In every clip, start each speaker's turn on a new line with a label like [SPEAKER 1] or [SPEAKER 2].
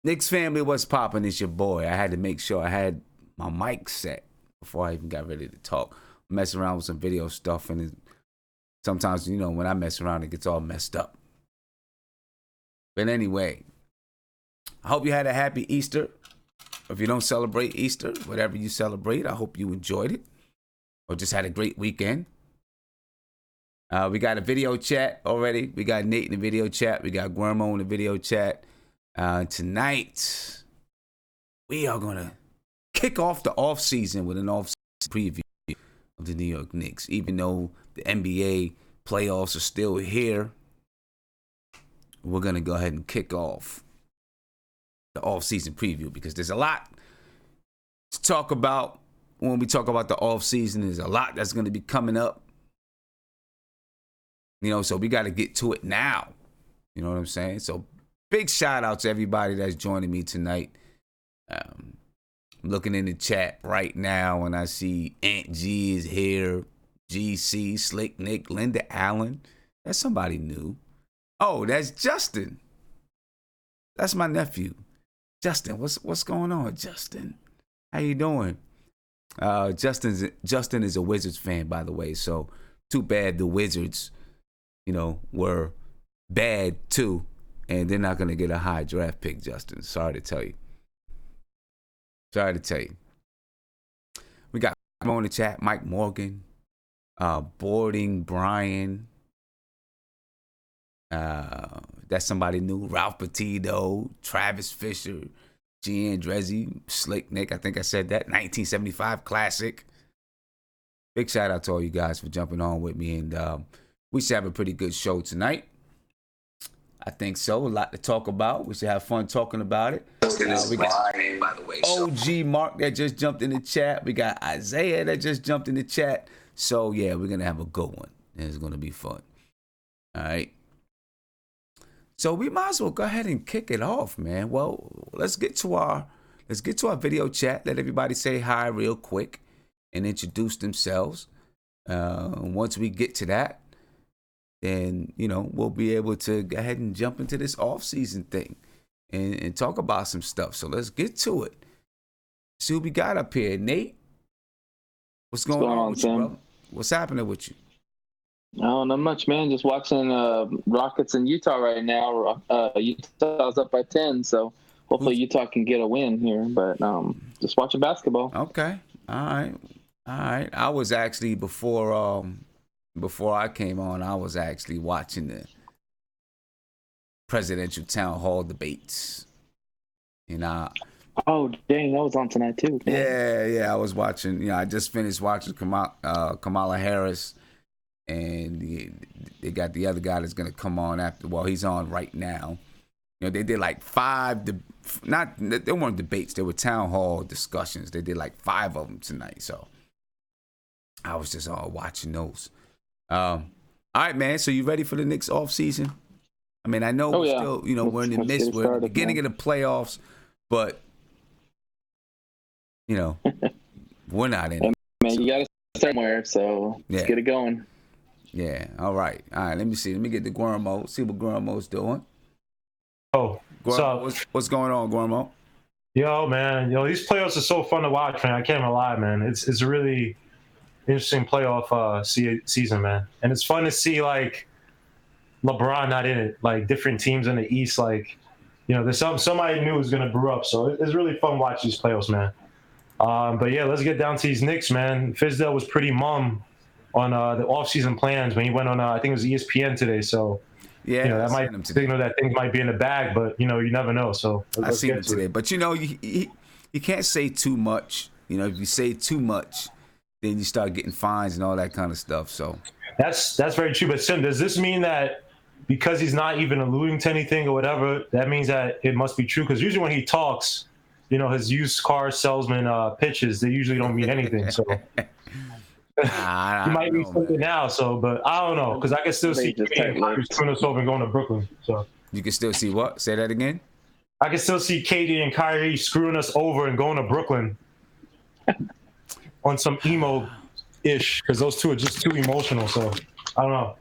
[SPEAKER 1] Knicks family, what's poppin'? It's your boy. I had to make sure I had my mic set before I even got ready to talk. Messing around with some video stuff, and sometimes, when I mess around, it gets all messed up. But anyway, I hope you had a happy Easter. If you don't celebrate Easter, whatever you celebrate, I hope you enjoyed it or just had a great weekend. We got a video chat already. We got Nate in the video chat. We got Guillermo in the video chat. Tonight, we are going to kick off the offseason with an offseason preview of the New York Knicks. Even though the NBA playoffs are still here, we're going to go ahead and kick off the offseason preview because there's a lot to talk about when we talk about the offseason. There's a lot that's going to be coming up. So we got to get to it now. You know what I'm saying? So big shout out to everybody that's joining me tonight. I'm looking in the chat right now and I see Aunt G is here. GC, Slick Nick, Linda Allen. That's somebody new. Oh, that's Justin. That's my nephew. Justin, what's going on, Justin? How you doing? Justin is a Wizards fan, by the way. So too bad the Wizards, were bad too, and they're not gonna get a high draft pick, Justin. Sorry to tell you. We got on the chat, Mike Morgan, Boarding Brian. That's somebody new. Ralph Petito, Travis Fisher, G. Andrezzi, Slick Nick. I think I said that. 1975 classic. Big shout out to all you guys for jumping on with me, and we should have a pretty good show tonight. I think so. A lot to talk about. We should have fun talking about it. We got by the way, OG Mark that just jumped in the chat. We got Isaiah that just jumped in the chat. So yeah, we're gonna have a good one. It's gonna be fun. All right. So we might as well go ahead and kick it off, man. Well, let's get to our video chat. Let everybody say hi real quick and introduce themselves. Once we get to that, then we'll be able to go ahead and jump into this off-season thing and talk about some stuff. So let's get to it. See who we got up here. Nate, what's going on with you, brother? What's happening with you?
[SPEAKER 2] Oh, not much, man. Just watching Rockets in Utah right now. Utah's up by 10, so hopefully Utah can get a win here. But just watching basketball.
[SPEAKER 1] Okay. All right. I was actually before I came on, I was actually watching the presidential town hall debates.
[SPEAKER 2] Oh, dang, that was on tonight too.
[SPEAKER 1] Yeah, I was watching. I just finished watching Kamala Harris, and they got the other guy that's gonna come on after. Well, he's on right now. They did like 5. They weren't debates. They were town hall discussions. They did like 5 of them tonight. So I was just watching those. All right, man. So you ready for the Knicks off season? I mean, I know we're still, we're in the midst, we're in the beginning of the playoffs, but we're not in.
[SPEAKER 2] Man, you gotta start somewhere, so let's get it going.
[SPEAKER 1] Yeah. All right. Let me see. Let me get the Guillermo. See what Guillermo's doing.
[SPEAKER 3] Oh,
[SPEAKER 1] Guillermo, what's going on, Guillermo?
[SPEAKER 3] Yo, man. These playoffs are so fun to watch, man. I can't even lie, man. It's a really interesting playoff season, man. And it's fun to see, like, LeBron not in it. Like, different teams in the East, like, there's somebody new is going to brew up. So it's really fun watching these playoffs, man. But, yeah, let's get down to these Knicks, man. Fizdale was pretty mum on the offseason plans when he went on, I think it was ESPN today. So,
[SPEAKER 1] yeah,
[SPEAKER 3] that might signal that things might be in the bag, but, you never know. So
[SPEAKER 1] I seen him today. But, you can't say too much. If you say too much, then you start getting fines and all that kind of stuff. So
[SPEAKER 3] that's very true. But Sim, does this mean that because he's not even alluding to anything or whatever, that means that it must be true? Because usually when he talks, his used car salesman pitches, they usually don't mean anything. So he might be something now. So, but I don't know, because I can still see Kyrie screwing us over and going to Brooklyn. So
[SPEAKER 1] you can still see what? Say that again.
[SPEAKER 3] I can still see Katie and Kyrie screwing us over and going to Brooklyn. On some emo-ish, because those two are just too emotional. So I don't know.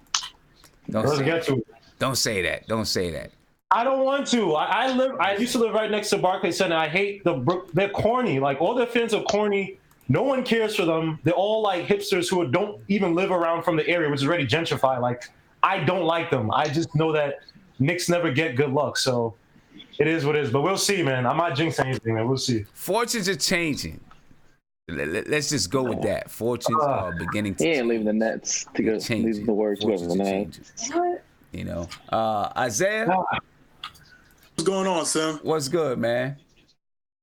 [SPEAKER 3] Let's get to it.
[SPEAKER 1] Don't say that.
[SPEAKER 3] I don't want to. I used to live right next to Barclays Center. I hate they're corny. Like all their fans are corny. No one cares for them. They're all like hipsters who don't even live around from the area, which is already gentrified. Like I don't like them. I just know that Knicks never get good luck. So it is what it is. But we'll see, man. I'm not jinxing anything, man. We'll see.
[SPEAKER 1] Fortunes are changing. Let's just go with that. Fortunes are beginning to.
[SPEAKER 2] He ain't leaving the Nets to go. Leave the words to go to the Nets.
[SPEAKER 1] You know, Isaiah.
[SPEAKER 4] What's going on, Sam?
[SPEAKER 1] What's good, man?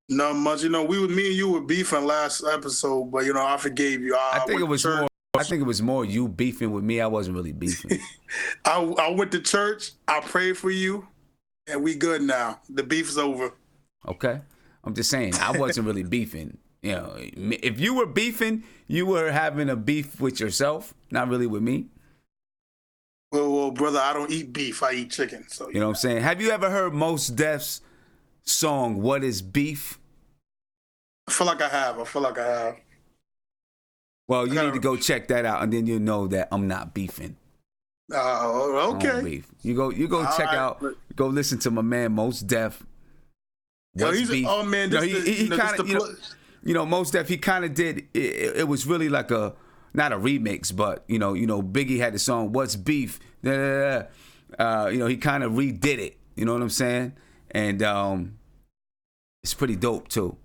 [SPEAKER 4] Not much. You know, me and you were beefing last episode, but I forgave you.
[SPEAKER 1] I think it was more you beefing with me. I wasn't really beefing.
[SPEAKER 4] I went to church. I prayed for you, and we good now. The beef's over.
[SPEAKER 1] Okay, I'm just saying I wasn't really beefing. If you were beefing, you were having a beef with yourself, not really with me.
[SPEAKER 4] Well, brother, I don't eat beef. I eat chicken. So
[SPEAKER 1] you know what I'm saying? Have you ever heard Mos Def's song, What is Beef?
[SPEAKER 4] I feel like I have.
[SPEAKER 1] Well, you need to go check that out, and then you'll know that I'm not beefing.
[SPEAKER 4] Okay.
[SPEAKER 1] Beef. You go check out, go listen to my man Mos Def.
[SPEAKER 4] He's beef? Oh man, he
[SPEAKER 1] kind of Mos Def, he kind of did it was really like not a remix, but Biggie had the song What's Beef? He kind of redid it. You know what I'm saying? And it's pretty dope too.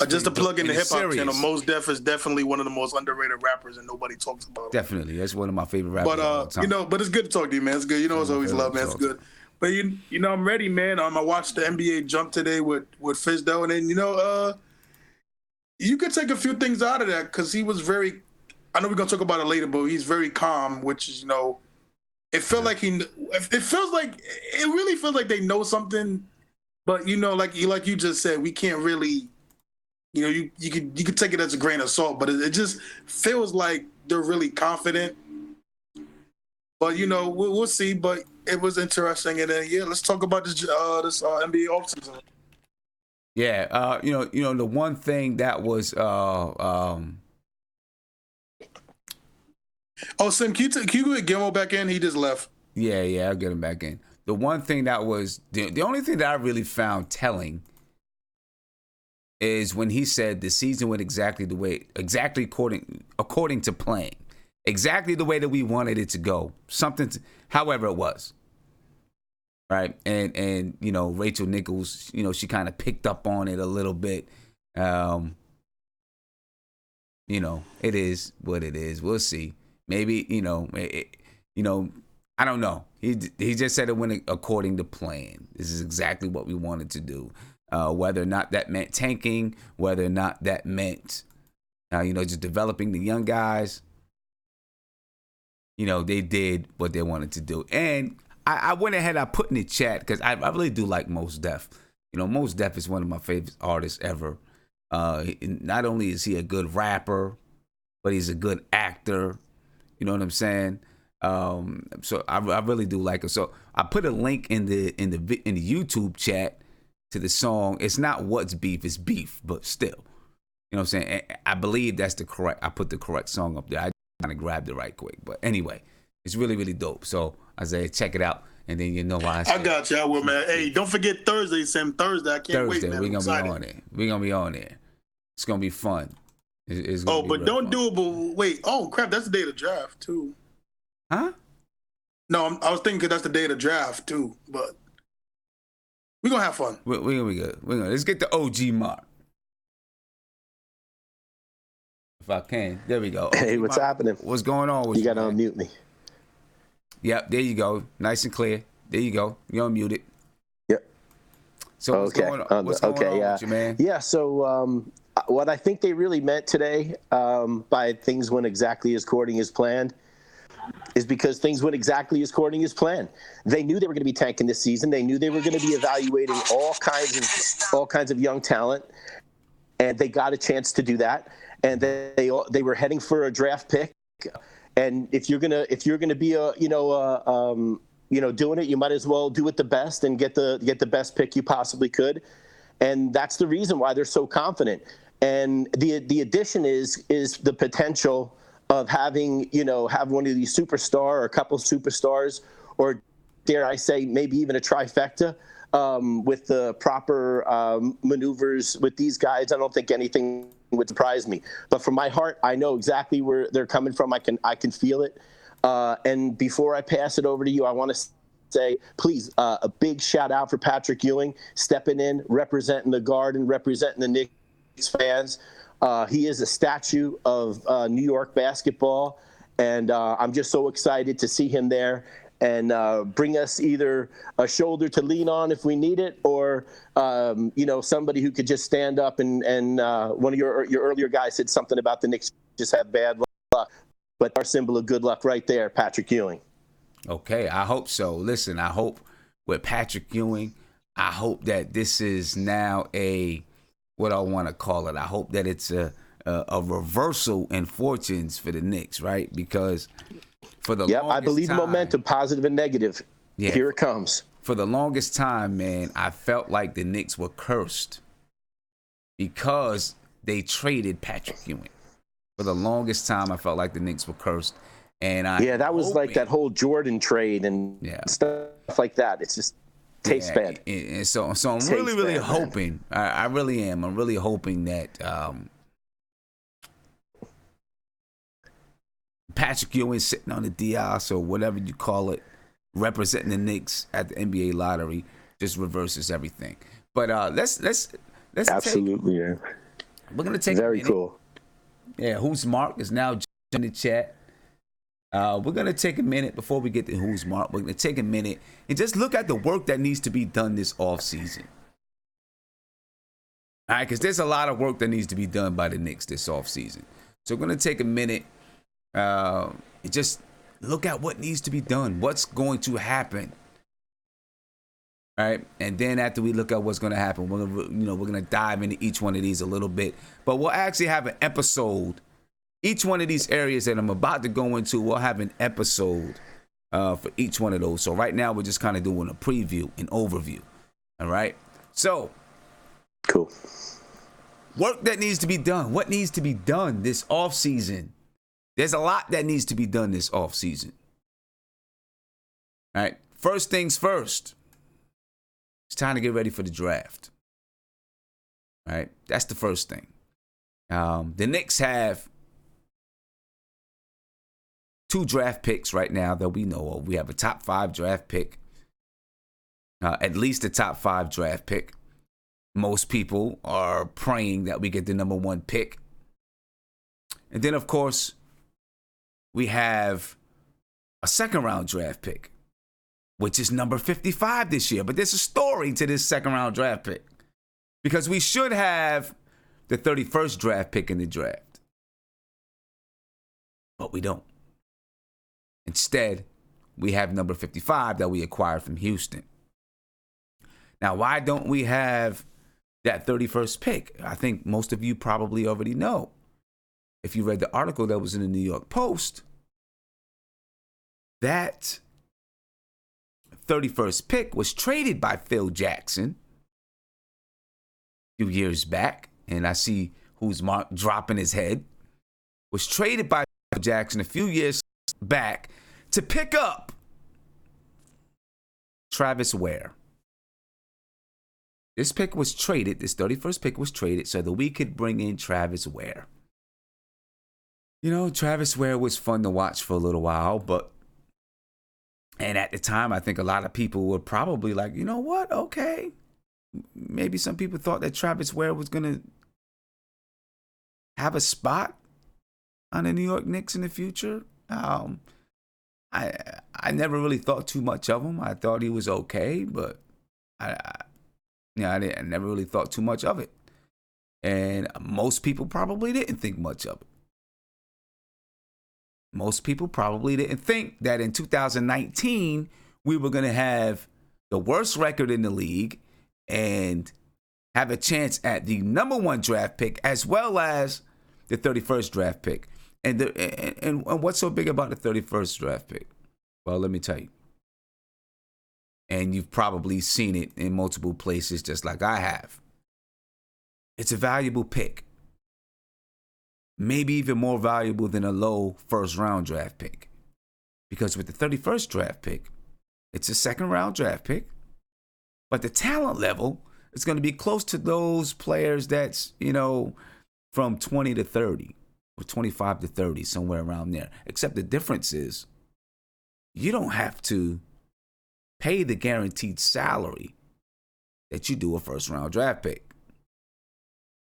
[SPEAKER 4] Just to plug in the hip hop channel, Mos Def is definitely one of the most underrated rappers, and nobody talks about him.
[SPEAKER 1] Definitely, that's one of my favorite rappers.
[SPEAKER 4] But but it's good to talk to you, man. It's good. It's always love, man. It's good. But I'm ready, man. I watched the NBA jump today with Fisdale, and then you could take a few things out of that because he was very. I know we're gonna talk about it later, but he's very calm, which is it felt like it really feels like they know something, but like you just said, we can't really. You could take it as a grain of salt, but it just feels like they're really confident. But we'll see. But it was interesting, and then let's talk about this NBA offseason.
[SPEAKER 1] Yeah, the one thing that was
[SPEAKER 4] Sim, can you get Gilmo back in? He just left.
[SPEAKER 1] Yeah, I'll get him back in. The one thing that was the only thing that I really found telling is when he said the season went exactly according to plan, exactly the way that we wanted it to go. However it was, right? And Rachel Nichols, she kind of picked up on it a little bit. It is what it is. We'll see. Maybe I don't know. He just said it went according to plan. This is exactly what we wanted to do. Whether or not that meant tanking, whether or not that meant, just developing the young guys, they did what they wanted to do. And I went ahead, I put in the chat, because I really do like Mos Def. Mos Def is one of my favorite artists ever. Not only is he a good rapper, but he's a good actor. You know what I'm saying? So I really do like him. So I put a link in the YouTube chat to the song. It's not What's Beef, it's Beef, but still. You know what I'm saying? I believe that's I put the correct song up there. I kind of grabbed it right quick. But anyway, it's really, really dope. So Isaiah, check it out, and then why
[SPEAKER 4] I got you. I will, man. Hey, don't forget Thursday, Sam. Thursday, I can't wait, man.
[SPEAKER 1] We're going to be on there. We're going to be on there. It's going to be fun. It's gonna be
[SPEAKER 4] but don't do it, but wait. Oh, crap, that's the day of the draft, too.
[SPEAKER 1] Huh?
[SPEAKER 4] No, I was thinking that's the day of the draft, too, but we're going to have fun.
[SPEAKER 1] We're going to be good. Let's get the OG mark. If I can. There we go.
[SPEAKER 5] Hey, what's happening?
[SPEAKER 1] What's going on?
[SPEAKER 5] You got to unmute me.
[SPEAKER 1] Yep, there you go. Nice and clear. There you go. You're unmuted.
[SPEAKER 5] Yep.
[SPEAKER 1] So what's going on with you, man?
[SPEAKER 5] Yeah, so what I think they really meant today by things went exactly according as planned is because things went exactly according as planned. They knew they were going to be tanking this season. They knew they were going to be evaluating all kinds of young talent, and they got a chance to do that. And they were heading for a draft pick. And if you're gonna be doing it, you might as well do it the best and get the best pick you possibly could. And that's the reason why they're so confident. And the addition is the potential of having, have one of these superstar or a couple superstars or dare I say, maybe even a trifecta with the proper maneuvers with these guys. I don't think anything would surprise me. But from my heart, I know exactly where they're coming from. I can feel it. And before I pass it over to you, I want to say, please, a big shout out for Patrick Ewing, stepping in, representing the Garden, representing the Knicks fans. He is a statue of New York basketball, and I'm just so excited to see him there and bring us either a shoulder to lean on if we need it, or somebody who could just stand up and one of your earlier guys said something about the Knicks just have bad luck, but our symbol of good luck right there, Patrick Ewing.
[SPEAKER 1] Okay, I hope so. Listen, I hope with Patrick Ewing, I hope that this is now what I want to call it. I hope that it's a reversal in fortunes for the Knicks, right? Because for the longest
[SPEAKER 5] I believe
[SPEAKER 1] time,
[SPEAKER 5] momentum, positive and negative.
[SPEAKER 1] Yeah,
[SPEAKER 5] here it comes.
[SPEAKER 1] For the longest time, man, I felt like the Knicks were cursed because they traded Patrick Ewing. For the longest time, I felt like the Knicks were cursed. And
[SPEAKER 5] that was like that whole Jordan trade and stuff like that. It's just tastes bad.
[SPEAKER 1] And so I'm really hoping. I really am. I'm really hoping that Patrick Ewing sitting on the Dias or whatever you call it, representing the Knicks at the NBA lottery, just reverses everything. But let's
[SPEAKER 5] absolutely.
[SPEAKER 1] We're gonna take
[SPEAKER 5] very cool.
[SPEAKER 1] Yeah, Who's Mark is now in the chat. We're going to take a minute before we get to Who's Mark. We're going to take a minute and just look at the work that needs to be done this offseason. All right, because there's a lot of work that needs to be done by the Knicks this offseason. So we're going to take a minute and just look at what needs to be done, what's going to happen. All right, and then after we look at what's going to happen, we're going to dive into each one of these a little bit. But we'll actually have an episode. Each one of these areas that I'm about to go into, we'll have an episode for each one of those. So right now, we're just kind of doing a preview, an overview. All right? So.
[SPEAKER 5] Cool.
[SPEAKER 1] Work that needs to be done. What needs to be done this offseason? There's a lot that needs to be done this offseason. All right? First things first. It's time to get ready for the draft. All right? That's the first thing. The Knicks have 2 draft picks right now that we know of. We have a top 5 draft pick, at least a top 5 draft pick. Most people are praying that we get the number 1 pick. And then, of course, we have a second-round draft pick, which is number 55 this year. But there's a story to this second-round draft pick because we should have the 31st draft pick in the draft. But we don't. Instead, we have number 55 that we acquired from Houston. Now, why don't we have that 31st pick? I think most of you probably already know. If you read the article that was in the New York Post, that 31st pick was traded by Phil Jackson a few years back. And I see Who's Mark dropping his head. Was traded by Phil Jackson a few years back to pick up Travis Ware. This pick was traded, this 31st pick was traded so that we could bring in Travis Ware. You know, Travis Ware was fun to watch for a little while, and at the time, I think a lot of people were probably like, you know what, okay. Maybe some people thought that Travis Ware was going to have a spot on the New York Knicks in the future. I never really thought too much of him. I thought he was okay, but I never really thought too much of it. And most people probably didn't think much of it. Most people probably didn't think that in 2019, we were going to have the worst record in the league and have a chance at the number 1 draft pick as well as the 31st draft pick. And what's so big about the 31st draft pick? Well, let me tell you. And you've probably seen it in multiple places just like I have. It's a valuable pick. Maybe even more valuable than a low first-round draft pick. Because with the 31st draft pick, It's a second-round draft pick. But the talent level is going to be close to those players that's, from 20 to 30 or 25 to 30, somewhere around there. Except the difference is you don't have to pay the guaranteed salary that you do a first-round draft pick,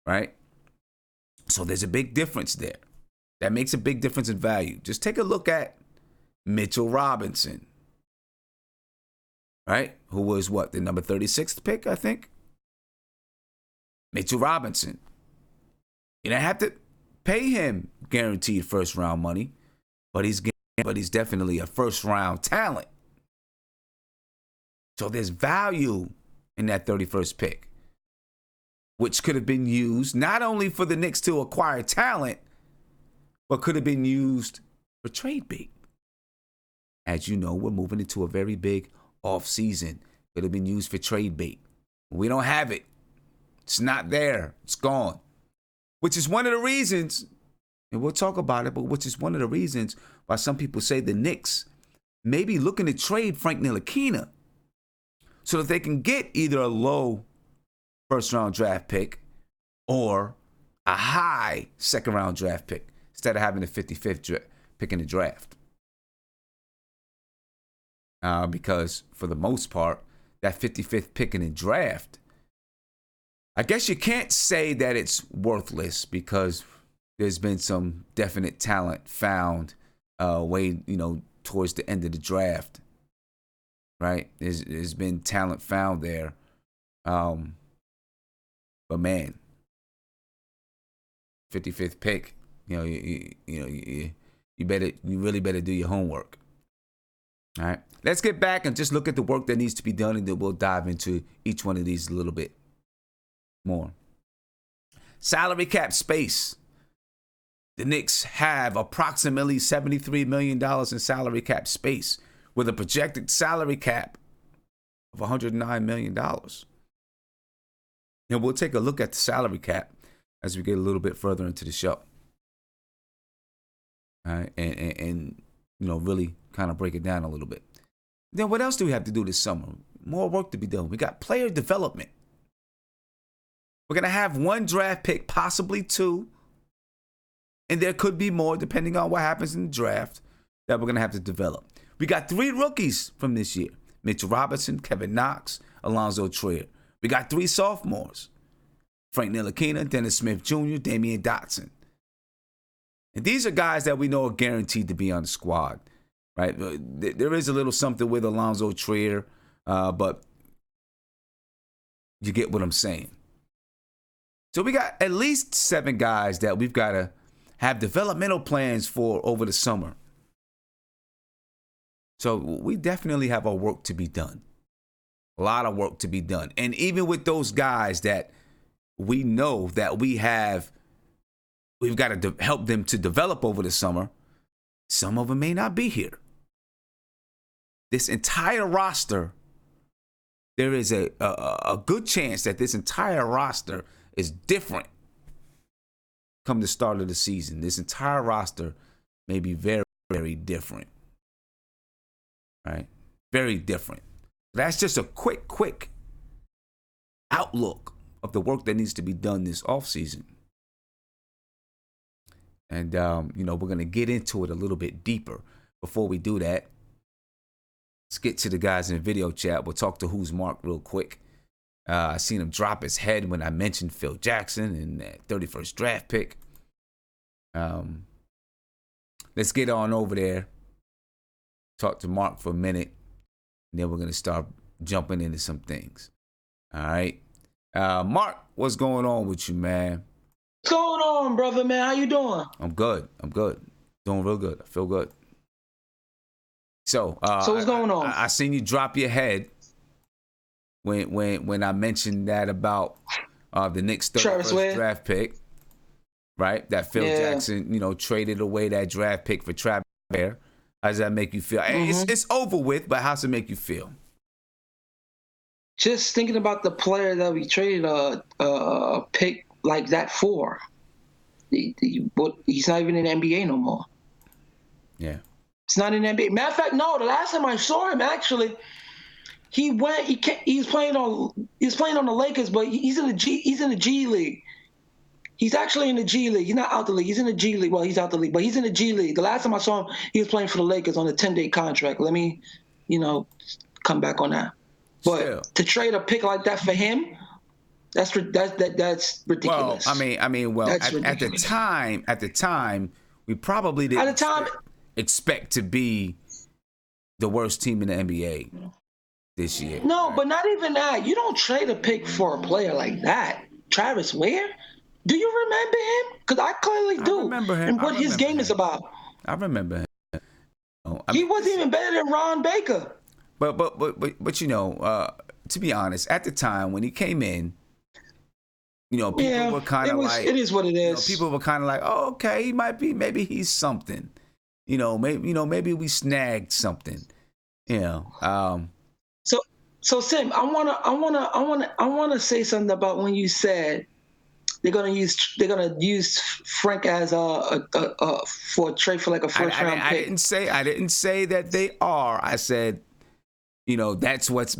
[SPEAKER 1] right? So there's a big difference there. That makes a big difference in value. Just take a look at Mitchell Robinson, right? Who was the number 36th pick, I think? Mitchell Robinson. You don't have to pay him guaranteed first-round money, but he's definitely a first-round talent. So there's value in that 31st pick, which could have been used not only for the Knicks to acquire talent, but could have been used for trade bait. As you know, we're moving into a very big offseason. Could have been used for trade bait. We don't have it. It's not there. It's gone. Which is one of the reasons, and we'll talk about it, but which is one of the reasons why some people say the Knicks may be looking to trade Frank Ntilikina so that they can get either a low first-round draft pick or a high second-round draft pick instead of having the 55th pick in the draft. Because for the most part, that 55th pick in the draft, I guess you can't say that it's worthless because there's been some definite talent found towards the end of the draft. Right? There's been talent found there. But man, 55th pick, you really better do your homework. All right. Let's get back and just look at the work that needs to be done, and then we'll dive into each one of these a little bit more. Salary cap space. The Knicks have approximately $73 million in salary cap space with a projected salary cap of $109 million. And we'll take a look at the salary cap as we get a little bit further into the show. All right, and really kind of break it down a little bit. Then what else do we have to do this summer? More work to be done. We got player development. We're going to have one draft pick, possibly two. And there could be more depending on what happens in the draft that we're going to have to develop. We got 3 rookies from this year. Mitchell Robinson, Kevin Knox, Alonzo Trier. We got 3 sophomores. Frank Ntilikina, Dennis Smith Jr., Damian Dotson. And these are guys that we know are guaranteed to be on the squad, right? There is a little something with Alonzo Trier, but you get what I'm saying. So we got at least 7 guys that we've got to have developmental plans for over the summer. So we definitely have our work to be done. A lot of work to be done. And even with those guys that we know that we've got to help them to develop over the summer, some of them may not be here. This entire roster, there is a good chance that this entire roster is different come the start of the season. This entire roster may be very, very different. Right? Very different. That's just a quick outlook of the work that needs to be done this offseason. And, we're going to get into it a little bit deeper. Before we do that, let's get to the guys in the video chat. We'll talk to Who's Mark real quick. I seen him drop his head when I mentioned Phil Jackson and that 31st draft pick. Let's get on over there. Talk to Mark for a minute. And then we're going to start jumping into some things. All right. Mark, what's going on with you, man?
[SPEAKER 6] What's going on, brother, man? How you doing?
[SPEAKER 1] I'm good. Doing real good. I feel good. So
[SPEAKER 6] what's going on?
[SPEAKER 1] I seen you drop your head when I mentioned that about the Knicks 31st draft pick, right? That Phil Jackson, traded away that draft pick for Travis Bear. How does that make you feel? Mm-hmm. It's over with, but how does it make you feel?
[SPEAKER 6] Just thinking about the player that we traded a pick like that for. He's not even in the NBA no more.
[SPEAKER 1] Yeah.
[SPEAKER 6] It's not in the NBA. Matter of fact, no. The last time I saw him, actually, he's playing on the Lakers, but he's in the G League. He's actually in the G League. He's not out the league. He's in the G League. Well, he's out the league, but he's in the G League. The last time I saw him, he was playing for the Lakers on a 10-day contract. Let me, come back on that. But to trade a pick like that for him, that's ridiculous.
[SPEAKER 1] Well, at the time, we probably didn't expect to be the worst team in the NBA this year.
[SPEAKER 6] No, right? But not even that. You don't trade a pick for a player like that. Travis Ware? Do you remember him? Because I clearly do.
[SPEAKER 1] I remember him.
[SPEAKER 6] And what his game is about.
[SPEAKER 1] I remember him.
[SPEAKER 6] He wasn't even better than Ron Baker.
[SPEAKER 1] But to be honest, at the time when he came in, people were kind of like,
[SPEAKER 6] it is what it is.
[SPEAKER 1] People were kind of like, oh, okay, he might be, maybe he's something. Maybe we snagged something.
[SPEAKER 6] So Sim, I wanna say something about when you said they're gonna use Frank as for a trade for like a first round pick.
[SPEAKER 1] I didn't say that they are. I said, that's what's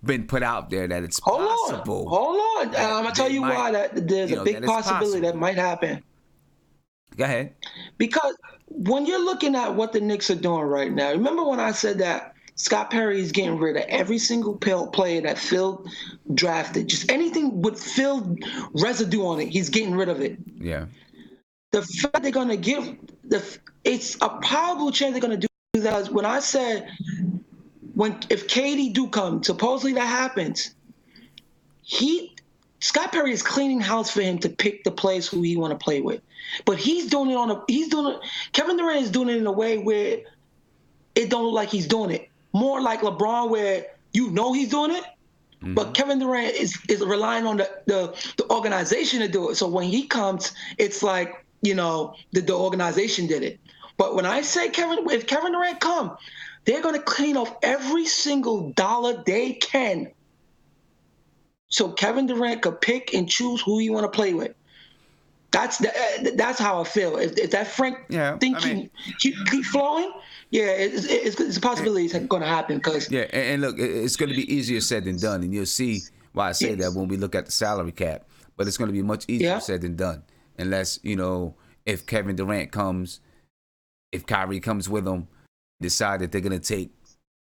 [SPEAKER 1] been put out there, that it's possible.
[SPEAKER 6] Hold on. I'm gonna tell you why there's a big possibility that might happen.
[SPEAKER 1] Go ahead.
[SPEAKER 6] Because when you're looking at what the Knicks are doing right now, remember when I said that Scott Perry is getting rid of every single player that Phil drafted. Just anything with Phil residue on it, he's getting rid of it.
[SPEAKER 1] Yeah.
[SPEAKER 6] The fact they're going to give it's a probable chance they're going to do that. When I said if KD do come, supposedly that happens, Scott Perry is cleaning house for him to pick the players who he want to play with. But Kevin Durant is doing it in a way where it don't look like he's doing it. More like LeBron, where he's doing it, but Kevin Durant is relying on the organization to do it. So when he comes, it's like the organization did it. But when I say if Kevin Durant come, they're going to clean off every single dollar they can, so Kevin Durant could pick and choose who he want to play with. That's how I feel. If that Frank keep flowing. Yeah, it's a possibility it's going to happen because.
[SPEAKER 1] Yeah, and look, it's going to be easier said than done, and you'll see why I say that when we look at the salary cap. But it's going to be much easier said than done, unless if Kevin Durant comes, if Kyrie comes with him, decide that they're going to take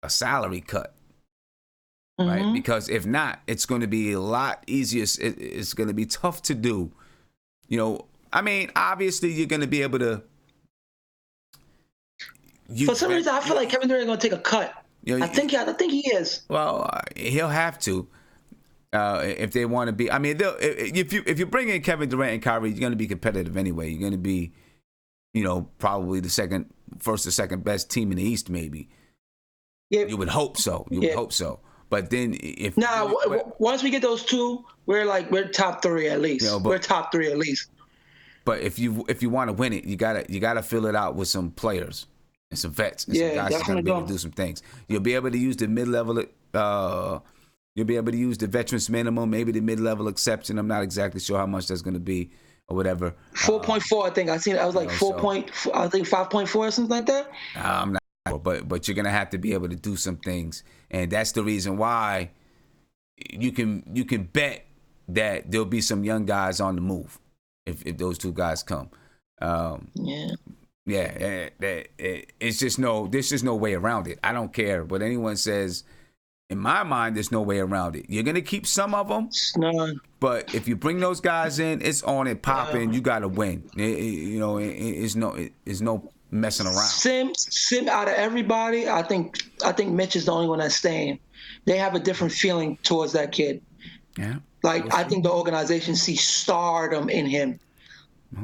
[SPEAKER 1] a salary cut, right? Because if not, it's going to be a lot easier. It's going to be tough to do. Obviously, you're going to be able to.
[SPEAKER 6] For some reason, I feel like Kevin Durant is going to take a cut. I think he is.
[SPEAKER 1] Well, he'll have to if they want to be. If you bring in Kevin Durant and Kyrie, you're going to be competitive anyway. You're going to be, probably the first or second best team in the East, maybe. Yeah. You would hope so. Would hope so. But then
[SPEAKER 6] once we get those two, we're top three at least. We're top three at least.
[SPEAKER 1] But if you want to win it, you gotta fill it out with some players and some vets and some guys that's gonna be able to do some things. You'll be able to use the mid-level. You'll be able to use the veterans minimum, maybe the mid-level exception. I'm not exactly sure how much that's gonna be or whatever.
[SPEAKER 6] 4.4, I think. I seen it. I was like 4.4. I think 5.4 or something like that.
[SPEAKER 1] I'm not sure, but you're gonna have to be able to do some things, and that's the reason why you can bet that there'll be some young guys on the move if those two guys come. There's just no way around it. I don't care what anyone says. In my mind, there's no way around it. You're gonna keep some of them, but if you bring those guys in, it's on and popping. You gotta win. It's no messing around.
[SPEAKER 6] Sim out of everybody, I think Mitch is the only one that's staying. They have a different feeling towards that kid.
[SPEAKER 1] Yeah.
[SPEAKER 6] I think the organization sees stardom in him.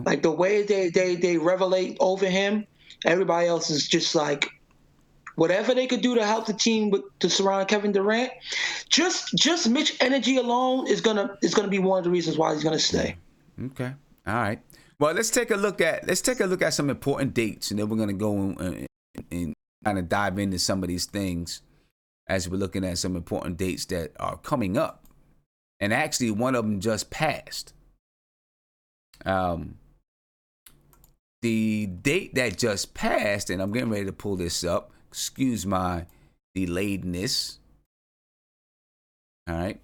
[SPEAKER 6] Like the way they revelate over him, everybody else is just like, whatever they could do to help the team to surround Kevin Durant, just Mitch energy alone is gonna be one of the reasons why he's gonna stay.
[SPEAKER 1] Okay. All right. Well, let's take a look at some important dates, and then we're gonna go and kind of dive into some of these things as we're looking at some important dates that are coming up. And actually, one of them just passed. The the date that just passed, and I'm getting ready to pull this up. Excuse my delayedness. All right.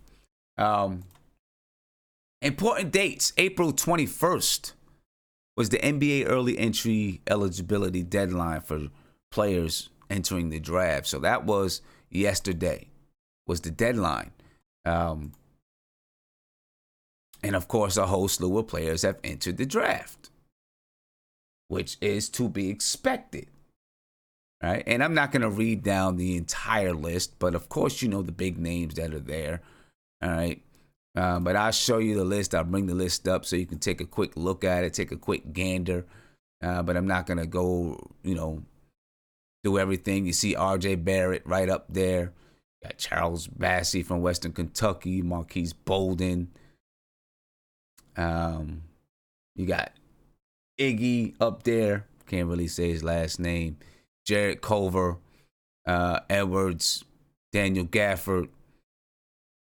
[SPEAKER 1] Important dates. April 21st was the NBA early entry eligibility deadline for players entering the draft. So that was yesterday, was the deadline. And of course, a whole slew of players have entered the draft, which is to be expected. All right. And I'm not going to read down the entire list, but of course, you know the big names that are there. All right. But I'll show you the list. I'll bring the list up so you can take a quick look at it, take a quick gander. But I'm not going to go, do everything. You see RJ Barrett right up there. You got Charles Bassey from Western Kentucky, Marquise Bolden. You got Iggy up there. Can't really say his last name. Jared Culver, Edwards, Daniel Gafford.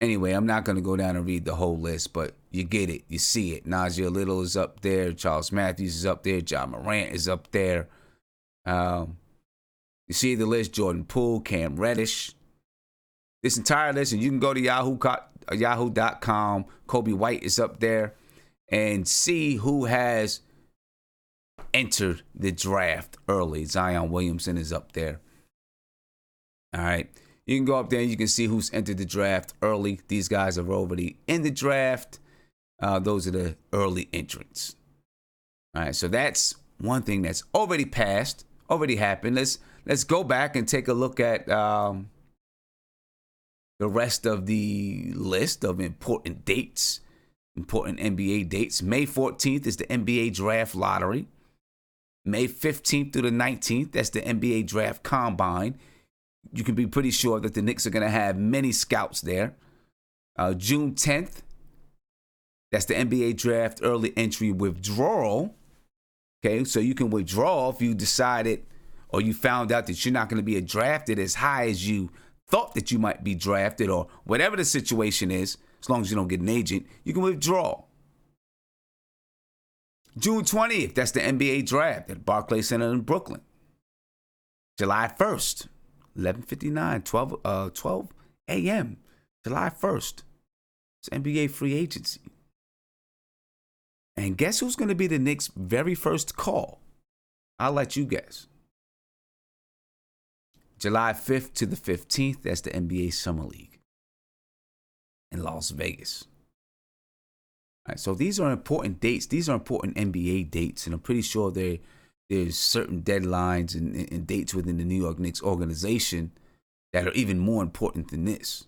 [SPEAKER 1] Anyway, I'm not going to go down and read the whole list, but you get it. You see it. Najee Little is up there. Charles Matthews is up there. John Morant is up there. You see the list. Jordan Poole, Cam Reddish. This entire list, and you can go to yahoo.com. Kobe White is up there, and see who has entered the draft early. Zion Williamson is up there. All right. You can go up there and you can see who's entered the draft early. These guys are already in the draft. Those are the early entrants. All right, so that's one thing that's already passed, already happened. Let's go back and take a look at the rest of the list of important dates, important NBA dates. May 14th is the NBA Draft Lottery. May 15th through the 19th, that's the NBA Draft Combine. You can be pretty sure that the Knicks are going to have many scouts there. June 10th, that's the NBA Draft Early Entry Withdrawal. Okay, so you can withdraw if you decided or you found out that you're not going to be drafted as high as you thought that you might be drafted, or whatever the situation is. As long as you don't get an agent, you can withdraw. June 20th, that's the NBA Draft at Barclays Center in Brooklyn. July 1st. 11:59, 12 a.m., July 1st. It's NBA free agency. And guess who's going to be the Knicks' very first call? I'll let you guess. July 5th to the 15th, that's the NBA Summer League in Las Vegas. All right, so these are important dates. These are important NBA dates, and I'm pretty sure there's certain deadlines and dates within the New York Knicks organization that are even more important than this,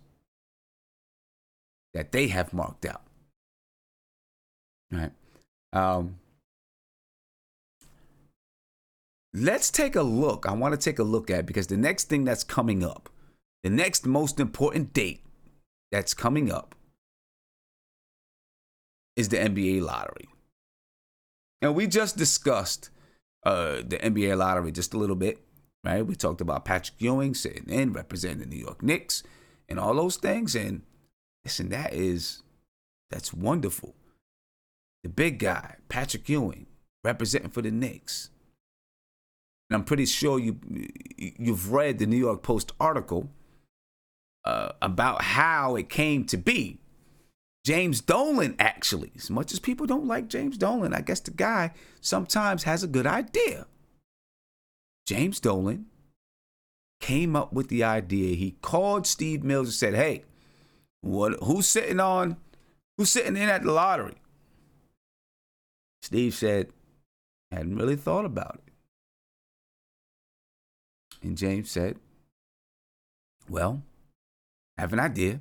[SPEAKER 1] that they have marked out. All right. Let's take a look. I want to take a look at, because the next thing that's coming up, the next most important date that's coming up is the NBA lottery. And we just discussed the NBA lottery just a little bit, right? We talked about Patrick Ewing sitting in, representing the New York Knicks and all those things. And listen, that's wonderful. The big guy, Patrick Ewing, representing for the Knicks. And I'm pretty sure you've read the New York Post article about how it came to be. James Dolan, actually, as much as people don't like James Dolan, I guess the guy sometimes has a good idea. James Dolan came up with the idea. He called Steve Mills and said, "Hey, who's sitting in at the lottery?" Steve said, "Hadn't really thought about it." And James said, "Well, I have an idea.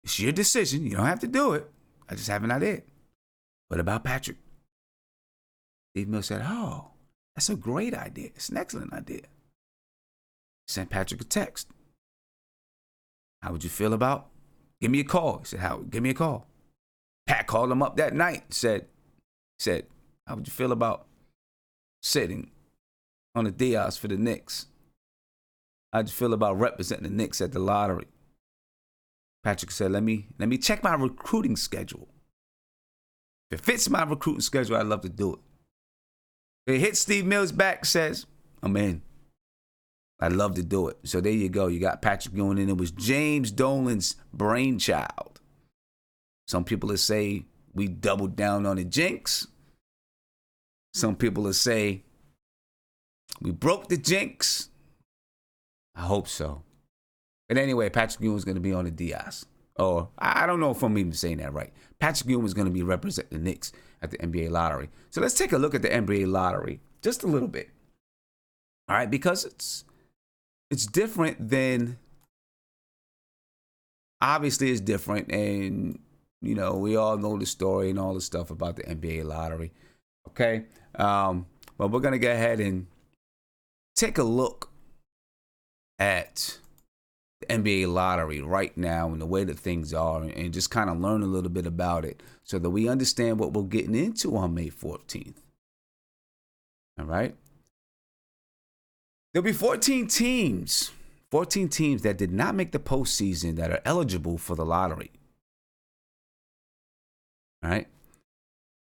[SPEAKER 1] It's your decision. You don't have to do it. I just have an idea. What about Patrick?" Steve Mills said, "Oh, that's a great idea. It's an excellent idea." Sent Patrick a text. "How would you feel about, give me a call?" He said, "Give me a call." Pat called him up that night, said, "How would you feel about sitting on the dais for the Knicks? How'd you feel about representing the Knicks at the lottery?" Patrick said, let me check my recruiting schedule. If it fits my recruiting schedule, I'd love to do it. It hits Steve Mills back, says, I'm in. I'd love to do it. So there you go. You got Patrick Ewing, and it was James Dolan's brainchild. Some people will say we doubled down on the jinx. Some people will say we broke the jinx. I hope so. But anyway, Patrick Ewing's going to be on the Diaz. Or I don't know if I'm even saying that right. Patrick Ewing is going to be representing the Knicks at the NBA lottery. So let's take a look at the NBA lottery just a little bit. All right, because it's different than, obviously it's different, and you know, we all know the story and all the stuff about the NBA lottery. Okay, but we're gonna go ahead and take a look at the NBA lottery right now and the way that things are, and just kind of learn a little bit about it so that we understand what we're getting into on May 14th. All right. There'll be 14 teams that did not make the postseason that are eligible for the lottery. All right.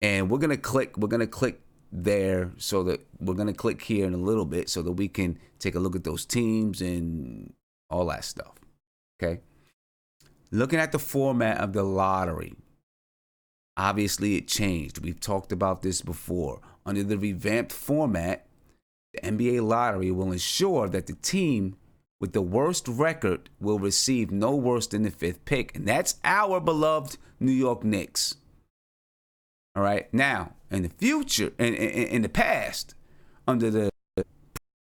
[SPEAKER 1] And we're going to click there so that we're going to click here in a little bit so that we can take a look at those teams and all that stuff. Okay. Looking at the format of the lottery, obviously it changed. We've talked about this before. Under the revamped format, the NBA lottery will ensure that the team with the worst record will receive no worse than the 5th pick. And that's our beloved New York Knicks. All right. Now, in the future, in the past, under the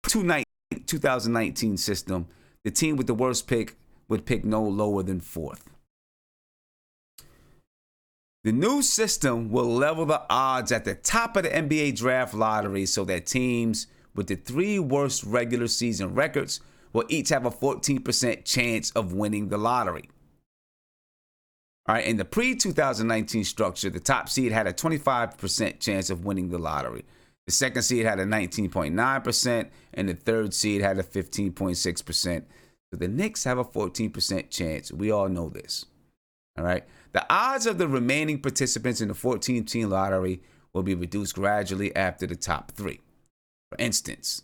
[SPEAKER 1] 2019 system, the team with the worst pick would pick no lower than 4th. The new system will level the odds at the top of the NBA draft lottery so that teams with the 3 worst regular season records will each have a 14% chance of winning the lottery. All right, in the pre-2019 structure, the top seed had a 25% chance of winning the lottery. The second seed had a 19.9%, and the third seed had a 15.6%. So the Knicks have a 14% chance. We all know this. All right. The odds of the remaining participants in the 14-team lottery will be reduced gradually after the top 3. For instance,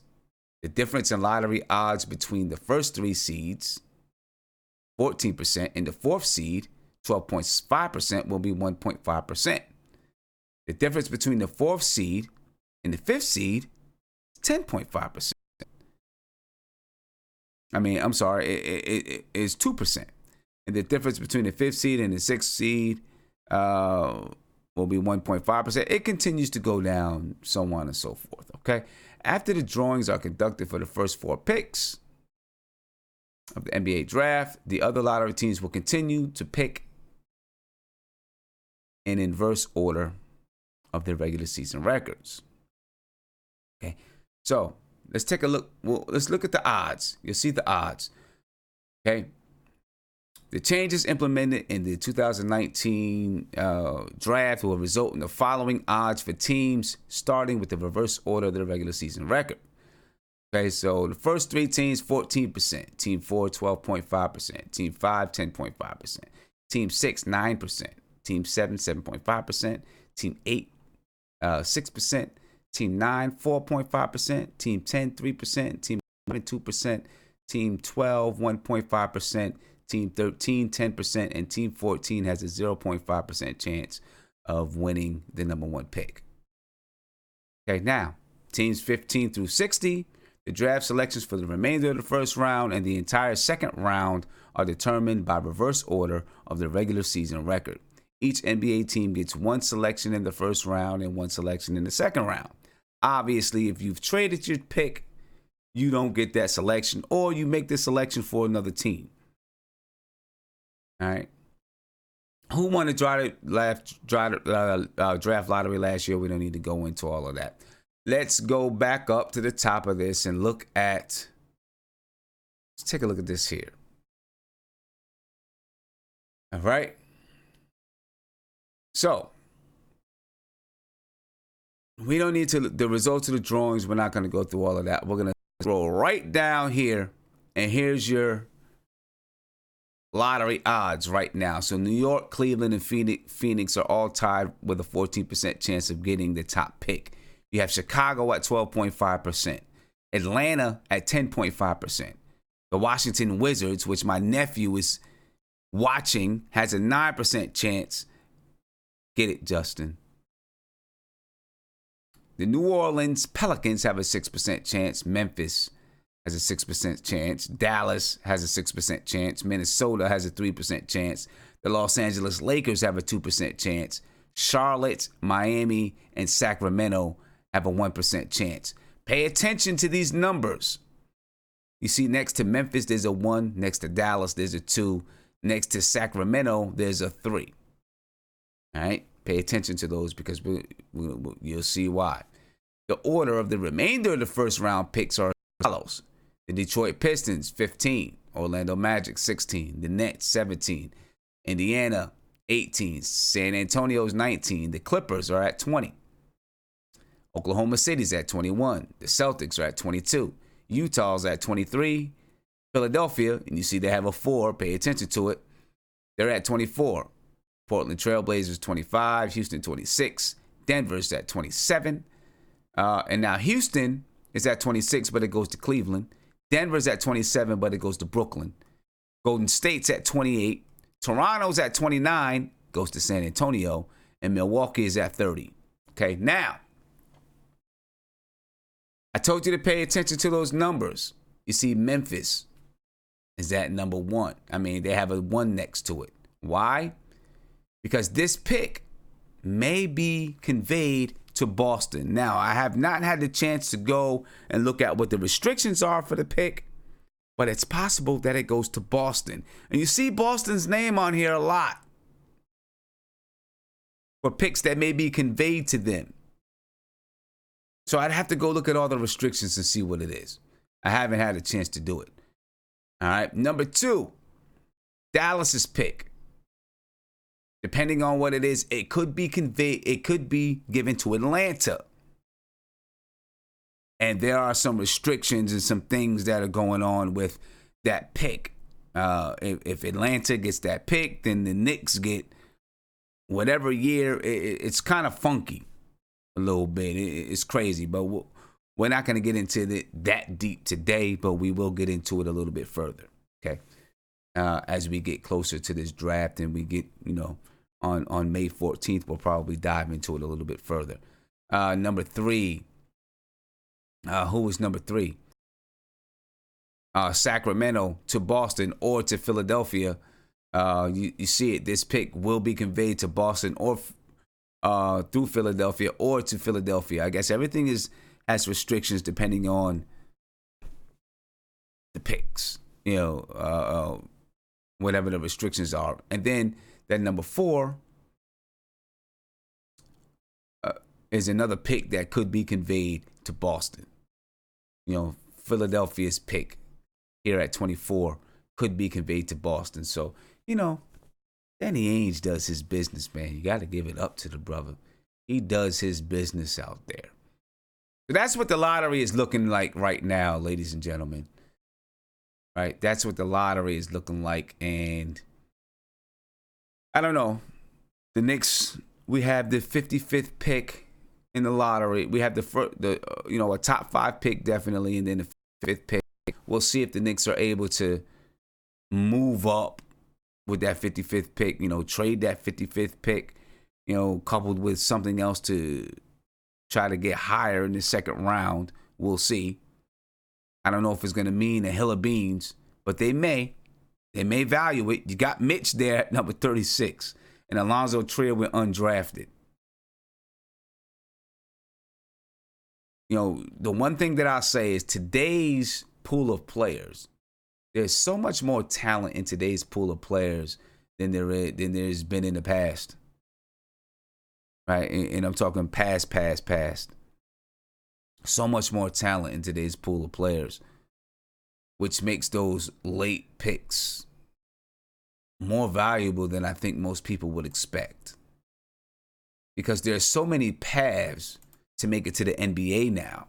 [SPEAKER 1] the difference in lottery odds between the first 3 seeds, 14%, and the 4th seed, 12.5%, will be 1.5%. The difference between the 4th seed and the 5th seed, 10.5%. It is 2%. And the difference between the 5th seed and the 6th seed will be 1.5%. It continues to go down, so on and so forth. Okay. After the drawings are conducted for the first 4 picks of the NBA draft, the other lottery teams will continue to pick in inverse order of their regular season records. Okay. So let's take a look. Well, let's look at the odds. You'll see the odds. Okay. The changes implemented in the 2019 draft will result in the following odds for teams, starting with the reverse order of their regular season record. Okay, so the first 3 teams, 14%. Team 4, 12.5%. Team 5, 10.5%. Team 6, 9%. Team 7, 7.5%. Team 8, 6%. Team 9, 4.5%. Team 10, 3%. Team 11, 2%. Team 12, 1.5%. Team 13, 10%, and Team 14 has a 0.5% chance of winning the number 1 pick. Okay, now, teams 15 through 60, the draft selections for the remainder of the first round and the entire second round are determined by reverse order of the regular season record. Each NBA team gets 1 selection in the first round and 1 selection in the second round. Obviously, if you've traded your pick, you don't get that selection, or you make the selection for another team. All right. Who won the draft lottery last year? We don't need to go into all of that. Let's go back up to the top of this and look at. Let's take a look at this here. All right. So we don't need to. The results of the drawings. We're not going to go through all of that. We're going to scroll right down here, and here's your lottery odds right now. So New York, Cleveland, and Phoenix are all tied with a 14% chance of getting the top pick. You have Chicago at 12.5%. Atlanta at 10.5%. The Washington Wizards, which my nephew is watching, has a 9% chance. Get it, Justin. The New Orleans Pelicans have a 6% chance. Memphis has a 6% chance. Dallas has a 6% chance. Minnesota has a 3% chance. The Los Angeles Lakers have a 2% chance. Charlotte, Miami, and Sacramento have a 1% chance. Pay attention to these numbers. You see, next to Memphis, there's a 1. Next to Dallas, there's a 2. Next to Sacramento, there's a 3. All right? Pay attention to those because you'll see why. The order of the remainder of the first round picks are as follows. The Detroit Pistons, 15. Orlando Magic, 16. The Nets, 17. Indiana, 18. San Antonio's 19. The Clippers are at 20. Oklahoma City's at 21. The Celtics are at 22. Utah's at 23. Philadelphia, and you see they have a 4. Pay attention to it. They're at 24. Portland Trailblazers, 25. Houston, 26. Denver's at 27. And now Houston is at 26, but it goes to Cleveland. Denver's at 27, but it goes to Brooklyn. Golden State's at 28. Toronto's at 29, goes to San Antonio. And Milwaukee is at 30. Okay, now, I told you to pay attention to those numbers. You see, Memphis is at number 1. I mean, they have a 1 next to it. Why? Because this pick may be conveyed to Boston. Now, I have not had the chance to go and look at what the restrictions are for the pick, but it's possible that it goes to Boston. And you see Boston's name on here a lot for picks that may be conveyed to them. So I'd have to go look at all the restrictions and see what it is. I haven't had a chance to do it. All right. Number 2, Dallas's pick. Depending on what it is, it could be conveyed. It could be given to Atlanta. And there are some restrictions and some things that are going on with that pick. If Atlanta gets that pick, then the Knicks get whatever year. It's kind of funky a little bit. It's crazy, but we're not going to get into that deep today, but we will get into it a little bit further, okay? As we get closer to this draft and we get, on May 14th, we'll probably dive into it a little bit further. Number 3. Who was number 3? Sacramento to Boston or to Philadelphia. You see it. This pick will be conveyed to Boston or through Philadelphia or to Philadelphia. I guess everything has restrictions depending on the picks. Whatever the restrictions are. And then that number 4 is another pick that could be conveyed to Boston. Philadelphia's pick here at 24 could be conveyed to Boston. So, Danny Ainge does his business, man. You got to give it up to the brother. He does his business out there. So that's what the lottery is looking like right now, ladies and gentlemen. Right? That's what the lottery is looking like. And I don't know. The Knicks, we have the 55th pick in the lottery. We have a top 5 pick definitely, and then the 5th pick. We'll see if the Knicks are able to move up with that 55th pick, trade that 55th pick, coupled with something else to try to get higher in the second round. We'll see. I don't know if it's going to mean a hill of beans, but they may value it. You got Mitch there at number 36, and Alonzo Trier went undrafted. The one thing that I'll say is today's pool of players, there's so much more talent in today's pool of players than there's been in the past. Right? And I'm talking past. So much more talent in today's pool of players, which makes those late picks more valuable than I think most people would expect. Because there's so many paths to make it to the NBA now.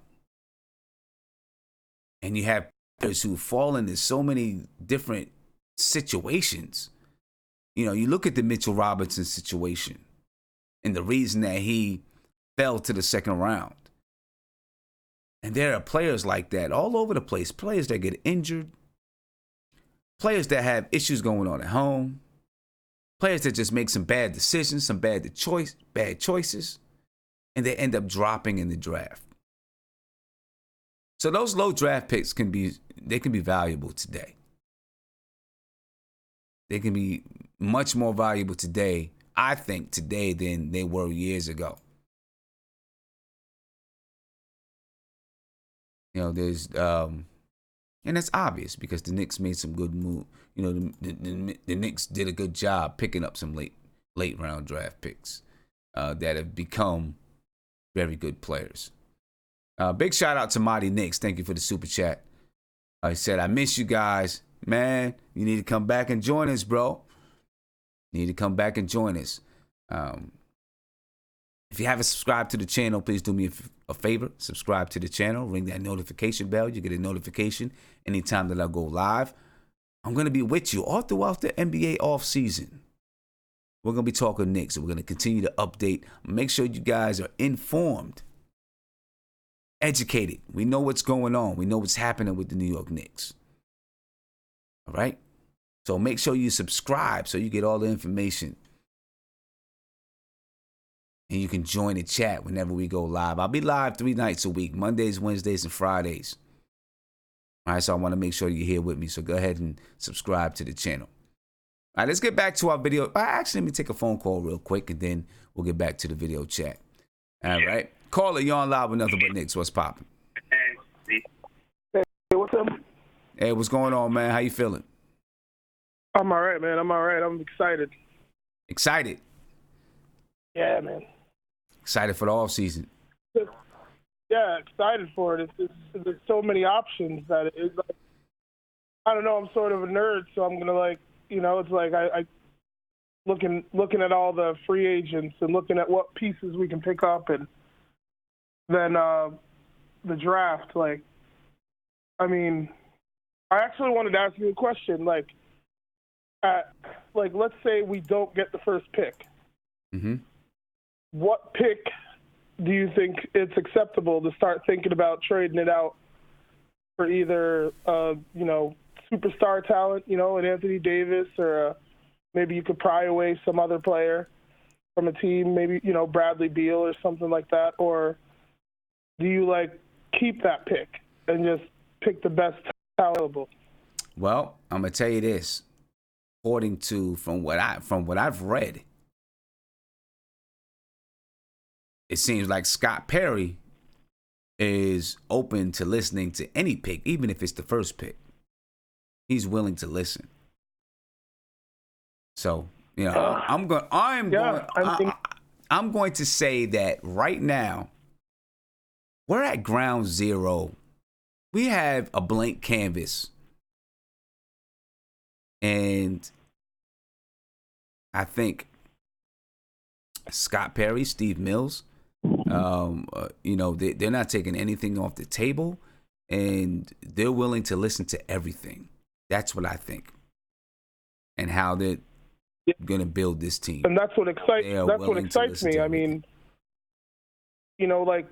[SPEAKER 1] And you have players who fall into so many different situations. You look at the Mitchell Robinson situation and the reason that he fell to the second round. And there are players like that all over the place. Players that get injured. Players that have issues going on at home. Players that just make some bad decisions, some bad choices. And they end up dropping in the draft. So those low draft picks can be valuable today. They can be much more valuable today, I think, today than they were years ago. You know, there's and it's obvious because the Knicks made some good move. You know, the Knicks did a good job picking up some late round draft picks that have become very good players. Big shout out to Marty Knicks. Thank you for the super chat. He said, I miss you guys. Man, you need to come back and join us, bro. You need to come back and join us. If you haven't subscribed to the channel, please do me a favor. Subscribe to the channel. Ring that notification bell. You get a notification anytime that I go live. I'm going to be with you all throughout the NBA offseason. We're going to be talking Knicks. We're going to continue to update. Make sure you guys are informed. Educated. We know what's going on. We know what's happening with the New York Knicks. All right? So make sure you subscribe so you get all the information. And you can join the chat whenever we go live. I'll be live 3 nights a week, Mondays, Wednesdays, and Fridays. All right, so I want to make sure you're here with me. So go ahead and subscribe to the channel. All right, let's get back to our video. Actually, let me take a phone call real quick, and then we'll get back to the video chat. All right? Caller, you're on live with Nothing But Knicks. What's popping?
[SPEAKER 7] Hey, what's up?
[SPEAKER 1] Hey, what's going on, man? How you feeling?
[SPEAKER 7] I'm all right, man. I'm all right. I'm excited.
[SPEAKER 1] Excited?
[SPEAKER 7] Yeah, man.
[SPEAKER 1] Excited for the offseason?
[SPEAKER 7] Yeah, excited for it. There's so many options that it's like, I don't know, I'm sort of a nerd, so I'm going to it's like I looking at all the free agents and looking at what pieces we can pick up, and then the draft. I actually wanted to ask you a question. Let's say we don't get the first pick.
[SPEAKER 1] Mm-hmm.
[SPEAKER 7] What pick do you think it's acceptable to start thinking about trading it out for either, superstar talent, an Anthony Davis, or maybe you could pry away some other player from a team, maybe, Bradley Beal or something like that? Or do you, keep that pick and just pick the best talent available?
[SPEAKER 1] Well, I'm going to tell you this. According to, from what I've read, it seems like Scott Perry is open to listening to any pick, even if it's the first pick. He's willing to listen. So, I'm going to say that right now we're at ground zero. We have a blank canvas. And I think Scott Perry, Steve Mills, they're not taking anything off the table, and they're willing to listen to everything. That's what I think, and how they're going to build this team.
[SPEAKER 7] And that's what excites me. I mean, I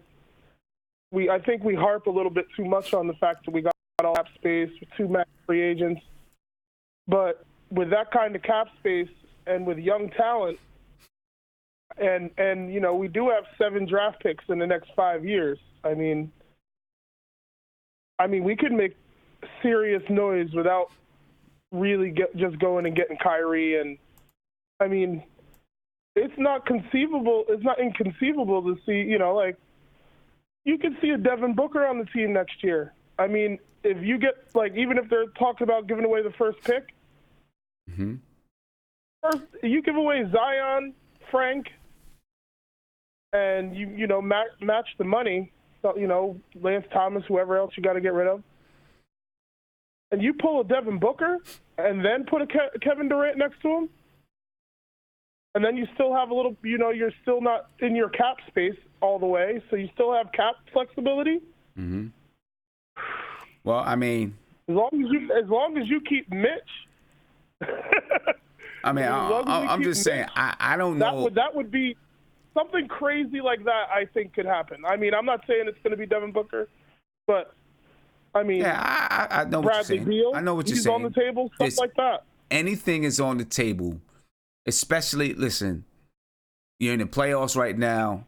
[SPEAKER 7] think we harp a little bit too much on the fact that we got all cap space with 2 max free agents, but with that kind of cap space and with young talent. And we do have 7 draft picks in the next 5 years. I mean, we could make serious noise without really just going and getting Kyrie. And I mean, it's not inconceivable to see, you could see a Devin Booker on the team next year. I mean, if you get, even if they're talking about giving away the first pick,
[SPEAKER 1] mm-hmm.
[SPEAKER 7] First, you give away Zion, Frank, and you match the money, so, Lance Thomas, whoever else you got to get rid of, and you pull a Devin Booker and then put a Kevin Durant next to him, and then you still have a little, you're still not in your cap space all the way, so you still have cap flexibility.
[SPEAKER 1] Mm-hmm. Well, I mean,
[SPEAKER 7] as long as you keep Mitch.
[SPEAKER 1] I mean, I'm just saying, I don't know.
[SPEAKER 7] That would be something crazy like that. I think could happen. I mean, I'm not saying it's going to be Devin Booker, But I mean,
[SPEAKER 1] yeah, I know what
[SPEAKER 7] Bradley
[SPEAKER 1] you're saying.
[SPEAKER 7] Beal,
[SPEAKER 1] I know what you're
[SPEAKER 7] he's
[SPEAKER 1] saying.
[SPEAKER 7] on the table, stuff like that.
[SPEAKER 1] Anything is on the table, especially, listen, you're in the playoffs right now.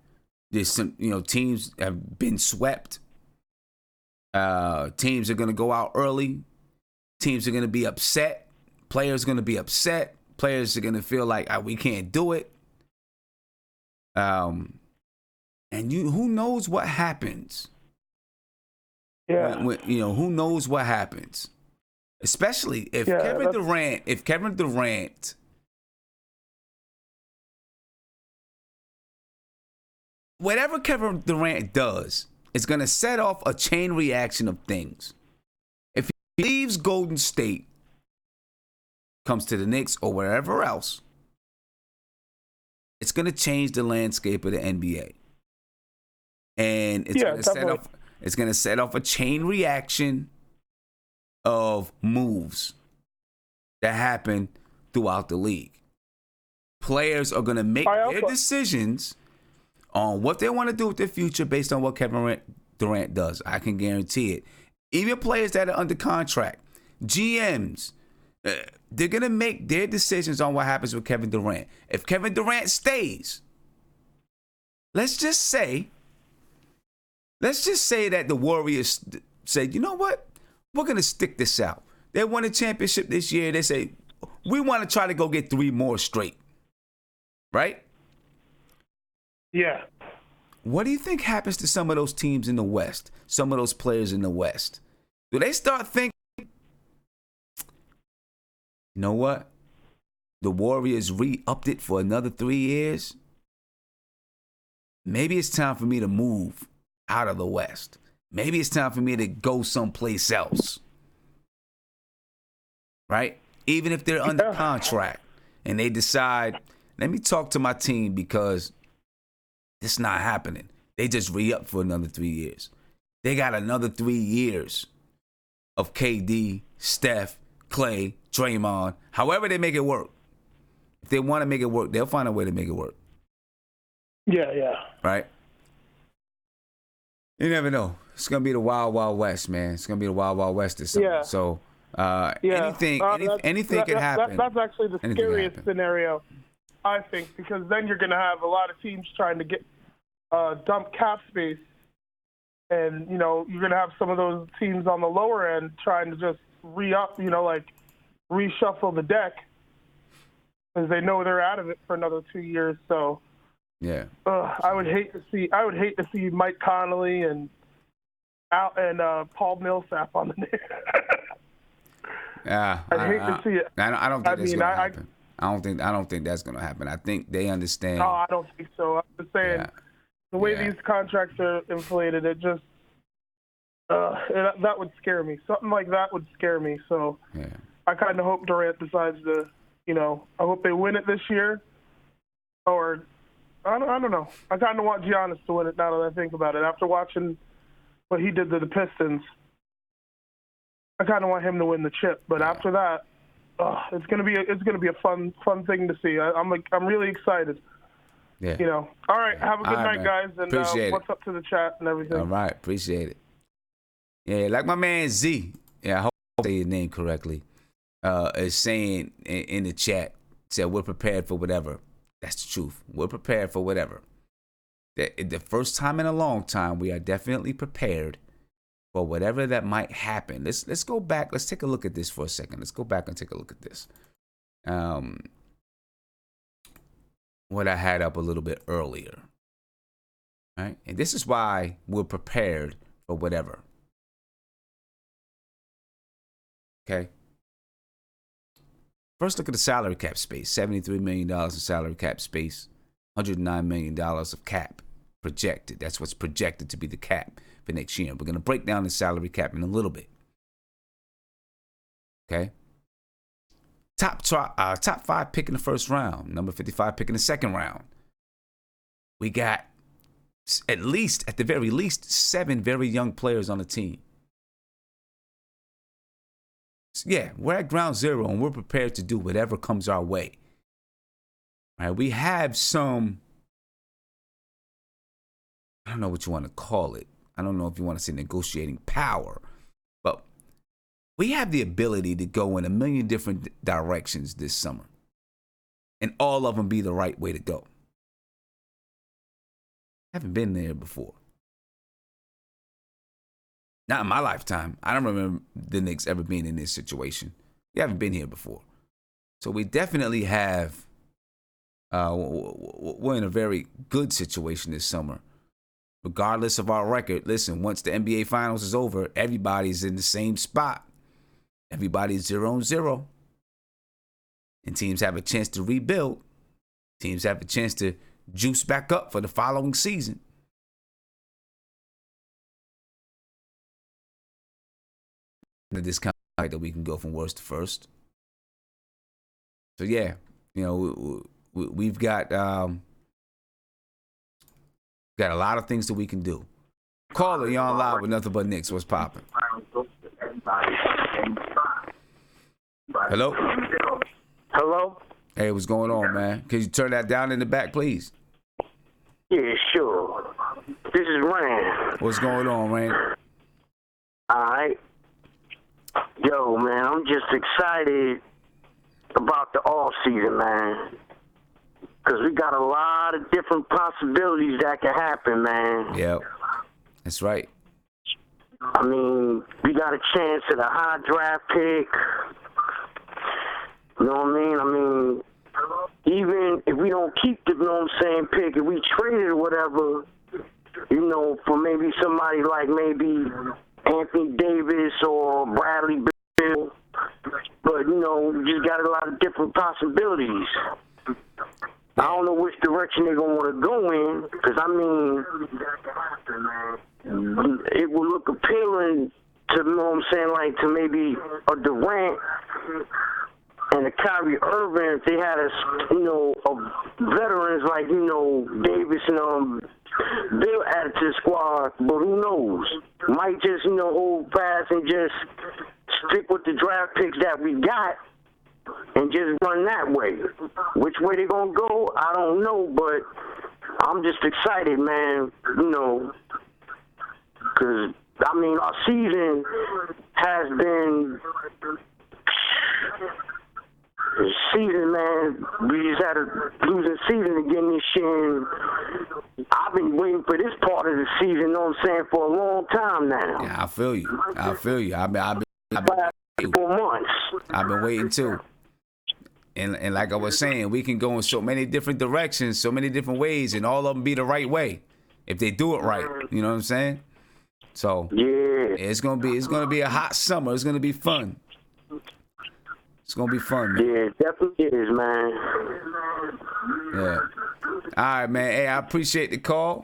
[SPEAKER 1] There's some, teams have been swept. Teams are going to go out early. Teams are going to be upset. Players are going to be upset. Players are going to feel like we can't do it. And who knows what happens?
[SPEAKER 7] Yeah.
[SPEAKER 1] Who knows what happens? Especially if Kevin Durant, whatever Kevin Durant does is going to set off a chain reaction of things. If he leaves Golden State, comes to the Knicks or wherever else, it's going to change the landscape of the NBA. And it's going to set off a chain reaction of moves that happen throughout the league. Players are going to make their decisions on what they want to do with their future based on what Kevin Durant does. I can guarantee it. Even players that are under contract, GMs, they're going to make their decisions on what happens with Kevin Durant. If Kevin Durant stays, let's just say that the Warriors said, you know what? We're going to stick this out. They won a championship this year. They say, we want to try to go get 3 more straight. Right?
[SPEAKER 7] Yeah.
[SPEAKER 1] What do you think happens to some of those teams in the West? Some of those players in the West? Do they start thinking, you know what? The Warriors re-upped it for another 3 years. Maybe it's time for me to move out of the West. Maybe it's time for me to go someplace else. Right? Even if they're under contract and they decide, let me talk to my team because it's not happening. They just re-up for another 3 years. They got another 3 years of KD, Steph, Clay, Draymond, however they make it work. If they want to make it work, they'll find a way to make it work.
[SPEAKER 7] Yeah.
[SPEAKER 1] Right? You never know. It's going to be the Wild Wild West, man. It's going to be the Wild Wild West this summer.
[SPEAKER 7] Yeah.
[SPEAKER 1] So anything can happen.
[SPEAKER 7] That's actually the scariest scenario, I think, because then you're going to have a lot of teams trying to get dump cap space. And, you're going to have some of those teams on the lower end trying to just re-up, reshuffle the deck because they know they're out of it for another 2 years. So,
[SPEAKER 1] yeah,
[SPEAKER 7] I would hate to see Mike Conley and Paul Millsap on the Knicks.
[SPEAKER 1] Yeah,
[SPEAKER 7] I'd hate to see it.
[SPEAKER 1] I don't think that's going to happen. I don't think that's going to happen. I think they understand.
[SPEAKER 7] No, I don't think so. I'm just saying the way these contracts are inflated, it just that would scare me. Something like that would scare me. So I kind of hope Durant decides to, I hope they win it this year, or I don't know. I kind of want Giannis to win it now that I think about it. After watching what he did to the Pistons, I kind of want him to win the chip. But after that, it's gonna be a fun thing to see. I'm really excited.
[SPEAKER 1] Yeah.
[SPEAKER 7] All right. Have a good night,
[SPEAKER 1] man.
[SPEAKER 7] guys. And what's up to the chat and everything.
[SPEAKER 1] All right. Appreciate it. Yeah, like my man Z. Yeah, I hope I say your name correctly. Is saying in the chat, said we're prepared for whatever. That's the truth. We're prepared for whatever. The first time in a long time, we are definitely prepared for whatever that might happen. Let's go back. Let's take a look at this for a second. Let's go back and take a look at this. What I had up a little bit earlier. Right? And this is why we're prepared for whatever. Okay? First, look at the salary cap space. $73 million in salary cap space. $109 million of cap projected. That's what's projected to be the cap for next year. We're going to break down the salary cap in a little bit. Okay? Top 5 pick in the first round. Number 55 pick in the second round. We got at the very least, 7 very young players on the team. Yeah, we're at ground zero and we're prepared to do whatever comes our way. All right, we have some, I don't know what you want to call it, I don't know if you want to say negotiating power, but we have the ability to go in a million different directions this summer, and all of them be the right way to go. Haven't been there before. Not in my lifetime. I don't remember the Knicks ever being in this situation. We haven't been here before. So we definitely have, we're in a very good situation this summer. Regardless of our record, listen, once the NBA Finals is over, everybody's in the same spot. Everybody's 0-0. And teams have a chance to rebuild. Teams have a chance to juice back up for the following season. The discount that we can go from worst to first. So yeah, you know, we've got a lot of things that we can do. Caller, you're on live with Nothing But Knicks. What's popping? Hello?
[SPEAKER 8] Hello?
[SPEAKER 1] Hey, what's going on, man? Can you turn that down in the back, please?
[SPEAKER 8] Yeah, sure. This is Rand.
[SPEAKER 1] What's going on, Rand?
[SPEAKER 8] All right. Yo, man, I'm just excited about the offseason, man. Because we got a lot of different possibilities that can happen, man.
[SPEAKER 1] Yep. That's right.
[SPEAKER 8] I mean, we got a chance at a high draft pick. You know what I mean? I mean, even if we don't keep the, you know what I'm saying, pick, if we trade it or whatever, you know, for maybe somebody like maybe Anthony Davis or Bradley Beal. But, you know, we just got a lot of different possibilities. I don't know which direction they're going to want to go in, because, I mean, it will look appealing to, you know what I'm saying, like to maybe a Durant and a Kyrie Irving if they had you know, veterans like, you know, Davis and Bill added to the squad, but who knows? Might just, you know, hold fast and just stick with the draft picks that we got and just run that way. Which way they're going to go, I don't know, but I'm just excited, man, you know, because, I mean, our season has been... season, man, we just had a losing season again this year. And I've been waiting for this part of the season, you know what I'm saying, for a long time now.
[SPEAKER 1] Yeah, I feel you. I've been
[SPEAKER 8] 4 months.
[SPEAKER 1] I've been waiting too. And like I was saying, we can go in so many different directions, so many different ways, and all of them be the right way if they do it right. You know what I'm saying? So
[SPEAKER 8] yeah,
[SPEAKER 1] it's gonna be a hot summer. It's gonna be fun. It's gonna be fun, man.
[SPEAKER 8] Yeah, it definitely is, man.
[SPEAKER 1] Yeah. All right, man. Hey, I appreciate the call.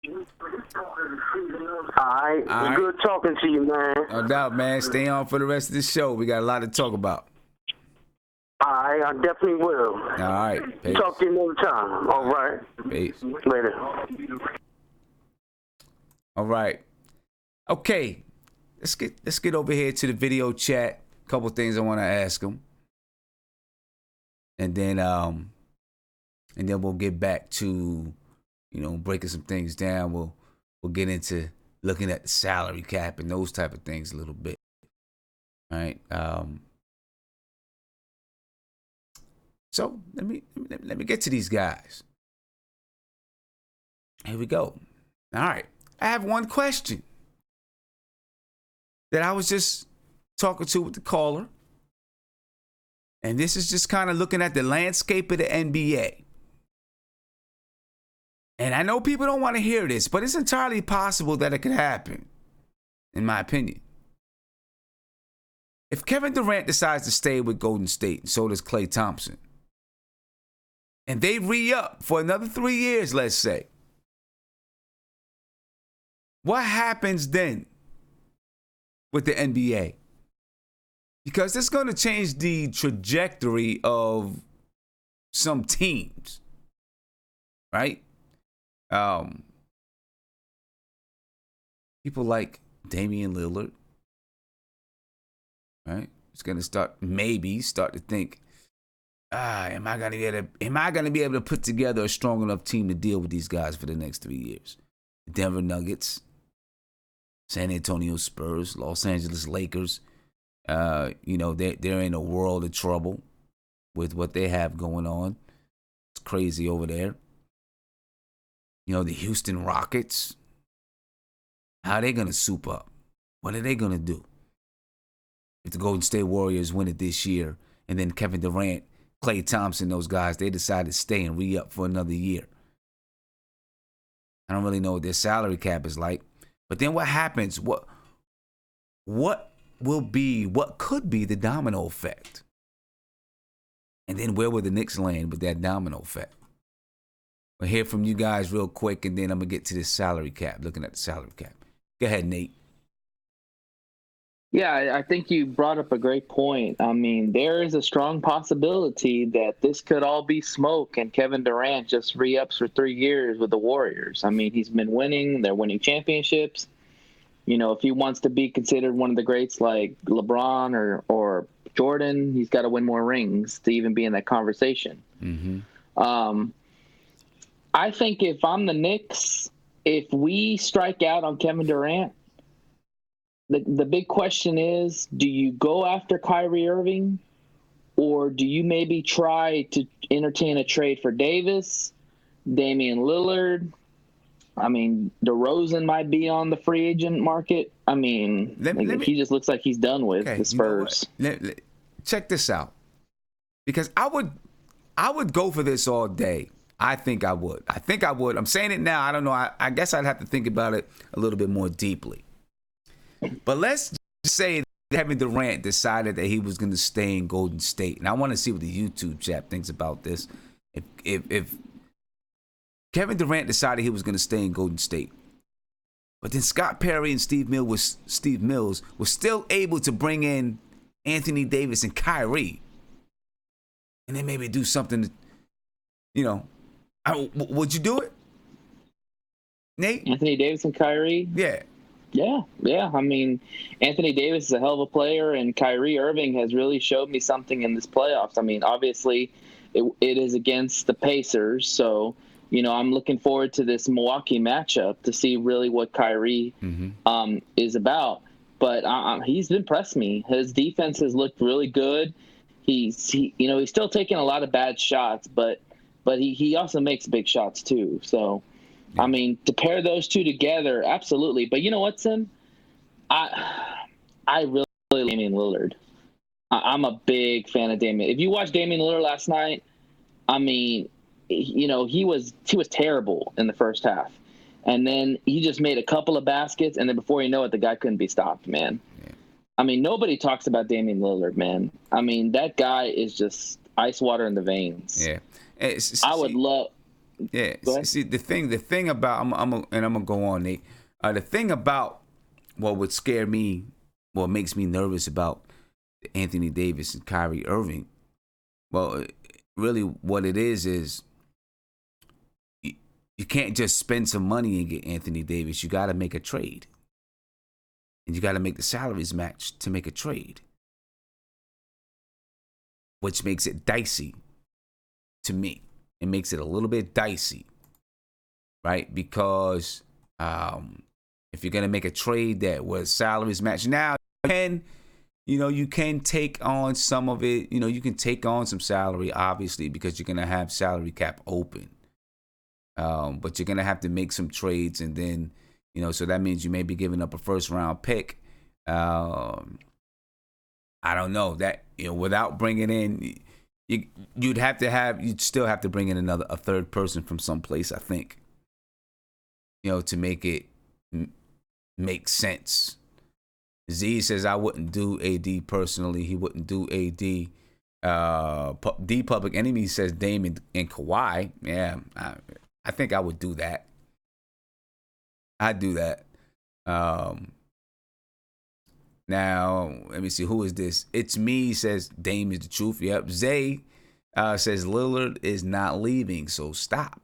[SPEAKER 8] All right. Good talking to you, man.
[SPEAKER 1] No doubt, man. Stay on for the rest of the show. We got a lot to talk about.
[SPEAKER 8] All right, I definitely will.
[SPEAKER 1] All right. Peace.
[SPEAKER 8] Talk to you another time. All right.
[SPEAKER 1] Peace.
[SPEAKER 8] Later.
[SPEAKER 1] All right. Okay. Let's get over here to the video chat. Couple things I want to ask him, and then we'll get back to, you know, breaking some things down. We'll get into looking at the salary cap and those type of things a little bit. All right. So let me get to these guys. Here we go. All right. I have one question that I was just talking to with the caller, and this is just kind of looking at the landscape of the NBA. And I know people don't want to hear this, but it's entirely possible that it could happen, in my opinion. If Kevin Durant decides to stay with Golden State, and so does Klay Thompson, and they re-up for another 3 years, let's say, what happens then with the NBA? Because it's going to change the trajectory of some teams, right? People like Damian Lillard, right? It's going to start to think, am I going to be able to put together a strong enough team to deal with these guys for the next 3 years? Denver Nuggets, San Antonio Spurs, Los Angeles Lakers. They're in a world of trouble with what they have going on. It's crazy over there. The Houston Rockets. How are they going to soup up? What are they going to do? If the Golden State Warriors win it this year, and then Kevin Durant, Klay Thompson, those guys, they decide to stay and re-up for another year. I don't really know what their salary cap is like. But then what happens? What could be the domino effect? And then where will the Knicks land with that domino effect? We'll hear from you guys real quick, and then I'm going to get to this salary cap, looking at the salary cap. Go ahead, Nate.
[SPEAKER 2] Yeah, I think you brought up a great point. I mean, there is a strong possibility that this could all be smoke and Kevin Durant just re-ups for 3 years with the Warriors. I mean, he's been winning. They're winning championships. If he wants to be considered one of the greats like LeBron or Jordan, he's got to win more rings to even be in that conversation. Mm-hmm. I think if I'm the Knicks, if we strike out on Kevin Durant, the big question is, do you go after Kyrie Irving, or do you maybe try to entertain a trade for Davis, Damian Lillard? I mean, DeRozan might be on the free agent market. I mean, he just looks like he's done with the Spurs.
[SPEAKER 1] Check this out, because I would go for this all day. I think I would. I'm saying it now. I don't know. I guess I'd have to think about it a little bit more deeply. But let's just say that Kevin Durant decided that he was going to stay in Golden State. And I want to see what the YouTube chat thinks about this. If Kevin Durant decided he was going to stay in Golden State, but then Scott Perry and Steve Mills were still able to bring in Anthony Davis and Kyrie, and then maybe do something, would you do it, Nate?
[SPEAKER 2] Anthony Davis and Kyrie? Yeah. I mean, Anthony Davis is a hell of a player, and Kyrie Irving has really showed me something in this playoffs. I mean, obviously, it is against the Pacers, so I'm looking forward to this Milwaukee matchup to see really what Kyrie is about. But he's impressed me. His defense has looked really good. He's still taking a lot of bad shots, but he also makes big shots too. So. I mean, to pair those two together, absolutely. But you know what, Sim? I really like Damian Lillard. I'm a big fan of Damian. If you watched Damian Lillard last night, I mean, he was terrible in the first half. And then he just made a couple of baskets, and then before you know it, the guy couldn't be stopped, man. Yeah. I mean, nobody talks about Damian Lillard, man. I mean, that guy is just ice water in the veins.
[SPEAKER 1] Yeah.
[SPEAKER 2] I would love...
[SPEAKER 1] Yeah. See, the thing about I'm gonna go on, Nate. The thing about what would scare me, what makes me nervous about Anthony Davis and Kyrie Irving, well, really what it is you can't just spend some money and get Anthony Davis. You got to make a trade, and you got to make the salaries match to make a trade, which makes it dicey to me. It makes it a little bit dicey, right? Because if you're gonna make a trade that where salaries match, now you can take on some of it. You can take on some salary, obviously, because you're gonna have salary cap open. But you're gonna have to make some trades, and then so that means you may be giving up a first round pick. I don't know that without bringing in. You'd still have to bring in a third person from someplace, I think, to make it make sense. Z says, I wouldn't do AD personally. He wouldn't do AD. D Public Enemy says Dame and Kawhi. Yeah, I think I would do that. I'd do that. Now, let me see. Who is this? It's me, says Dame is the truth. Yep. Zay says Lillard is not leaving, so stop.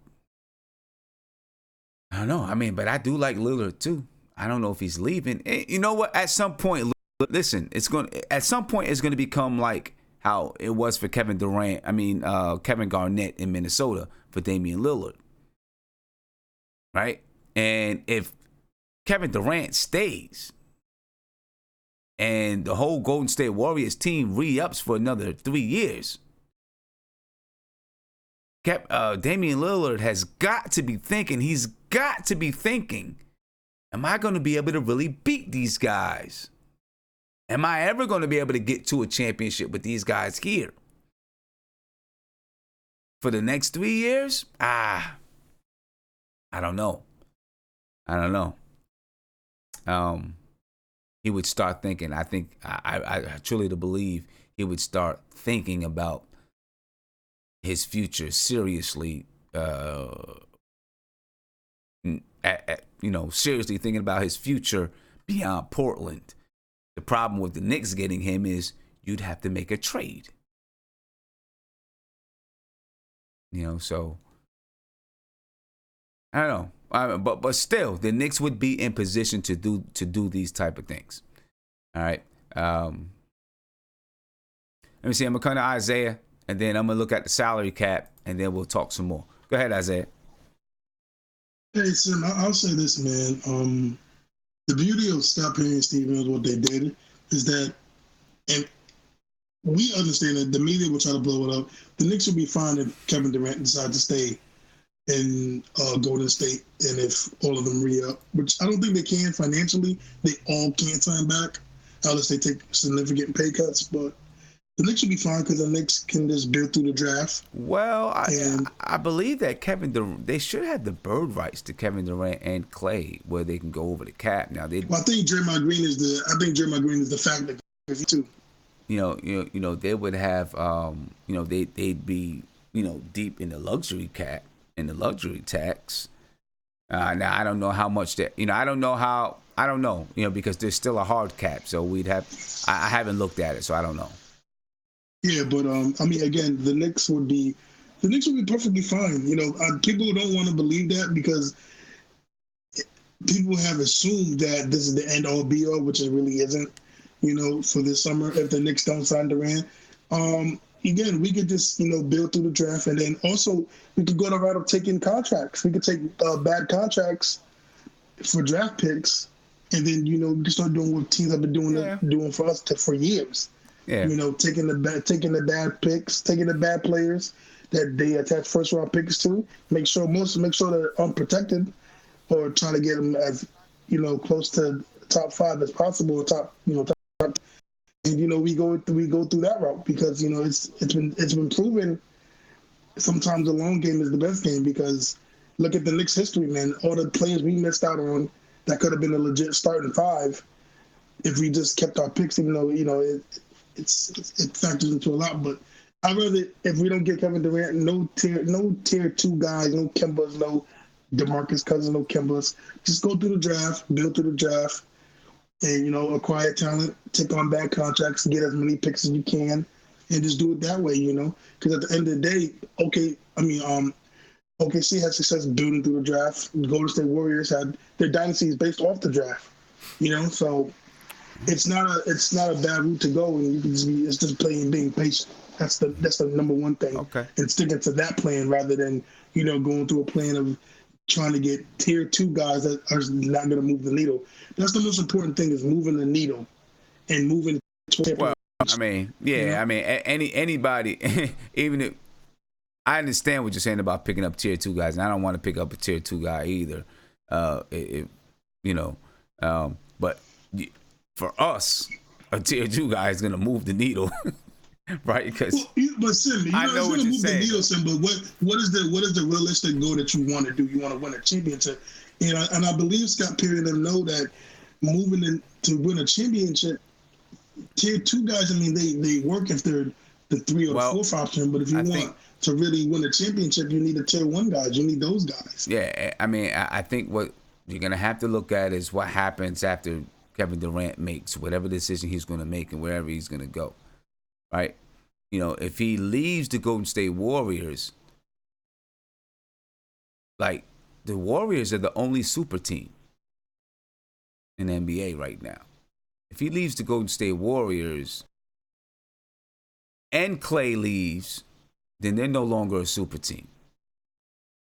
[SPEAKER 1] I don't know. I mean, but I do like Lillard too. I don't know if he's leaving. You know what? At some point, listen, it's going to become like how it was for Kevin Durant. I mean, Kevin Garnett in Minnesota for Damian Lillard. Right? And if Kevin Durant stays and the whole Golden State Warriors team re-ups for another 3 years, Damian Lillard has got to be thinking, am I going to be able to really beat these guys? Am I ever going to be able to get to a championship with these guys here? For the next 3 years? I don't know. He would start thinking, I truly believe he would start thinking about his future seriously, seriously thinking about his future beyond Portland. The problem with the Knicks getting him is you'd have to make a trade. So I don't know. But still, the Knicks would be in position to do these type of things. All right. Let me see. I'm gonna come to Isaiah, and then I'm gonna look at the salary cap, and then we'll talk some more. Go ahead, Isaiah.
[SPEAKER 4] Hey, Sim, I'll say this, man. The beauty of Scott Perry and Steve Mills, what they did, is that, and we understand that the media will try to blow it up. The Knicks will be fine if Kevin Durant decides to stay in Golden State, and if all of them re-up, which I don't think they can financially. They all can't sign back unless they take significant pay cuts, but the Knicks will be fine because the Knicks can just build through the draft.
[SPEAKER 1] Well, I believe that they should have the bird rights to Kevin Durant and Clay, where they can go over the cap. Now I think Draymond Green is the factor too. They would have, they'd be, deep in the luxury cap, in the luxury tax. Now I don't know how much that, I don't know, because there's still a hard cap, so I haven't looked at it, so I don't know.
[SPEAKER 4] Yeah, but again, the Knicks would be perfectly fine. People don't want to believe that because people have assumed that this is the end all be all, which it really isn't. For this summer, if the Knicks don't sign Durant, again, we could just build through the draft, and then also we could go the route of taking contracts. We could take bad contracts for draft picks, and then we can start doing what teams have been doing for us for years.
[SPEAKER 1] Yeah.
[SPEAKER 4] Taking the bad picks, taking the bad players that they attach first round picks to. Make sure they're unprotected, or trying to get them as close to top 5 as possible, top. And we go through that route because it's been proven. Sometimes the long game is the best game because look at the Knicks' history, man. All the players we missed out on that could have been a legit starting 5 if we just kept our picks, even though it factors into a lot. But I'd rather, if we don't get Kevin Durant, no tier 2 guys, no Kembas, no DeMarcus Cousins, no Kembas. Just go through the draft, build through the draft, and acquire talent, take on bad contracts, get as many picks as you can, and just do it that way. Because at the end of the day, OKC had success building through the draft. The Golden State Warriors had their dynasties based off the draft. So it's not a bad route to go, and it's just playing, being patient. That's the number one thing.
[SPEAKER 1] Okay.
[SPEAKER 4] And sticking to that plan rather than going through a plan of trying to get tier 2 guys that are not going to move the needle. That's the most important thing, is moving the needle and moving.
[SPEAKER 1] Well, anybody, even if I understand what you're saying about picking up tier 2 guys, and I don't want to pick up a tier 2 guy either. But for us, a tier 2 guy is going to move the needle. Right, because
[SPEAKER 4] but Sim, I know what you're saying. Needle, Sim, but what is the realistic goal that you want to do? You want to win a championship, and I believe Scott Perry and them know that moving to win a championship, tier 2 guys. They work if they're the 3 or the 4th option. But if you want to really win a championship, you need a tier 1 guys. You need those guys.
[SPEAKER 1] Yeah, I think what you're gonna have to look at is what happens after Kevin Durant makes whatever decision he's going to make and wherever he's going to go. Right? If he leaves the Golden State Warriors, like, the Warriors are the only super team in the NBA right now. If he leaves the Golden State Warriors and Clay leaves, then they're no longer a super team.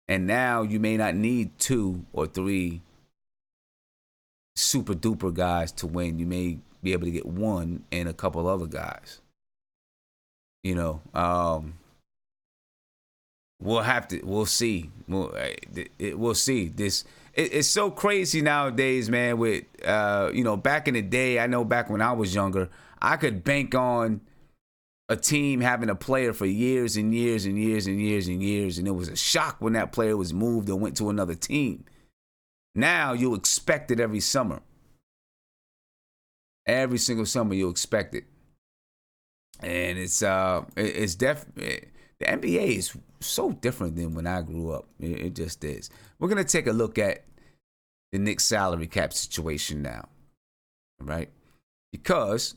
[SPEAKER 1] And now you may not need 2 or 3 super duper guys to win. You may be able to get one and a couple other guys. We'll see. We'll see. It's so crazy nowadays, man. With back in the day, I know back when I was younger, I could bank on a team having a player for years and years and years and years and years, and it was a shock when that player was moved or went to another team. Now you'll expect it every summer. Every single summer you'll expect it, and it's definitely the NBA is so different than when I grew up. It just is. We're gonna take a look at the Knicks salary cap situation now, right? Because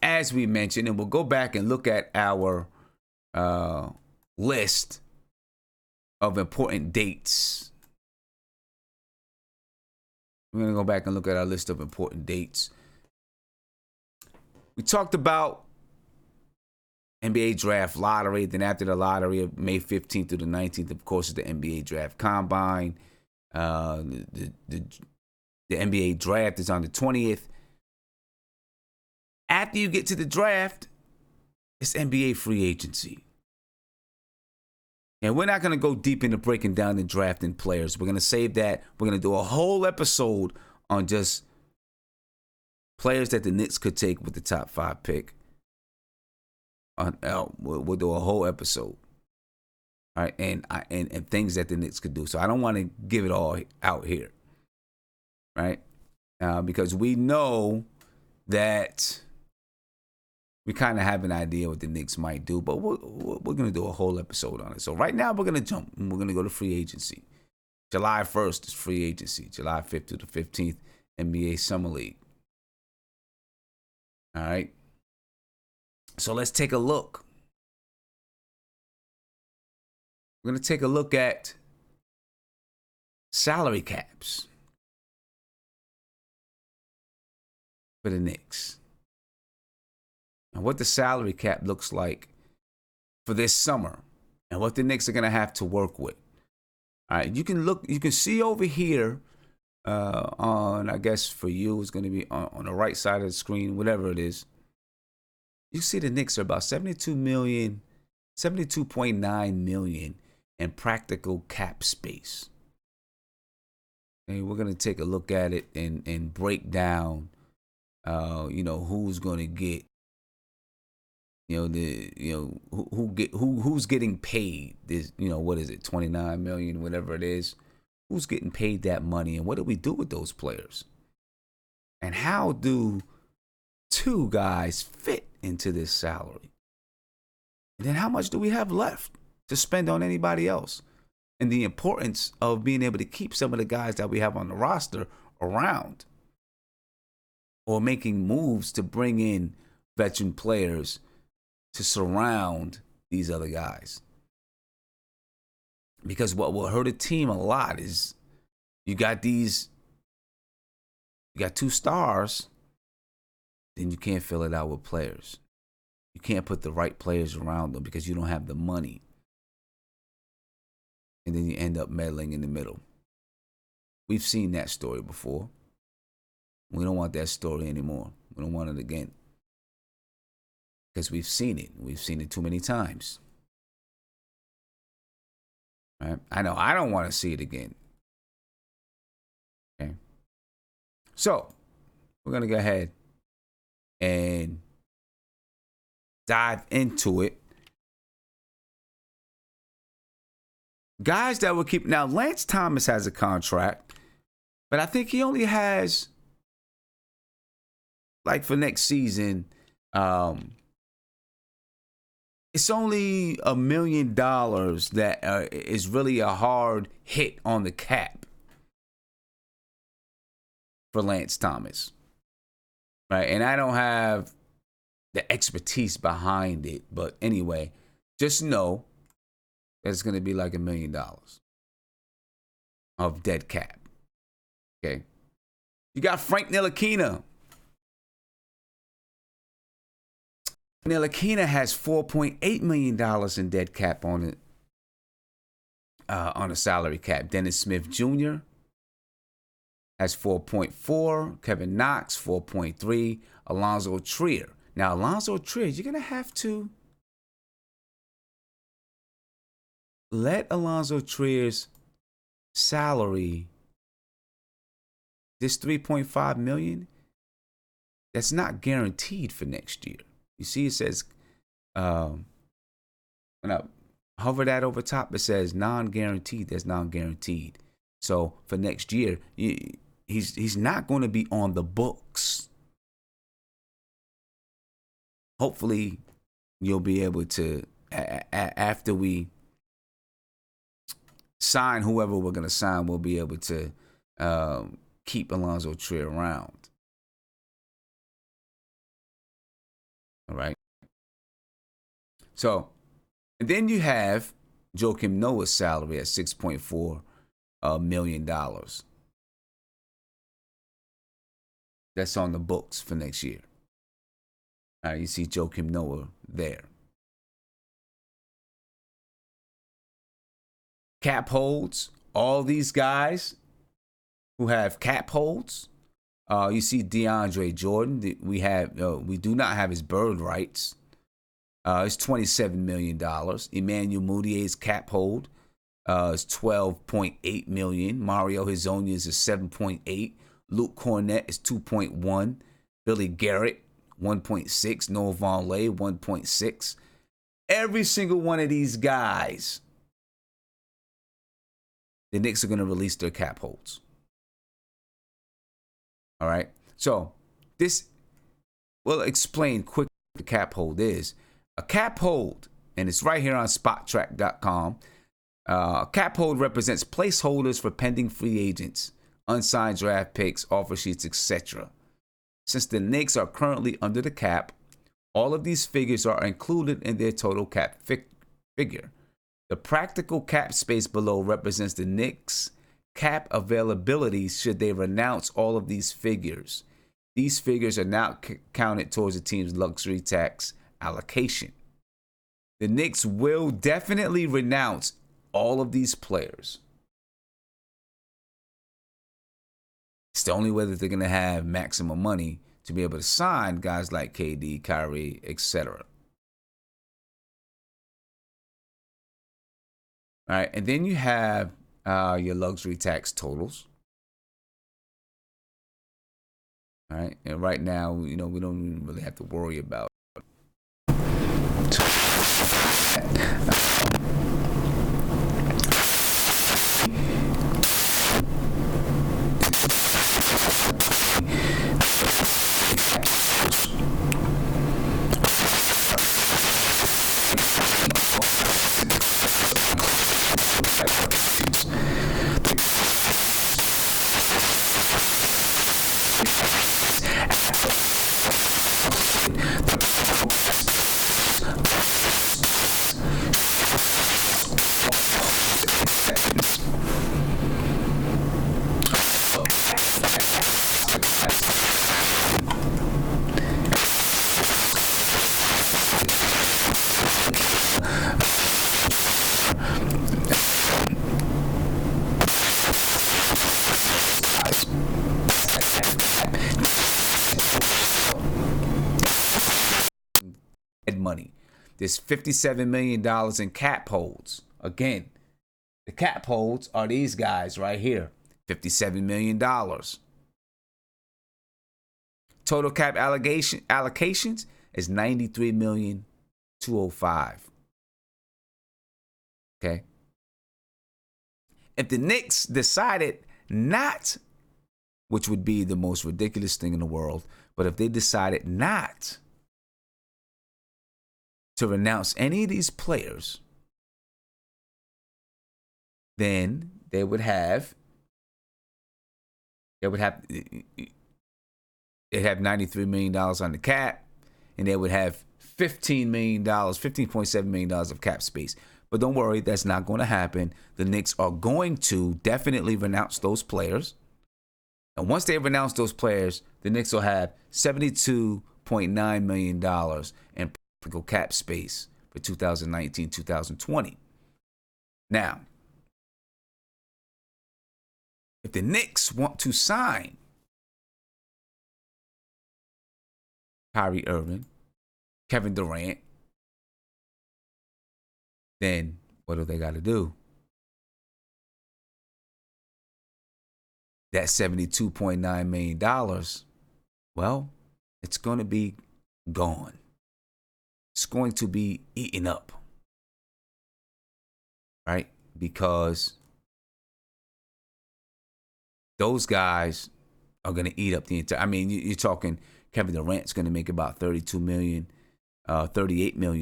[SPEAKER 1] as we mentioned, and we'll go back and look at our list of important dates. We're going to go back and look at our list of important dates. We talked about NBA draft lottery. Then after the lottery of May 15th through the 19th, of course, is the NBA draft combine. The NBA draft is on the 20th. After you get to the draft, it's NBA free agency. And we're not going to go deep into breaking down the drafting players. We're going to save that. We're going to do a whole episode on just players that the Knicks could take with the top 5 pick. We'll do a whole episode. All right, and things that the Knicks could do. So I don't want to give it all out here. Right? Because we know that we kind of have an idea what the Knicks might do, but we're going to do a whole episode on it. So right now we're going to jump and we're going to go to free agency. July 1st is free agency. July 5th through the 15th, NBA Summer League. All right. So let's take a look. We're going to take a look at salary caps for the Knicks. And what the salary cap looks like for this summer and what the Knicks are going to have to work with. All right, you can see over here on, I guess for you, it's going to be on the right side of the screen, whatever it is. You see the Knicks are about 72.9 million in practical cap space. And we're going to take a look at it and break down, who's going to get, who's getting paid this, what is it, 29 million, whatever it is, who's getting paid that money, and what do we do with those players, and how do 2 guys fit into this salary, and then how much do we have left to spend on anybody else, and the importance of being able to keep some of the guys that we have on the roster around, or making moves to bring in veteran players to surround these other guys. Because what will hurt a team a lot is you got 2 stars, then you can't fill it out with players. You can't put the right players around them because you don't have the money. And then you end up meddling in the middle. We've seen that story before. We don't want that story anymore. We don't want it again. Because we've seen it. We've seen it too many times. Right? I know I don't want to see it again. Okay. So, we're going to go ahead and dive into it. Guys that will keep... Now, Lance Thomas has a contract, but I think he only has, like for next season, it's only $1 million that is really a hard hit on the cap for Lance Thomas. Right? And I don't have the expertise behind it. But anyway, just know that it's going to be like $1 million of dead cap. Okay? You got Frank Ntilikina. Ntilikina has $4.8 million in dead cap on it, on a salary cap. Dennis Smith Jr., has 4.4. Kevin Knox, 4.3. Alonzo Trier. Now, Alonzo Trier, you're going to have to let Alonzo Trier's salary, this $3.5 million, that's not guaranteed for next year. You see, it says, when I hover that over top, it says non-guaranteed. That's non-guaranteed. So for next year, he's not going to be on the books. Hopefully, you'll be able to, after we sign whoever we're going to sign, we'll be able to keep Alonzo Trier around. All right. So, and then you have Joakim Noah's salary at $6.4 million. That's on the books for next year. All right, you see Joakim Noah there. Cap holds, all these guys who have cap holds. You see DeAndre Jordan. We do not have his bird rights. It's $27 million. Emmanuel Moutier's cap hold is $12.8 million. Mario Hezonja's is $7.8. Luke Cornett is $2.1. Billy Garrett, $1.6. Noah Vonleh, $1.6. Every single one of these guys, the Knicks are going to release their cap holds. All right. So this will explain quickly what the cap hold is. A cap hold, and it's right here on spottrack.com. Cap hold represents placeholders for pending free agents, unsigned draft picks, offer sheets, etc. Since the Knicks are currently under the cap, all of these figures are included in their total cap figure. The practical cap space below represents the Knicks' cap availability should they renounce all of these figures. These figures are now counted towards the team's luxury tax allocation. The Knicks will definitely renounce all of these players. It's the only way that they're going to have maximum money to be able to sign guys like KD, Kyrie, etc. All right, and then you have your luxury tax totals. All right, and right now, we don't even really have to worry about money. There's $57 million in cap holds. Again, the cap holds are these guys right here. $57 million. Total cap allocations is $93,205,000. Okay. If the Knicks decided not, which would be the most ridiculous thing in the world, but if they decided not to renounce any of these players, then they'd have $93 million on the cap, and they would have $15.7 million of cap space. But don't worry, that's not going to happen. The Knicks are going to definitely renounce those players. And once they renounce those players, the Knicks will have $72.9 million in practical cap space for 2019-2020. Now, if the Knicks want to sign Kyrie Irving, Kevin Durant, then what do they got to do? That $72.9 million, well, it's going to be gone. It's going to be eaten up, right? Because those guys are going to eat up the entire. I mean, you're talking Kevin Durant's going to make about 38 million.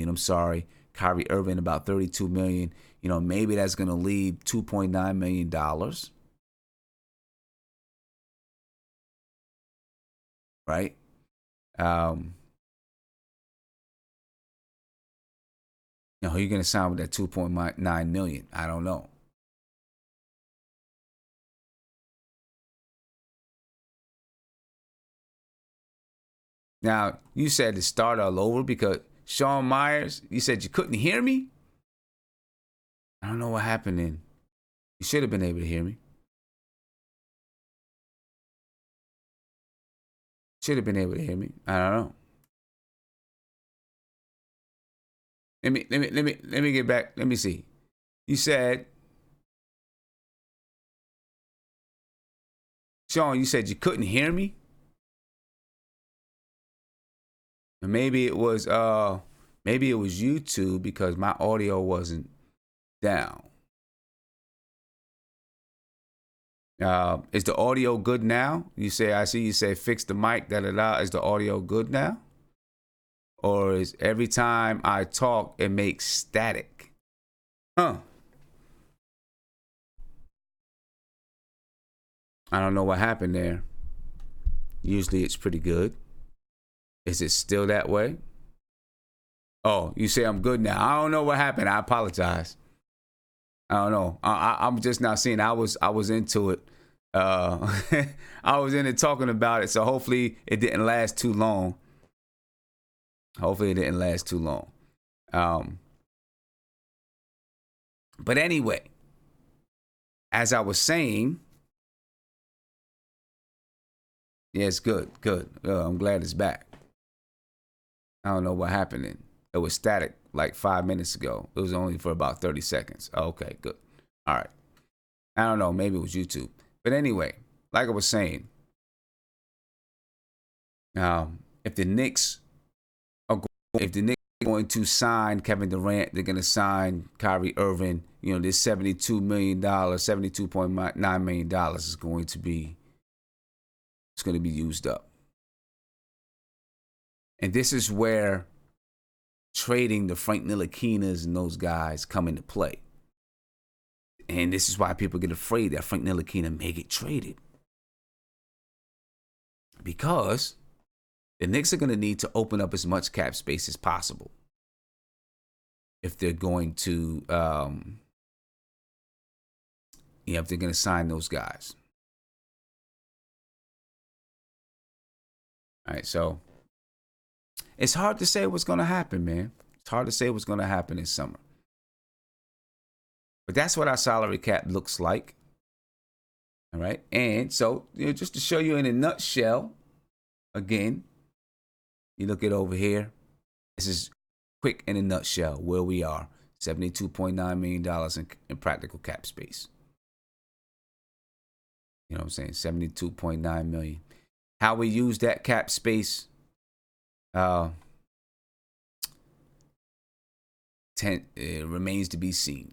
[SPEAKER 1] I'm sorry. Kyrie Irving about 32 million. You know, maybe that's going to leave $2.9 million. Right? You know, who are you going to sign with that 2.9 million? I don't know. Now, you said to start all over because Sean Myers, you said you couldn't hear me? I don't know what happened then. You should have been able to hear me. Should have been able to hear me. I don't know. Let me get back. Let me see. You said, Sean, you said you couldn't hear me? And maybe it was YouTube because my audio wasn't down. Is the audio good now? I see you say fix the mic, Is the audio good now? Or is every time I talk, it makes static? I don't know what happened there. Usually it's pretty good. Is it still that way? Oh, you say I'm good now. I don't know what happened. I apologize. I don't know. I'm just now seeing. I was into it. I was in it talking about it. So hopefully it didn't last too long. But anyway, as I was saying, yeah, it's good. I'm glad it's back. I don't know what happened then. It was static like 5 minutes ago. It was only for about 30 seconds. Okay, good. All right. I don't know. Maybe it was YouTube. But anyway, like I was saying, if the Knicks are going to sign Kevin Durant, they're going to sign Kyrie Irving. You know, this $72 million, $72.9 million is going to be used up. And this is where trading the Frank Ntilikina's and those guys come into play. And this is why people get afraid that Frank Ntilikina may get traded. Because the Knicks are going to need to open up as much cap space as possible if they're going to, if they're going to sign those guys. All right, so it's hard to say what's going to happen, man. It's hard to say what's going to happen this summer. But that's what our salary cap looks like. All right. And so, just to show you in a nutshell, again, you look at over here. This is quick in a nutshell where we are. $72.9 million in practical cap space. You know what I'm saying? $72.9 million. How we use that cap space, remains to be seen.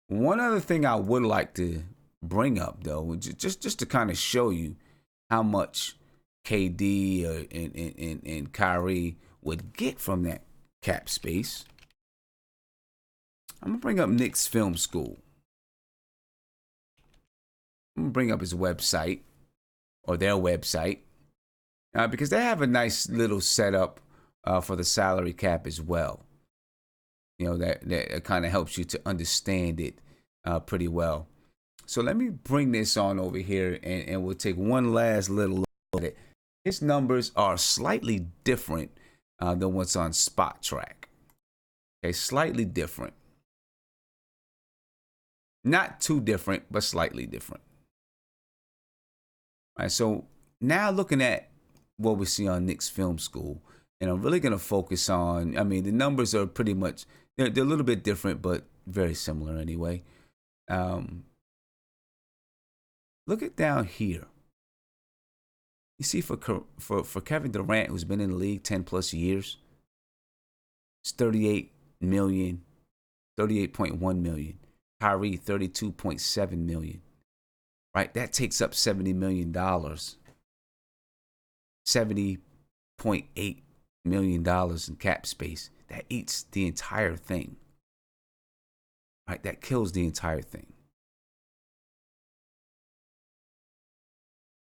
[SPEAKER 1] One other thing I would like to bring up, though, just to kind of show you how much KD and Kyrie would get from that cap space. I'm going to bring up Knicks Film School. I'm going to bring up his website, or their website, because they have a nice little setup for the salary cap as well. You know, that kind of helps you to understand it pretty well. So let me bring this on over here, and we'll take one last little look at it. His numbers are slightly different than what's on Spot Track. Okay, slightly different. Not too different, but slightly different. All right, so now looking at what we see on Knicks Film School, and I'm really going to focus on, I mean, the numbers are pretty much, they're a little bit different, but very similar anyway. Look at down here. You see, for Kevin Durant, who's been in the league 10 plus years, it's 38 million, 38.1 million. Kyrie, 32.7 million. Right? That takes up $70 million. $70.8 million in cap space. That eats the entire thing. Right? That kills the entire thing.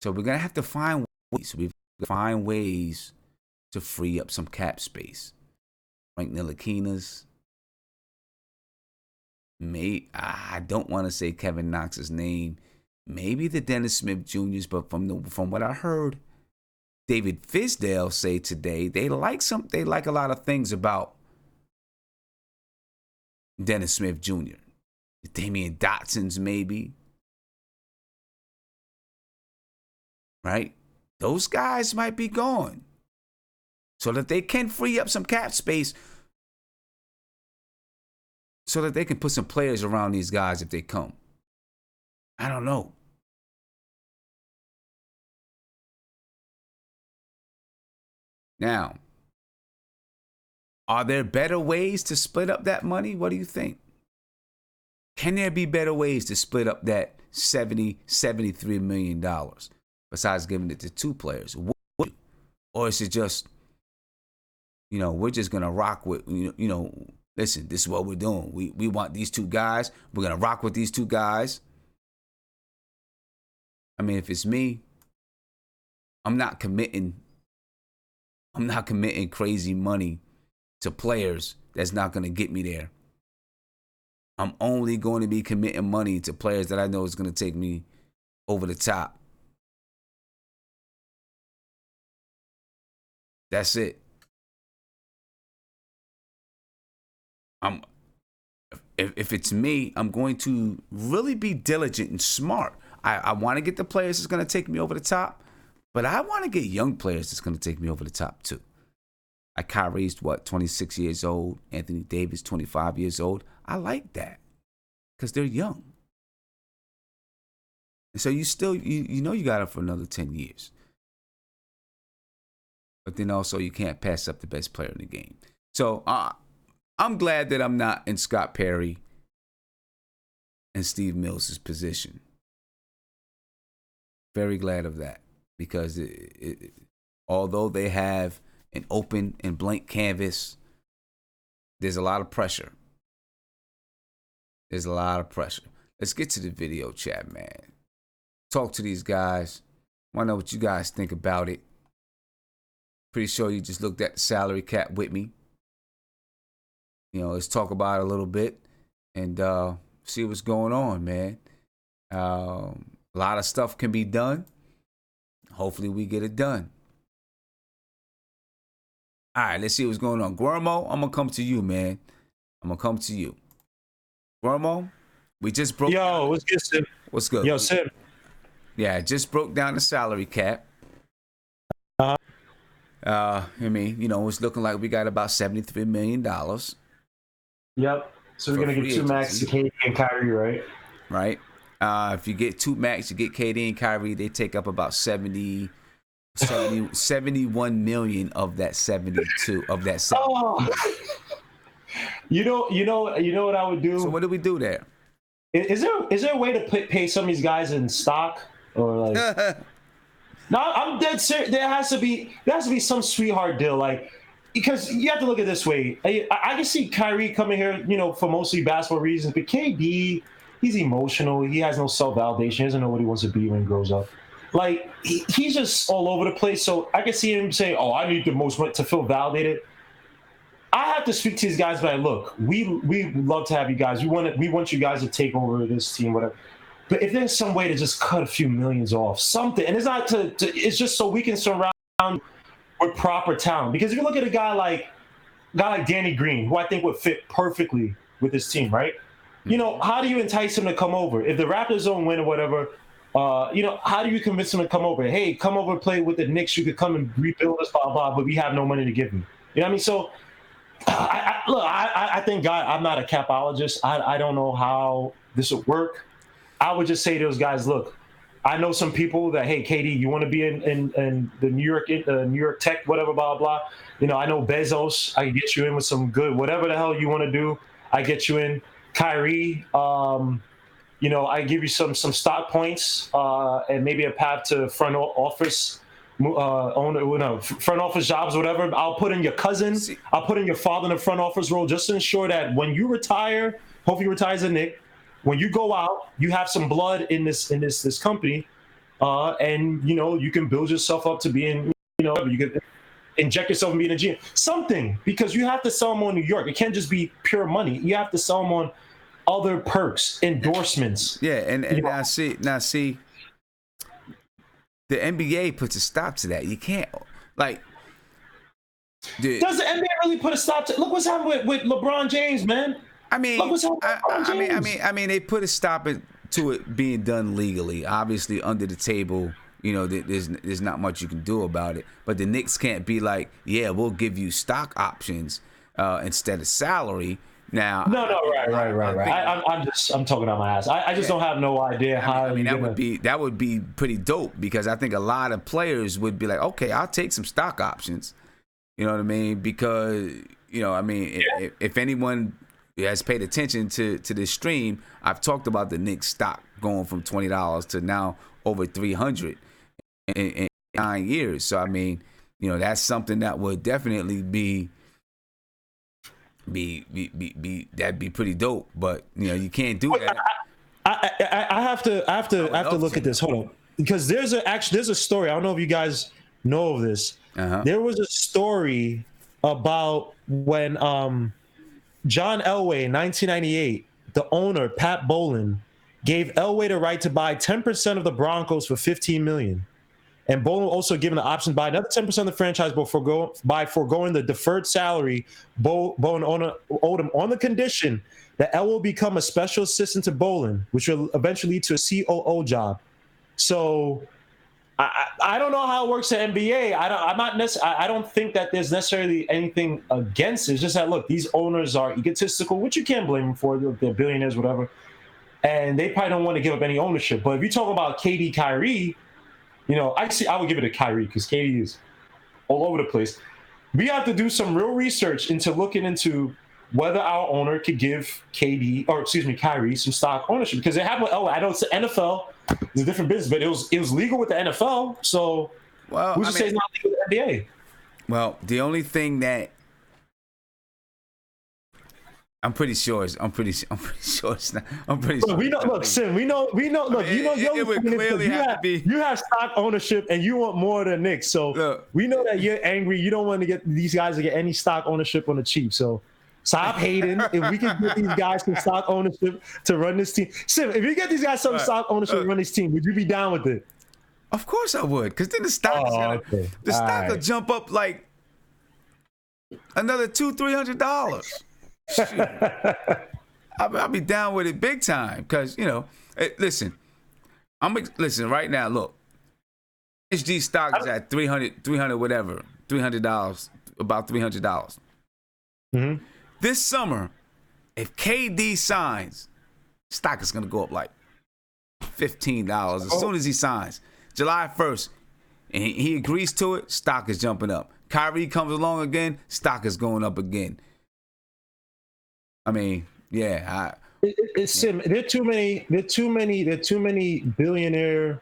[SPEAKER 1] So we're going to have to find ways. We've got to find ways to free up some cap space. Frank Ntilikina's. I don't want to say Kevin Knox's name. Maybe the Dennis Smith Jr.'s, but from what I heard David Fizdale say today, they like a lot of things about Dennis Smith Jr. Damian Dotson's maybe. Right? Those guys might be gone. So that they can free up some cap space so that they can put some players around these guys if they come. I don't know. Now, are there better ways to split up that money? What do you think? Can there be better ways to split up that $73 million besides giving it to two players? Or is it just, we're just going to rock with, listen, this is what we're doing. We want these two guys. We're going to rock with these two guys. I mean, if it's me, I'm not committing crazy money to players that's not going to get me there. I'm only going to be committing money to players that I know is going to take me over the top. That's it. If it's me, I'm going to really be diligent and smart. I want to get the players that's going to take me over the top, but I want to get young players that's going to take me over the top too. Like Kyrie's 26 years old, Anthony Davis 25 years old. I like that because they're young. And so you got them for another 10 years. But then also you can't pass up the best player in the game. So I'm glad that I'm not in Scott Perry and Steve Mills' position. Very glad of that because although they have an open and blank canvas, there's a lot of pressure. There's a lot of pressure. Let's get to the video chat, man. Talk to these guys. Want to know what you guys think about it. Pretty sure you just looked at the salary cap with me. Let's talk about it a little bit and see what's going on, man. A lot of stuff can be done. Hopefully we get it done. All right, let's see what's going on. Guillermo, I'm going to come to you, man. I'm going to come to you. Guillermo, we just broke...
[SPEAKER 3] Yo, what's good, Sim?
[SPEAKER 1] What's good?
[SPEAKER 3] Yo, Sim.
[SPEAKER 1] Yeah, just broke down the salary cap. It's looking like we got about $73 million.
[SPEAKER 3] Yep. So we're going to get two max to KD and Kyrie, right?
[SPEAKER 1] Right. If you get two max, you get KD and Kyrie, they take up about 71 million of that 72 of that 70.
[SPEAKER 3] Oh. You know what I would do?
[SPEAKER 1] So what do we do there?
[SPEAKER 3] Is there a way to pay some of these guys in stock or like? No, I'm dead serious. There has to be some sweetheart deal, like, because you have to look at it this way. I can see Kyrie coming here, for mostly basketball reasons, but KD, he's emotional. He has no self-validation. He doesn't know what he wants to be when he grows up. Like, he's just all over the place. So I can see him say, "Oh, I need the most money to feel validated." I have to speak to these guys, but look, we love to have you guys. We want you guys to take over this team, whatever. But if there's some way to just cut a few millions off, something, and it's not it's just so we can surround with proper talent. Because if you look at a guy like Danny Green, who I think would fit perfectly with this team, right? how do you entice him to come over? If the Raptors don't win or whatever, how do you convince him to come over? Hey, come over and play with the Knicks. You could come and rebuild us, blah, blah, but we have no money to give you. You know what I mean? So, I think, God, I'm not a capologist. I don't know how this would work. I would just say to those guys, look, I know some people that, hey, KD, you want to be in the New York Tech, whatever, blah, blah. I know Bezos. I can get you in with some good, whatever the hell you want to do. I get you in. Kyrie, I give you some stock points and maybe a path to front office front office jobs, whatever. I'll put in your cousin. I'll put in your father in the front office role just to ensure that when you retire, hopefully you retire as a Knick, when you go out, you have some blood in this company, and you can build yourself up to being, you can inject yourself in being a GM, something, because you have to sell them on New York. It can't just be pure money. You have to sell them on other perks, endorsements.
[SPEAKER 1] Yeah, and now see, the NBA puts a stop to that. You can't does
[SPEAKER 3] the NBA really put a stop to? Look what's happening with LeBron James, man.
[SPEAKER 1] I mean, they put a stop to it being done legally. Obviously, under the table, there's not much you can do about it. But the Knicks can't be like, yeah, we'll give you stock options instead of salary. Now,
[SPEAKER 3] no, right. I'm talking out my ass. I just don't have no idea how.
[SPEAKER 1] That would be pretty dope, because I think a lot of players would be like, okay, I'll take some stock options. You know what I mean? Because if anyone has paid attention to this stream, I've talked about the Knicks stock going from $20 to now over $300 in 9 years. So that's something that would definitely be that'd be pretty dope. But you can't do that.
[SPEAKER 3] I have to look at this. Hold on, because there's a story. I don't know if you guys know of this. There was a story about when John Elway in 1998, the owner Pat Bowlen gave Elway the right to buy 10% of the Broncos for $15 million. And Bowlen also given the option to buy another 10% of the franchise by foregoing the deferred salary Bowlen owed him, on the condition that Elway will become a special assistant to Bowlen, which will eventually lead to a COO job. So I don't know how it works at NBA. I don't think that there's necessarily anything against it. It's just that, look, these owners are egotistical, which you can't blame them for. They're billionaires, whatever. And they probably don't want to give up any ownership. But if you talk about KD, Kyrie, I would give it to Kyrie, because KD is all over the place. We have to do some real research into looking into whether our owner could give Kyrie some stock ownership, because they have with Elway. I know it's the NFL, it's a different business, but it was legal with the NFL. So who's to say it's not legal with the NBA?
[SPEAKER 1] Well, the only thing that I'm pretty sure it's not.
[SPEAKER 3] We know. Look, Sim. We know. Look,
[SPEAKER 1] it would clearly have to be.
[SPEAKER 3] You have stock ownership, and you want more than Knicks. So look, we know that you're angry. You don't want to get these guys to get any stock ownership on the cheap. So stop hating. If we can get these guys some stock ownership to run this team, Sim, if you get these guys some stock ownership to run this team, would you be down with it?
[SPEAKER 1] Of course I would, because then the stock will jump up like another $200-$300. I'll be down with it big time, because listen right now. Look, HG stock is at $300 whatever, $300, about $300.
[SPEAKER 3] Mm-hmm.
[SPEAKER 1] This summer, if KD signs, stock is gonna go up like $15 as soon as he signs, July 1st, and he agrees to it. Stock is jumping up. Kyrie comes along again, stock is going up again. There are too many
[SPEAKER 3] billionaire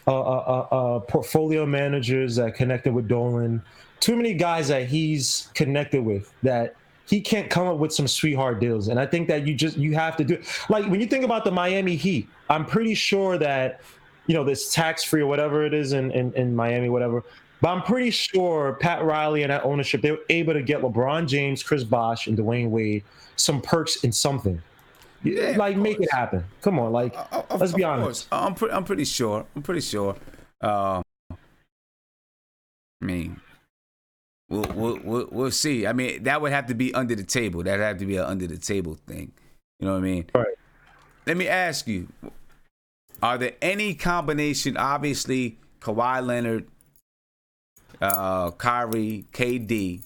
[SPEAKER 3] portfolio managers that connected with Dolan. Too many guys that he's connected with that he can't come up with some sweetheart deals. And I think that you have to do it. Like when you think about the Miami Heat, I'm pretty sure that this tax-free or whatever it is in Miami, whatever. But I'm pretty sure Pat Riley and that ownership, they were able to get LeBron James, Chris Bosh, and Dwayne Wade some perks in something.
[SPEAKER 1] Yeah,
[SPEAKER 3] make it happen. Come on, let's be honest.
[SPEAKER 1] I'm pretty sure. We'll see. That would have to be under the table. That'd have to be an under the table thing. You know what I mean?
[SPEAKER 3] Right.
[SPEAKER 1] let me ask you: are there any combination? Obviously, Kawhi Leonard, Kyrie, KD.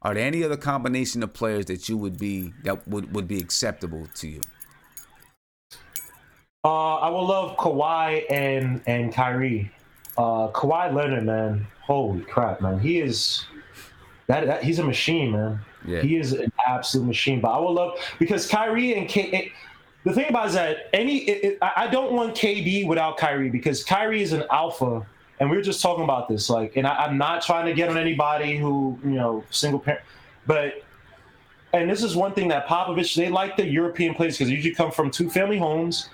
[SPEAKER 1] Are there any other combination of players that you would be acceptable to you?
[SPEAKER 3] I would love Kawhi and Kyrie. Kawhi Leonard, man, holy crap, man, he is that he's a machine, man.
[SPEAKER 1] Yeah.
[SPEAKER 3] He is an absolute machine. But I would love because Kyrie and the thing about it is that I don't want KD without Kyrie because Kyrie is an alpha, and we were just talking about this. Like, and I'm not trying to get on anybody who single parent, and this is one thing that Popovich, they like the European players because they usually come from 2-family homes.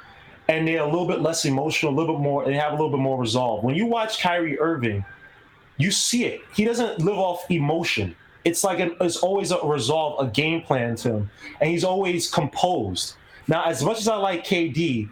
[SPEAKER 3] And they're a little bit less emotional, a little bit more. They have a little bit more resolve. When you watch Kyrie Irving, you see it. He doesn't live off emotion. It's like it's always a resolve, a game plan to him, and he's always composed. Now, as much as I like KD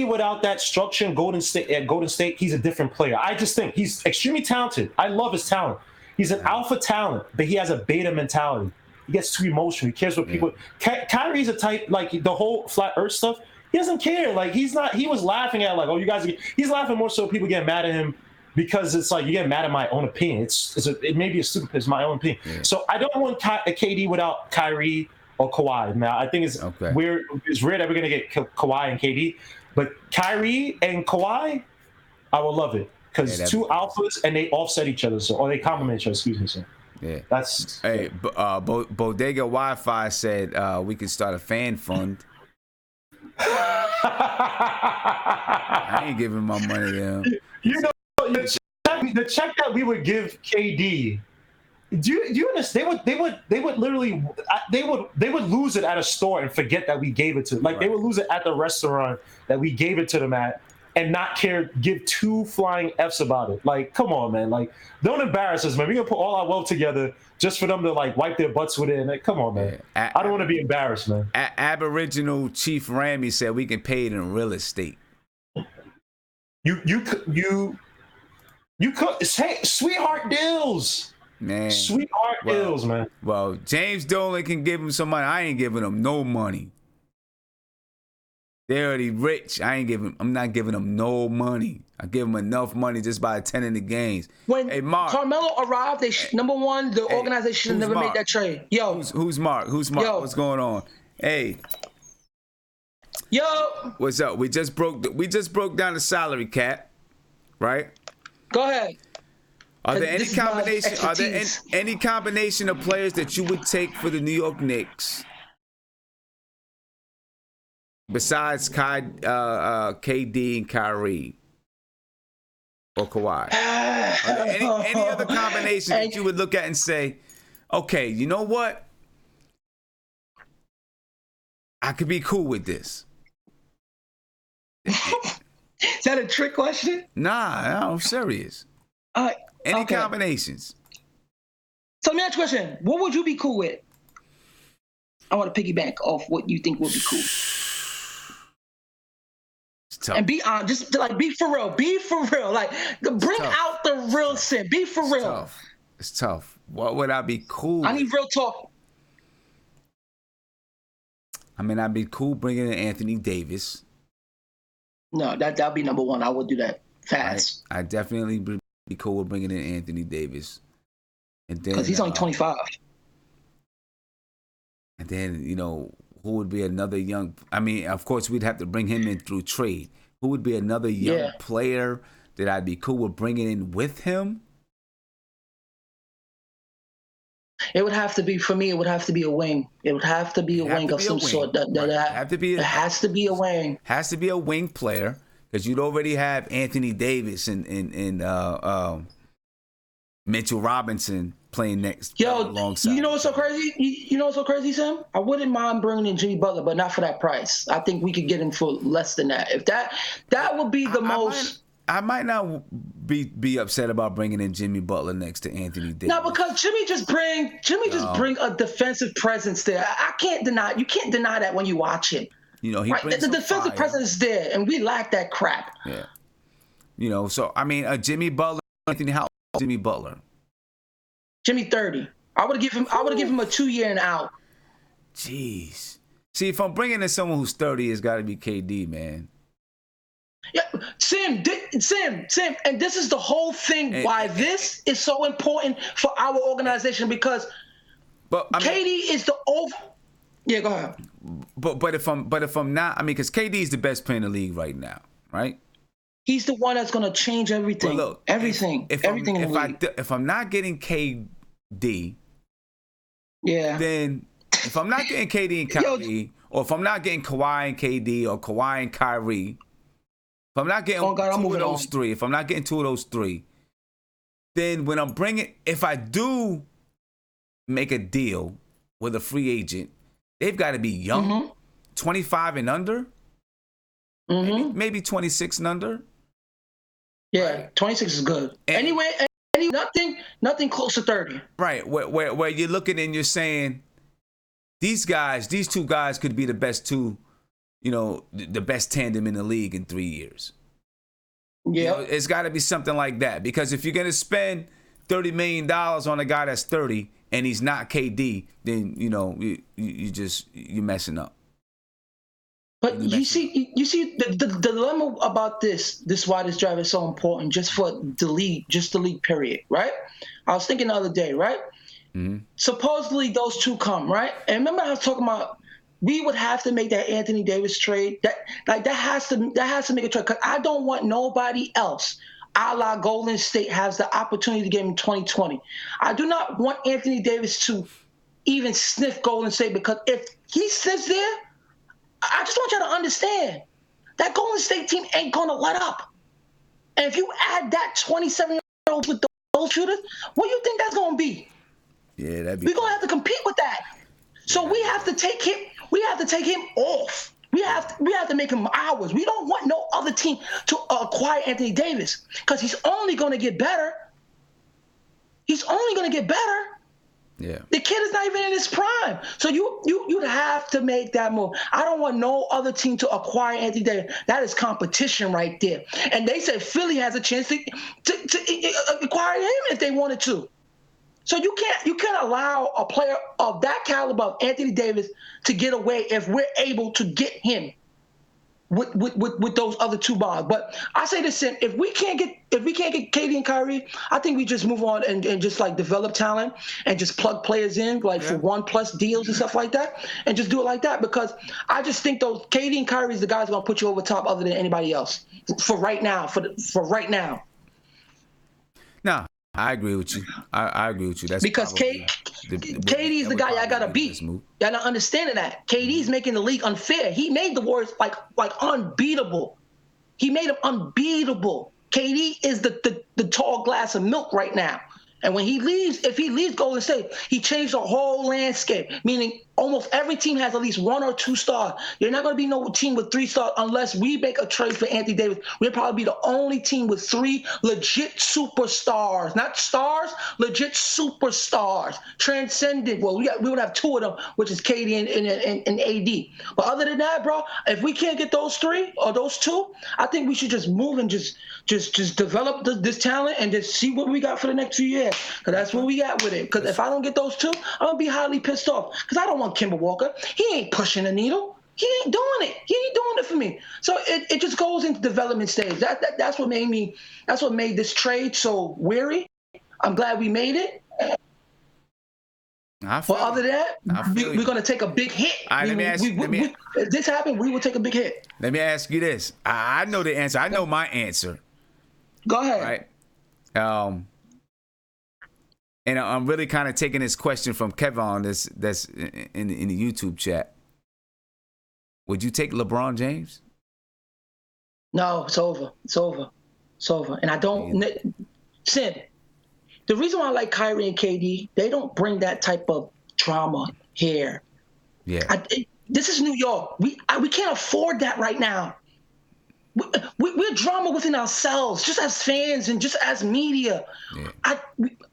[SPEAKER 3] without that structure at Golden State, he's a different player. I just think he's extremely talented. I love his talent. He's an alpha talent, but he has a beta mentality. He gets too emotional. He cares what people. Kyrie's a type like the whole flat Earth stuff. He doesn't care. Like he's not. He was laughing at like, oh, you guys. He's laughing more so people get mad at him because it's like you get mad at my own opinion. It may be a stupid. It's my own opinion. Yeah. So I don't want a KD without Kyrie or Kawhi. Now I think it's weird. It's rare that we're gonna get Kawhi and KD, but Kyrie and Kawhi, I will love it because two alphas and they offset each other. Or they complement each other. Excuse me, sir.
[SPEAKER 1] Yeah,
[SPEAKER 3] that's.
[SPEAKER 1] Hey, Bodega Wi-Fi said we could start a fan fund. I ain't giving my money to him.
[SPEAKER 3] The check that we would give KD. Do you understand? They would literally they would lose it at a store and forget that we gave it to them. Like they would lose it at the restaurant that we gave it to them at and not care, give two flying F's about it. Like, come on, man. Like, don't embarrass us, man. We're gonna put all our wealth together just for them to like wipe their butts with it. And like, come on, man. I don't want to be embarrassed, man.
[SPEAKER 1] Aboriginal Chief Ramey said we can pay it in real estate.
[SPEAKER 3] You could say sweetheart deals.
[SPEAKER 1] Man.
[SPEAKER 3] Sweetheart deals, man.
[SPEAKER 1] Well, James Dolan can give him some money. I ain't giving him no money. They're already rich. I'm not giving them no money. I give them enough money just by attending the games.
[SPEAKER 6] When
[SPEAKER 1] Mark,
[SPEAKER 6] Carmelo arrived, number one, the organization never made that trade. Yo,
[SPEAKER 1] who's Mark? Who's Mark?
[SPEAKER 6] Yo.
[SPEAKER 1] What's going on? Hey,
[SPEAKER 6] yo,
[SPEAKER 1] what's up? We just broke down the salary cap, right?
[SPEAKER 6] Go ahead.
[SPEAKER 1] Are there any combination? Are there any combination of players that you would take for the New York Knicks? Besides KD and Kyrie or Kawhi, are there any other combination that you would look at and say, okay, you know what? I could be cool with this.
[SPEAKER 6] Is that a trick question?
[SPEAKER 1] Nah, no, I'm serious. Any combinations?
[SPEAKER 6] So let me ask you a question. What would you be cool with? I want to piggyback off what you think would be cool. And be just like be for real. Be for real. Like bring out the real sin. Be for real.
[SPEAKER 1] It's tough. What would I be cool with?
[SPEAKER 6] I need real talk.
[SPEAKER 1] I mean, I'd be cool bringing in Anthony Davis.
[SPEAKER 6] No, that'd be number one. I would do that fast.
[SPEAKER 1] I definitely be cool with bringing in Anthony Davis. And then
[SPEAKER 6] because he's only 25.
[SPEAKER 1] And then, who would be another young... I mean, of course, we'd have to bring him in through trade. Who would be another young player that I'd be cool with bringing in with him?
[SPEAKER 6] It would have to be, for me, it would have to be a wing. It would have to be a wing of some sort. It has to be a wing.
[SPEAKER 1] Has to be a wing player because you'd already have Anthony Davis and Mitchell Robinson playing next alongside.
[SPEAKER 6] You know what's so crazy? You know what's so crazy, Sam? I wouldn't mind bringing in Jimmy Butler, but not for that price. I think we could get him for less than that. If that would be the most.
[SPEAKER 1] I might not be upset about bringing in Jimmy Butler next to Anthony Davis.
[SPEAKER 6] No, because Jimmy just bring a defensive presence there. I can't deny. You can't deny that when you watch it.
[SPEAKER 1] He
[SPEAKER 6] right?
[SPEAKER 1] brings
[SPEAKER 6] the defensive presence is there, and we lack that crap.
[SPEAKER 1] Yeah. So I mean, Jimmy Butler, Anthony, how old is Jimmy Butler?
[SPEAKER 6] Jimmy 30. I would give him a 2-year and out.
[SPEAKER 1] Jeez. See, if I'm bringing in someone who's 30, it's got to be KD, man.
[SPEAKER 6] Yeah, Sam, and this is the whole thing why this is so important for our organization because KD is the over. Yeah, go ahead.
[SPEAKER 1] But if I'm not, I mean, because KD is the best player in the league right now, right?
[SPEAKER 6] He's the one that's gonna change everything. Well, look, everything in the league.
[SPEAKER 1] If I'm not getting KD,
[SPEAKER 6] yeah,
[SPEAKER 1] then if I'm not getting KD and Kyrie, or if I'm not getting Kawhi and KD, or Kawhi and Kyrie, if I'm not getting two of those three, if I'm not getting two of those three, then when I'm bringing, if I do make a deal with a free agent, they've got to be young, 25 and under, maybe 26 and under.
[SPEAKER 6] Yeah, right? 26 is good. Anyway, nothing close to 30.
[SPEAKER 1] Right, where you're looking and you're saying, these two guys could be the best two, the best tandem in the league in 3 years.
[SPEAKER 6] Yeah.
[SPEAKER 1] It's got to be something like that. Because if you're going to spend $30 million on a guy that's 30 and he's not KD, then, you're messing up.
[SPEAKER 6] But you see the dilemma about this is why this drive is so important just for the league period, right? I was thinking the other day, right? Mm-hmm. Supposedly those two come, right? And remember I was talking about we would have to make that Anthony Davis trade. That has to make a trade because I don't want nobody else a la Golden State has the opportunity to get him in 2020. I do not want Anthony Davis to even sniff Golden State because if he sniffs there, I just want you to understand that Golden State team ain't going to let up. And if you add that 27-year-old with those shooters, what do you think that's going to be?
[SPEAKER 1] Yeah, that'd be.
[SPEAKER 6] We're going to have to compete with that. So we have to take him. We have to take him off. We have to make him ours. We don't want no other team to acquire Anthony Davis because he's only going to get better. He's only going to get better.
[SPEAKER 1] Yeah.
[SPEAKER 6] The kid is not even in his prime. So you have to make that move. I don't want no other team to acquire Anthony Davis. That is competition right there. And they said Philly has a chance to acquire him if they wanted to. So you can't allow a player of that caliber of Anthony Davis to get away if we're able to get him with those other two bonds. But I say this, if we can't get KD and Kyrie, I think we just move on and just like develop talent and just plug players in for 1+ deals and stuff like that and just do it like that because I just think those KD and Kyrie is the guys going to put you over top other than anybody else for right now. For right now.
[SPEAKER 1] No. I agree with you. I agree with you. That's
[SPEAKER 6] because KD is the guy y'all gotta beat. Y'all not understanding that. KD's making the league unfair. He made the Warriors like unbeatable. He made them unbeatable. KD is the tall glass of milk right now. And when he leaves, if he leaves Golden State, he changed the whole landscape, meaning almost every team has at least 1 or 2 stars. There's not going to be no team with 3 stars unless we make a trade for Anthony Davis. We'll probably be the only team with 3 legit superstars. Not stars, legit superstars. Transcendent. Well, we would have 2 of them, which is KD and AD. But other than that, bro, if we can't get those 3 or those 2, I think we should just move and just develop this talent and just see what we got for the next few years. Because that's what we got with it. Because if I don't get those 2, I'm going to be highly pissed off. Because I don't want Kemba Walker. He ain't pushing the needle. He ain't doing it. He ain't doing it for me. So it just goes into development stage. That's what made this trade so weary. I'm glad we made it. But other than that, we're going to take a big hit. If this happened, we will take a big hit.
[SPEAKER 1] Let me ask you this. I know the answer. I know my answer.
[SPEAKER 6] Go ahead.
[SPEAKER 1] Right. And I'm really kind of taking this question from Kevin that's in the YouTube chat. Would you take LeBron James?
[SPEAKER 6] No, it's over. It's over. It's over. And I don't Sin. The reason why I like Kyrie and KD, they don't bring that type of drama here.
[SPEAKER 1] Yeah.
[SPEAKER 6] This is New York. We can't afford that right now. We're drama within ourselves, just as fans and just as media. Yeah.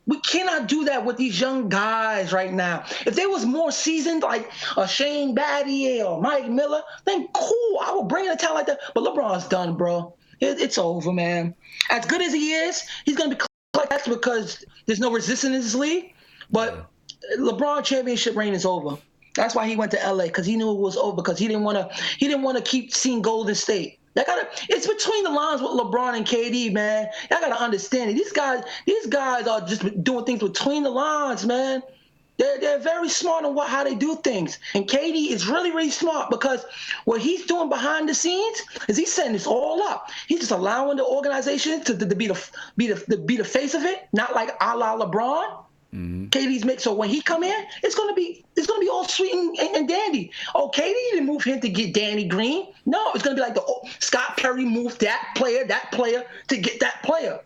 [SPEAKER 6] We cannot do that with these young guys right now. If they was more seasoned, like a Shane Battier or Mike Miller, then cool, I would bring in a talent like that. But LeBron's done, bro. It's over, man. As good as he is, he's going to be like that because there's no resistance in this league. But LeBron championship reign is over. That's why he went to LA, because he knew it was over, because he didn't want to keep seeing Golden State. It's between the lines with LeBron and KD, man. Y'all gotta understand it. These guys are just doing things between the lines, man. They're very smart on how they do things. And KD is really, really smart, because what he's doing behind the scenes is he's setting this all up. He's just allowing the organization to be the face of it, not like a la LeBron. Mm-hmm. KD's mix. So when he come in, it's gonna be all sweet and dandy. Oh, KD didn't move him to get Danny Green. No, it's gonna be like Scott Perry moved that player to get that player,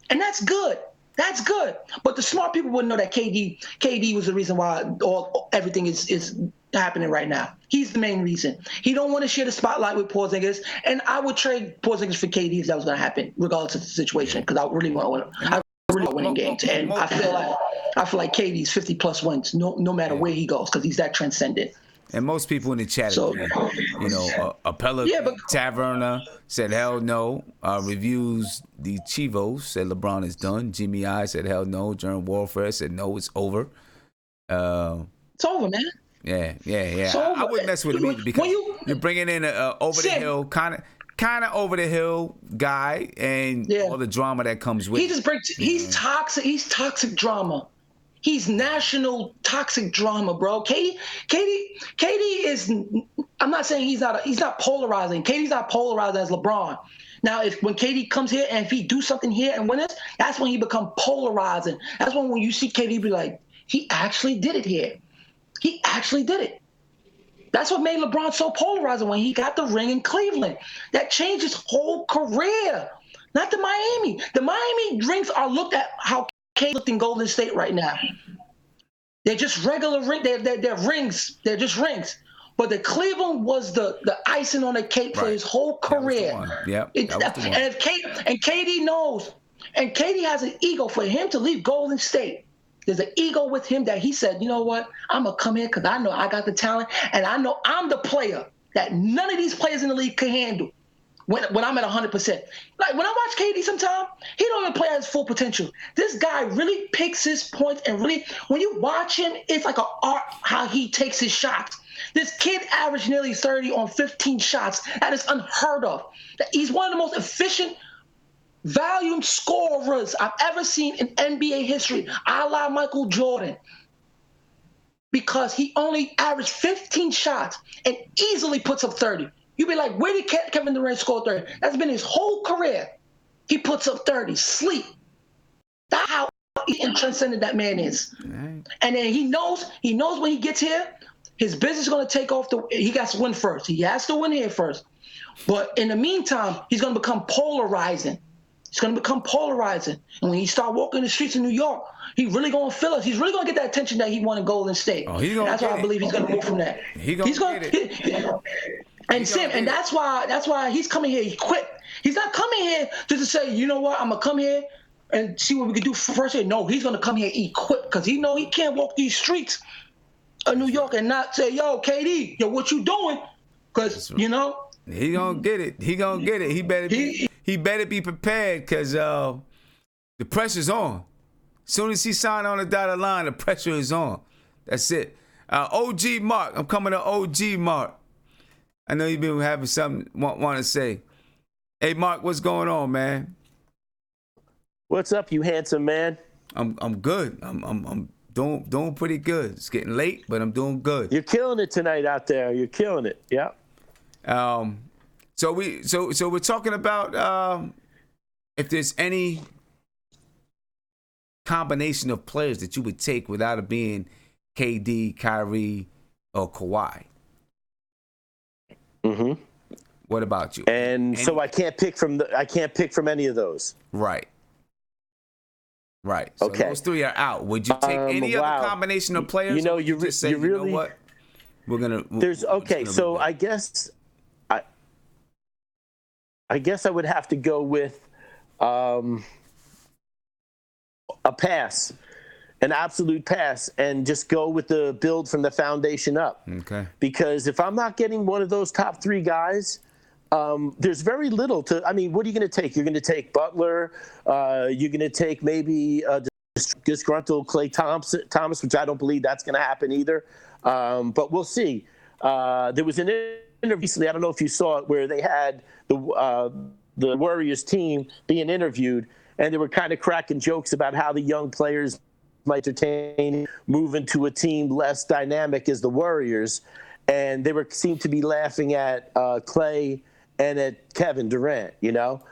[SPEAKER 6] and that's good. That's good. But the smart people wouldn't know that KD was the reason why everything is happening right now. He's the main reason. He don't want to share the spotlight with Porzingis, and I would trade Porzingis for KD if that was going to happen, regardless of the situation, because I really want winning games, and I feel like KD's 50+ wins, no matter where he goes, because he's that transcendent.
[SPEAKER 1] And most people in the chat agree. Appella Taverna said hell no. Reviews the Chivos said LeBron is done. Jimmy I said hell no. During Warfare said no, it's over.
[SPEAKER 6] It's over, man.
[SPEAKER 1] Yeah. I wouldn't mess with him either, because you're bringing in a over the hill kind of over the hill guy, and all the drama that comes with it.
[SPEAKER 6] He's toxic. He's toxic drama. He's national toxic drama, bro. KD is. I'm not saying he's not polarizing. KD's not polarizing as LeBron. Now, when KD comes here and if he do something here and win it, that's when he become polarizing. That's when you see KD be like, he actually did it here. He actually did it. That's what made LeBron so polarizing when he got the ring in Cleveland. That changed his whole career. Not the Miami. The Miami rings are looked at how KD looked in Golden State right now. They're just regular rings. They're rings. They're just rings. But the Cleveland was the icing on the cake for his whole career. And KD knows. And KD has an ego. For him to leave Golden State, there's an ego with him that he said, you know what? I'm going to come here because I know I got the talent, and I know I'm the player that none of these players in the league can handle when I'm at 100%. Like, when I watch KD sometimes, he don't even play at his full potential. This guy really picks his points, and really, when you watch him, it's like an art how he takes his shots. This kid averaged nearly 30 on 15 shots. That is unheard of. He's one of the most efficient volume scorers I've ever seen in NBA history, a la Michael Jordan, because he only averaged 15 shots and easily puts up 30. You'd be like, where did Kevin Durant score 30? That's been his whole career. He puts up 30, sleep. That's how transcendent that man is. Right. And then he knows when he gets here, his business is going to take off. He got to win first. He has to win here first. But in the meantime, he's going to become polarizing. He's going to become polarizing. And when he start walking the streets of New York, he's really going to feel us. He's really going to get that attention that he won in Golden State.
[SPEAKER 1] Oh,
[SPEAKER 6] that's why I believe he's going to move from that.
[SPEAKER 1] He's going to get it.
[SPEAKER 6] And that's why he's coming here equipped. He's not coming here just to say, you know what, I'm going to come here and see what we can do first. No, he's going to come here equipped, because he know he can't walk these streets of New York and not say, yo, KD, what you doing? Because,
[SPEAKER 1] he going to get it. He going to get it. He better be prepared, because the pressure's on. As soon as he signed on the dotted line, the pressure is on. That's it. OG Mark. I'm coming to OG Mark. I know you've been having something want to say. Hey, Mark, what's going on, man?
[SPEAKER 5] What's up, you handsome man?
[SPEAKER 1] I'm good. I'm doing pretty good. It's getting late, but I'm doing good.
[SPEAKER 5] You're killing it tonight out there. You're killing it. Yeah.
[SPEAKER 1] So we're talking about if there's any combination of players that you would take without it being KD, Kyrie, or Kawhi.
[SPEAKER 5] Mm-hmm.
[SPEAKER 1] What about you?
[SPEAKER 5] So I can't pick from any of those.
[SPEAKER 1] Right. So
[SPEAKER 5] okay.
[SPEAKER 1] Those three are out. Would you take any other combination of players?
[SPEAKER 5] You know, you
[SPEAKER 1] just say,
[SPEAKER 5] really.
[SPEAKER 1] You know what? We're gonna.
[SPEAKER 5] So I guess I would have to go with a pass, an absolute pass, and just go with the build from the foundation up.
[SPEAKER 1] Okay.
[SPEAKER 5] Because if I'm not getting one of those top three guys, there's very little to. I mean, what are you going to take? You're going to take Butler. You're going to take maybe disgruntled Klay Thomas, which I don't believe that's going to happen either. But we'll see. There was an interview recently, I don't know if you saw it, where they had the Warriors team being interviewed, and they were kind of cracking jokes about how the young players might entertain moving to a team less dynamic as the Warriors. And they seemed to be laughing at Clay and at Kevin Durant, you know.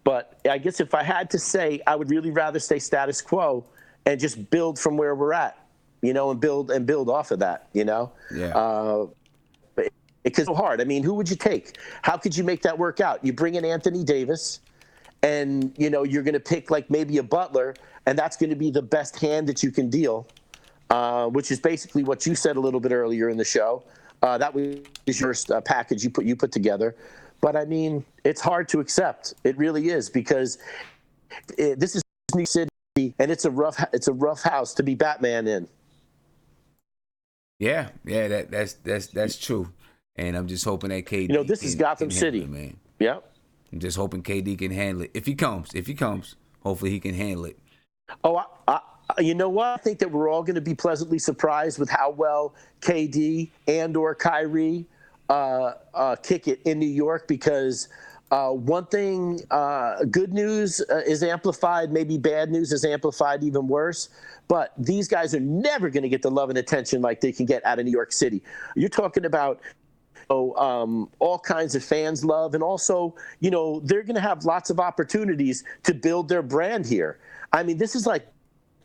[SPEAKER 5] But I guess if I had to say, I would really rather stay status quo and just build from where we're at, you know, and build off of that, you know.
[SPEAKER 1] Yeah.
[SPEAKER 5] Because it's so hard. I mean, who would you take? How could you make that work out? You bring in Anthony Davis, and you know you're going to pick like maybe a Butler, and that's going to be the best hand that you can deal, which is basically what you said a little bit earlier in the show. That was your package you put together. But I mean, it's hard to accept. It really is, because this is New York City, and it's a rough house to be Batman in.
[SPEAKER 1] Yeah, that's true. And I'm just hoping that KD.
[SPEAKER 5] You know, this is Gotham City,
[SPEAKER 1] man.
[SPEAKER 5] Yeah.
[SPEAKER 1] I'm just hoping KD can handle it. If he comes, hopefully he can handle it.
[SPEAKER 5] Oh, you know what? I think that we're all going to be pleasantly surprised with how well KD and/or Kyrie kick it in New York, because one thing, good news is amplified, maybe bad news is amplified even worse. But these guys are never going to get the love and attention like they can get out of New York City. You're talking about all kinds of fans love, and also, you know, they're going to have lots of opportunities to build their brand here. I mean, this is like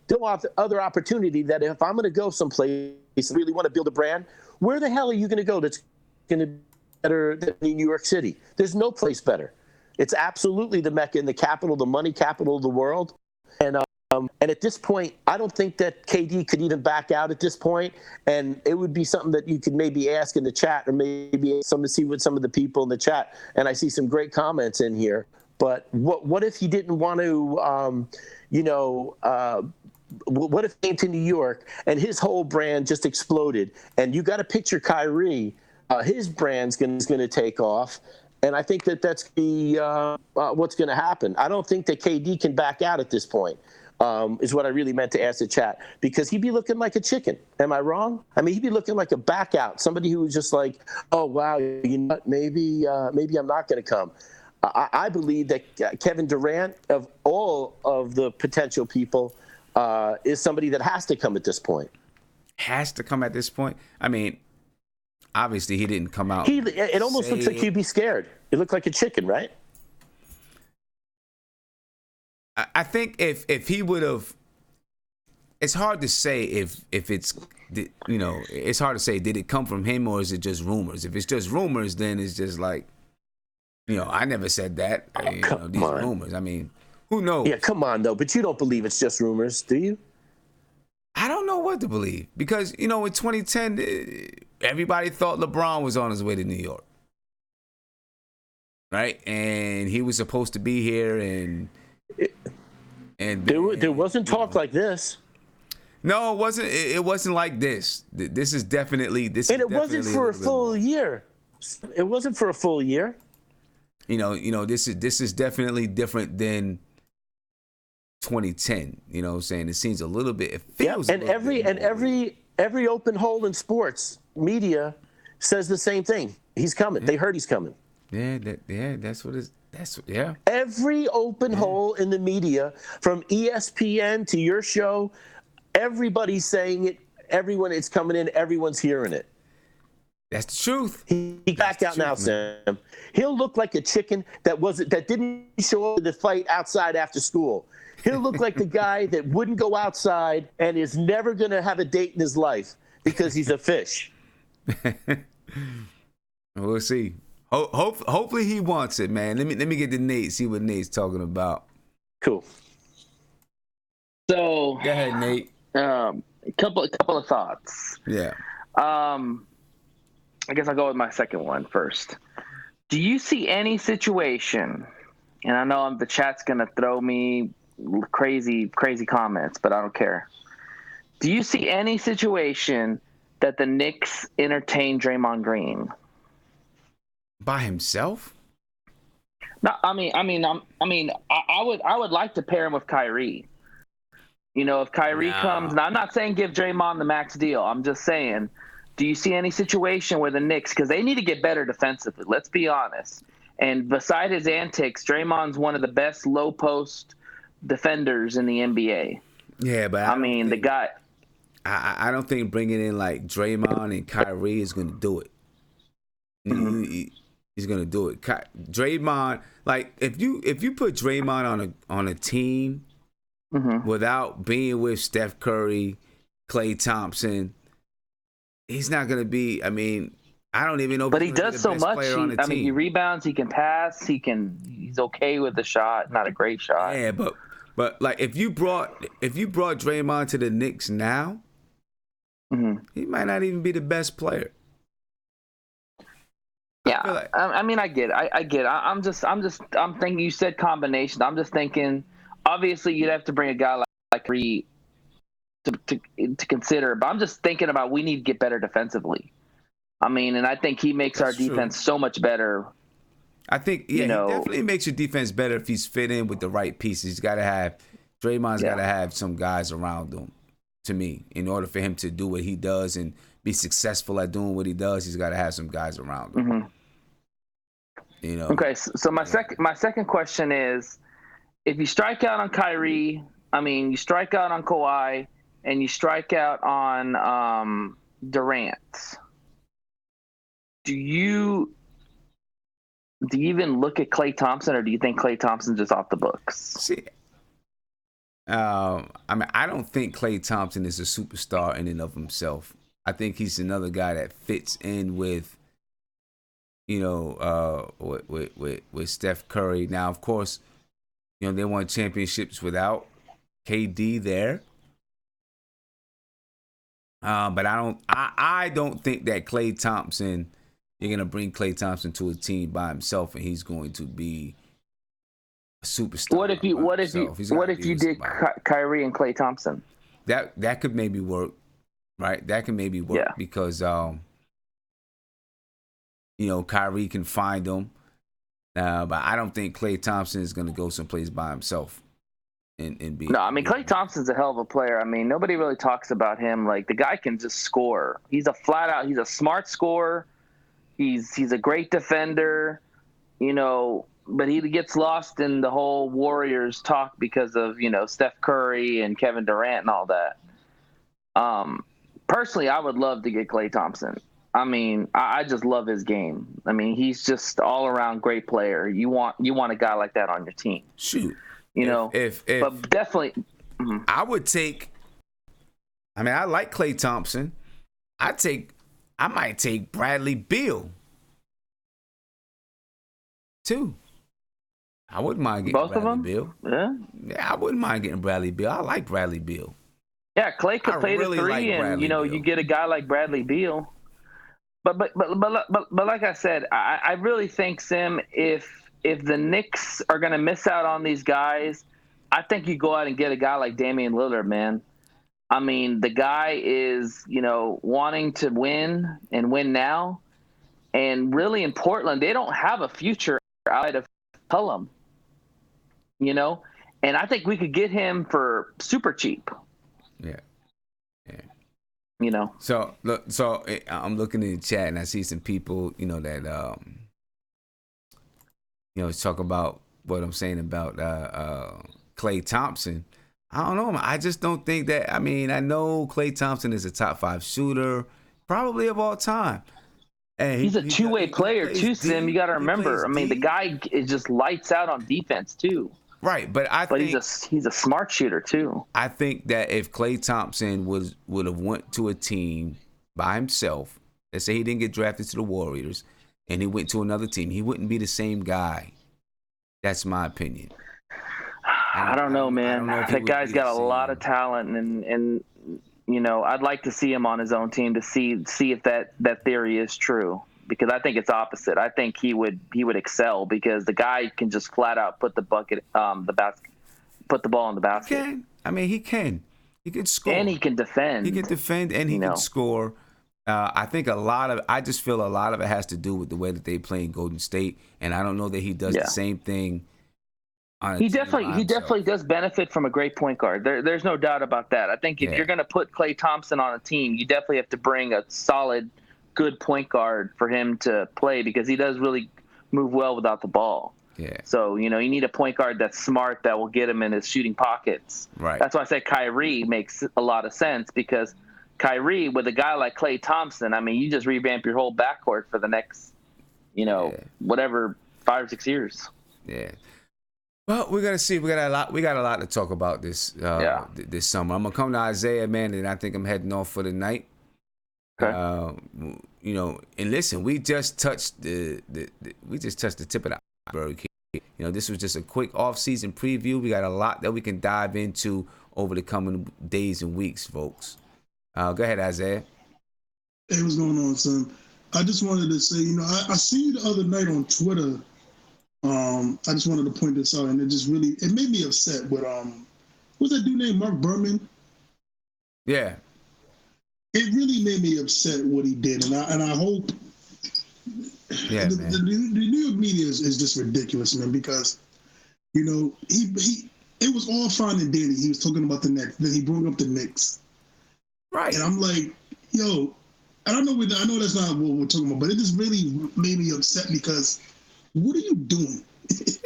[SPEAKER 5] no other opportunity that if I'm going to go someplace and really want to build a brand, where the hell are you going to go that's going to be better than New York City? There's no place better. It's absolutely the Mecca and the capital, the money capital of the world. And at this point, I don't think that KD could even back out at this point. And it would be something that you could maybe ask in the chat, or maybe see what some of the people in the chat. And I see some great comments in here. But what if he didn't want to, what if he came to New York and his whole brand just exploded? And you got to picture Kyrie, his brand's going to take off. And I think that's what's going to happen. I don't think that KD can back out at this point. Is what I really meant to ask the chat, because he'd be looking like a chicken. Am I wrong? I mean, he'd be looking like a back out, somebody who was just like, oh, wow, you know what, maybe I'm not going to come. I believe that Kevin Durant, of all of the potential people, is somebody that has to come at this point.
[SPEAKER 1] Has to come at this point? I mean, obviously he didn't come out.
[SPEAKER 5] It almost looks like he'd be scared. It looked like a chicken, right?
[SPEAKER 1] I think if he would have, it's hard to say if it's, you know, it's hard to say, did it come from him or is it just rumors? If it's just rumors, then it's just like, you know, I never said that. These rumors. I mean, who knows?
[SPEAKER 5] Yeah, come on, though. But you don't believe it's just rumors, do you?
[SPEAKER 1] I don't know what to believe, because, you know, in 2010, everybody thought LeBron was on his way to New York. Right? And he was supposed to be here, and
[SPEAKER 5] there wasn't talk like this.
[SPEAKER 1] No, it wasn't. It wasn't like this. This is definitely this.
[SPEAKER 5] And it wasn't for a full year. It wasn't for a full year.
[SPEAKER 1] You know, this is definitely different than 2010. You know what I'm saying? It seems a little bit. It feels.
[SPEAKER 5] Yeah, and every open hole in sports media says the same thing. He's coming. Yeah. They heard he's coming.
[SPEAKER 1] Yeah, that's what it's. Yeah.
[SPEAKER 5] Every open hole in the media, from ESPN to your show, everybody's saying it. Everyone is coming in. Everyone's hearing it.
[SPEAKER 1] That's the truth.
[SPEAKER 5] He back out now, Sam. He'll look like a chicken that didn't show up to the fight outside after school. He'll look like the guy that wouldn't go outside and is never going to have a date in his life because he's a fish.
[SPEAKER 1] We'll see. Hopefully he wants it, man. Let me get to Nate, see what Nate's talking about.
[SPEAKER 5] Cool.
[SPEAKER 2] So
[SPEAKER 1] go ahead, Nate.
[SPEAKER 2] A couple of thoughts.
[SPEAKER 1] Yeah.
[SPEAKER 2] I guess I'll go with my second one first. Do you see any situation, and I know the chat's gonna throw me crazy comments, but I don't care. Do you see any situation that the Knicks entertain Draymond Green?
[SPEAKER 1] By himself?
[SPEAKER 2] No, I would like to pair him with Kyrie. If Kyrie comes, now I'm not saying give Draymond the max deal. I'm just saying, do you see any situation where the Knicks, because they need to get better defensively, let's be honest. And beside his antics, Draymond's one of the best low post defenders in the NBA.
[SPEAKER 1] Yeah, but
[SPEAKER 2] the guy.
[SPEAKER 1] I don't think bringing in like Draymond and Kyrie is going to do it. He's going to do it. Draymond, like if you put Draymond on a team without being with Steph Curry, Klay Thompson, he's not going to be. I mean, I don't even know.
[SPEAKER 2] But he does so much. He rebounds. He can pass. He's okay with the shot. Not a great shot.
[SPEAKER 1] Yeah, but like if you brought Draymond to the Knicks now, he might not even be the best player.
[SPEAKER 2] Yeah, I get it. I get it. I'm thinking. You said combination. I'm just thinking. Obviously, you'd have to bring a guy like Reed to consider. But I'm just thinking about we need to get better defensively. And I think he makes our defense so much better.
[SPEAKER 1] I think he definitely makes your defense better if he's fit in with the right pieces. He's got to have Draymond's got to have some guys around him. To me, in order for him to do what he does and be successful at doing what he does, he's got to have some guys around him.
[SPEAKER 2] Okay, so my second question is, if you strike out on Kyrie, you strike out on Kawhi, and you strike out on Durant, do you even look at Klay Thompson, or do you think Klay Thompson's just off the books?
[SPEAKER 1] See, I don't think Klay Thompson is a superstar in and of himself. I think he's another guy that fits in with, with Steph Curry. Now, of course, they won championships without KD there. But I don't think that Klay Thompson, you're gonna bring Klay Thompson to a team by himself and he's going to be a superstar. What
[SPEAKER 2] if you did Kyrie and Klay Thompson?
[SPEAKER 1] That could maybe work, right? That can maybe work because Kyrie can find him. But I don't think Klay Thompson is gonna go someplace by himself. And be,
[SPEAKER 2] Klay Thompson's a hell of a player. Nobody really talks about him. Like, the guy can just score. He's he's a smart scorer. He's a great defender, but he gets lost in the whole Warriors talk because of, Steph Curry and Kevin Durant and all that. Personally, I would love to get Klay Thompson. I just love his game. He's just all around great player. You want a guy like that on your team.
[SPEAKER 1] Shoot.
[SPEAKER 2] But definitely,
[SPEAKER 1] I would take. I like Klay Thompson. I might take Bradley Beal too. I wouldn't mind getting Bradley Beal. Yeah, I wouldn't mind getting Bradley Beal. I like Bradley Beal.
[SPEAKER 2] Yeah, Klay could play the three, and you get a guy like Bradley Beal. But like I said, I really think, Sim, if the Knicks are going to miss out on these guys, I think you go out and get a guy like Damian Lillard, man. The guy is, wanting to win and win now. And really in Portland, they don't have a future outside of Cullum, And I think we could get him for super cheap.
[SPEAKER 1] Yeah.
[SPEAKER 2] So
[SPEAKER 1] I'm looking in the chat and I see some people, that talk about what I'm saying about Klay Thompson. I don't know. I just don't think that. I know Klay Thompson is a top 5 shooter, probably of all time. And
[SPEAKER 2] he's a two-way player too, Sim. You got to remember. The guy is just lights out on defense too.
[SPEAKER 1] Right, but
[SPEAKER 2] he's a smart shooter too.
[SPEAKER 1] I think that if Klay Thompson would have went to a team by himself, let's say he didn't get drafted to the Warriors, and he went to another team, he wouldn't be the same guy. That's my opinion.
[SPEAKER 2] I don't know, man. That guy's got a lot of talent, and I'd like to see him on his own team to see if that theory is true. Because I think it's opposite. I think he would excel because the guy can just flat out put the ball in the basket.
[SPEAKER 1] He can. He can score.
[SPEAKER 2] And he can defend.
[SPEAKER 1] He can defend and he can score. I think I just feel a lot of it has to do with the way that they play in Golden State, and I don't know that he does the same thing on a
[SPEAKER 2] He
[SPEAKER 1] team by himself.
[SPEAKER 2] definitely does benefit from a great point guard. There's no doubt about that. I think if you're going to put Klay Thompson on a team, you definitely have to bring a solid, good point guard for him to play because he does really move well without the ball.
[SPEAKER 1] Yeah.
[SPEAKER 2] So, you need a point guard that's smart that will get him in his shooting pockets.
[SPEAKER 1] Right.
[SPEAKER 2] That's why I say Kyrie makes a lot of sense because Kyrie, with a guy like Klay Thompson, I mean, you just revamp your whole backcourt for the next, whatever, 5 or 6 years.
[SPEAKER 1] Yeah. Well, we're gonna see. We got a lot to talk about this this summer. I'm gonna come to Isaiah, man, and I think I'm heading off for the night.
[SPEAKER 2] Okay.
[SPEAKER 1] And listen, we just touched the tip of the iceberg here. This was just a quick off-season preview. We got a lot that we can dive into over the coming days and weeks, folks. Go ahead, Isaiah.
[SPEAKER 4] Hey, what's going on, son? I just wanted to say, I see you the other night on Twitter. I just wanted to point this out, and it made me upset with what's that dude named Mark Berman?
[SPEAKER 1] Yeah.
[SPEAKER 4] It really made me upset what he did, and I hope.
[SPEAKER 1] Yeah,
[SPEAKER 4] the,
[SPEAKER 1] man.
[SPEAKER 4] the New York media is just ridiculous, man. Because he it was all fine and dandy. He was talking about the Knicks. Then he brought up the Knicks,
[SPEAKER 1] right?
[SPEAKER 4] And I'm like, yo, I know that's not what we're talking about, but it just really made me upset because what are you doing?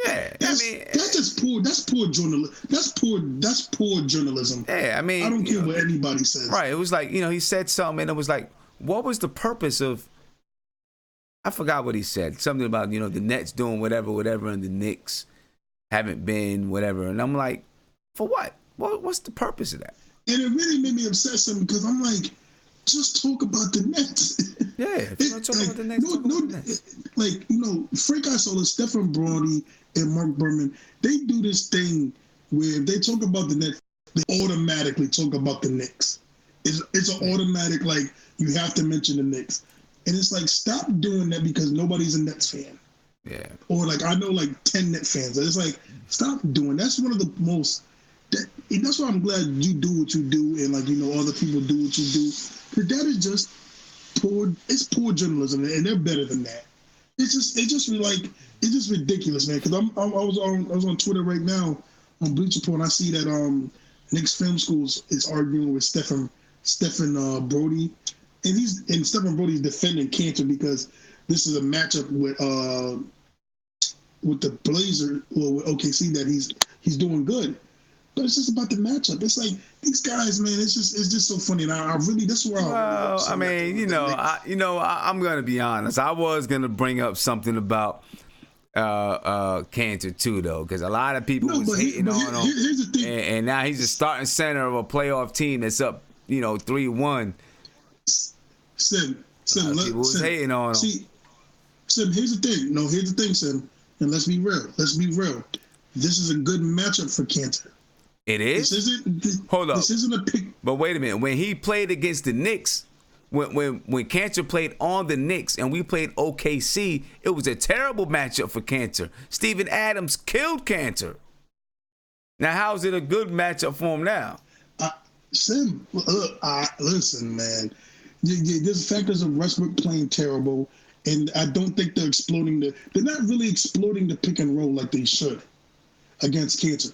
[SPEAKER 1] Yeah,
[SPEAKER 4] that's just poor. That's poor journalism. That's poor journalism.
[SPEAKER 1] Yeah, I mean,
[SPEAKER 4] I don't care what anybody says.
[SPEAKER 1] Right. It was like, he said something, and it was like, what was the purpose of? I forgot what he said. Something about the Nets doing whatever, and the Knicks haven't been whatever. And I'm like, for what? What's the purpose of that?
[SPEAKER 4] And it really made me upset some because I'm like, just talk about the Nets.
[SPEAKER 1] Yeah, if you're talking about the Nets,
[SPEAKER 4] Frank Isola, Stephen Brody, and Mark Berman, they do this thing where if they talk about the Nets, they automatically talk about the Knicks. It's an automatic, like, you have to mention the Knicks. And it's like, stop doing that because nobody's a Nets fan.
[SPEAKER 1] Yeah.
[SPEAKER 4] Or like, I know like 10 Nets fans. It's like, stop doing. That's one of the most, that's why I'm glad you do what you do and like, other people do what you do. But that is just poor, it's poor journalism and they're better than that. It's just ridiculous, man. Because I was on Twitter right now on Bleacher Report and I see that Knicks Film Schools is arguing with Stephen Brody. And Stephen Brody's defending Cantor because this is a matchup with the Blazers or with OKC that he's doing good. But it's just about the matchup. It's like these guys, man. It's just so funny. And I really that's where
[SPEAKER 1] I'm gonna be honest. I was gonna bring up something about Cantor too, though, because a lot of people was hating on him.
[SPEAKER 4] Here's the thing.
[SPEAKER 1] And now he's a starting center of a playoff team that's up, 3-1.
[SPEAKER 4] Sim,
[SPEAKER 1] people was hating on him.
[SPEAKER 4] See, Sim, here's the thing. No, here's the thing, Sim. And let's be real. This is a good matchup for Cantor.
[SPEAKER 1] It is? Hold up.
[SPEAKER 4] This isn't a pick.
[SPEAKER 1] But wait a minute. When he played against the Knicks, when Cantor played on the Knicks and we played OKC, it was a terrible matchup for Cantor. Steven Adams killed Cantor. Now, how is it a good matchup for him now?
[SPEAKER 4] Sim, listen, man. There's factors of Westbrook playing terrible, and I don't think they're not really exploiting the pick and roll like they should against Cantor,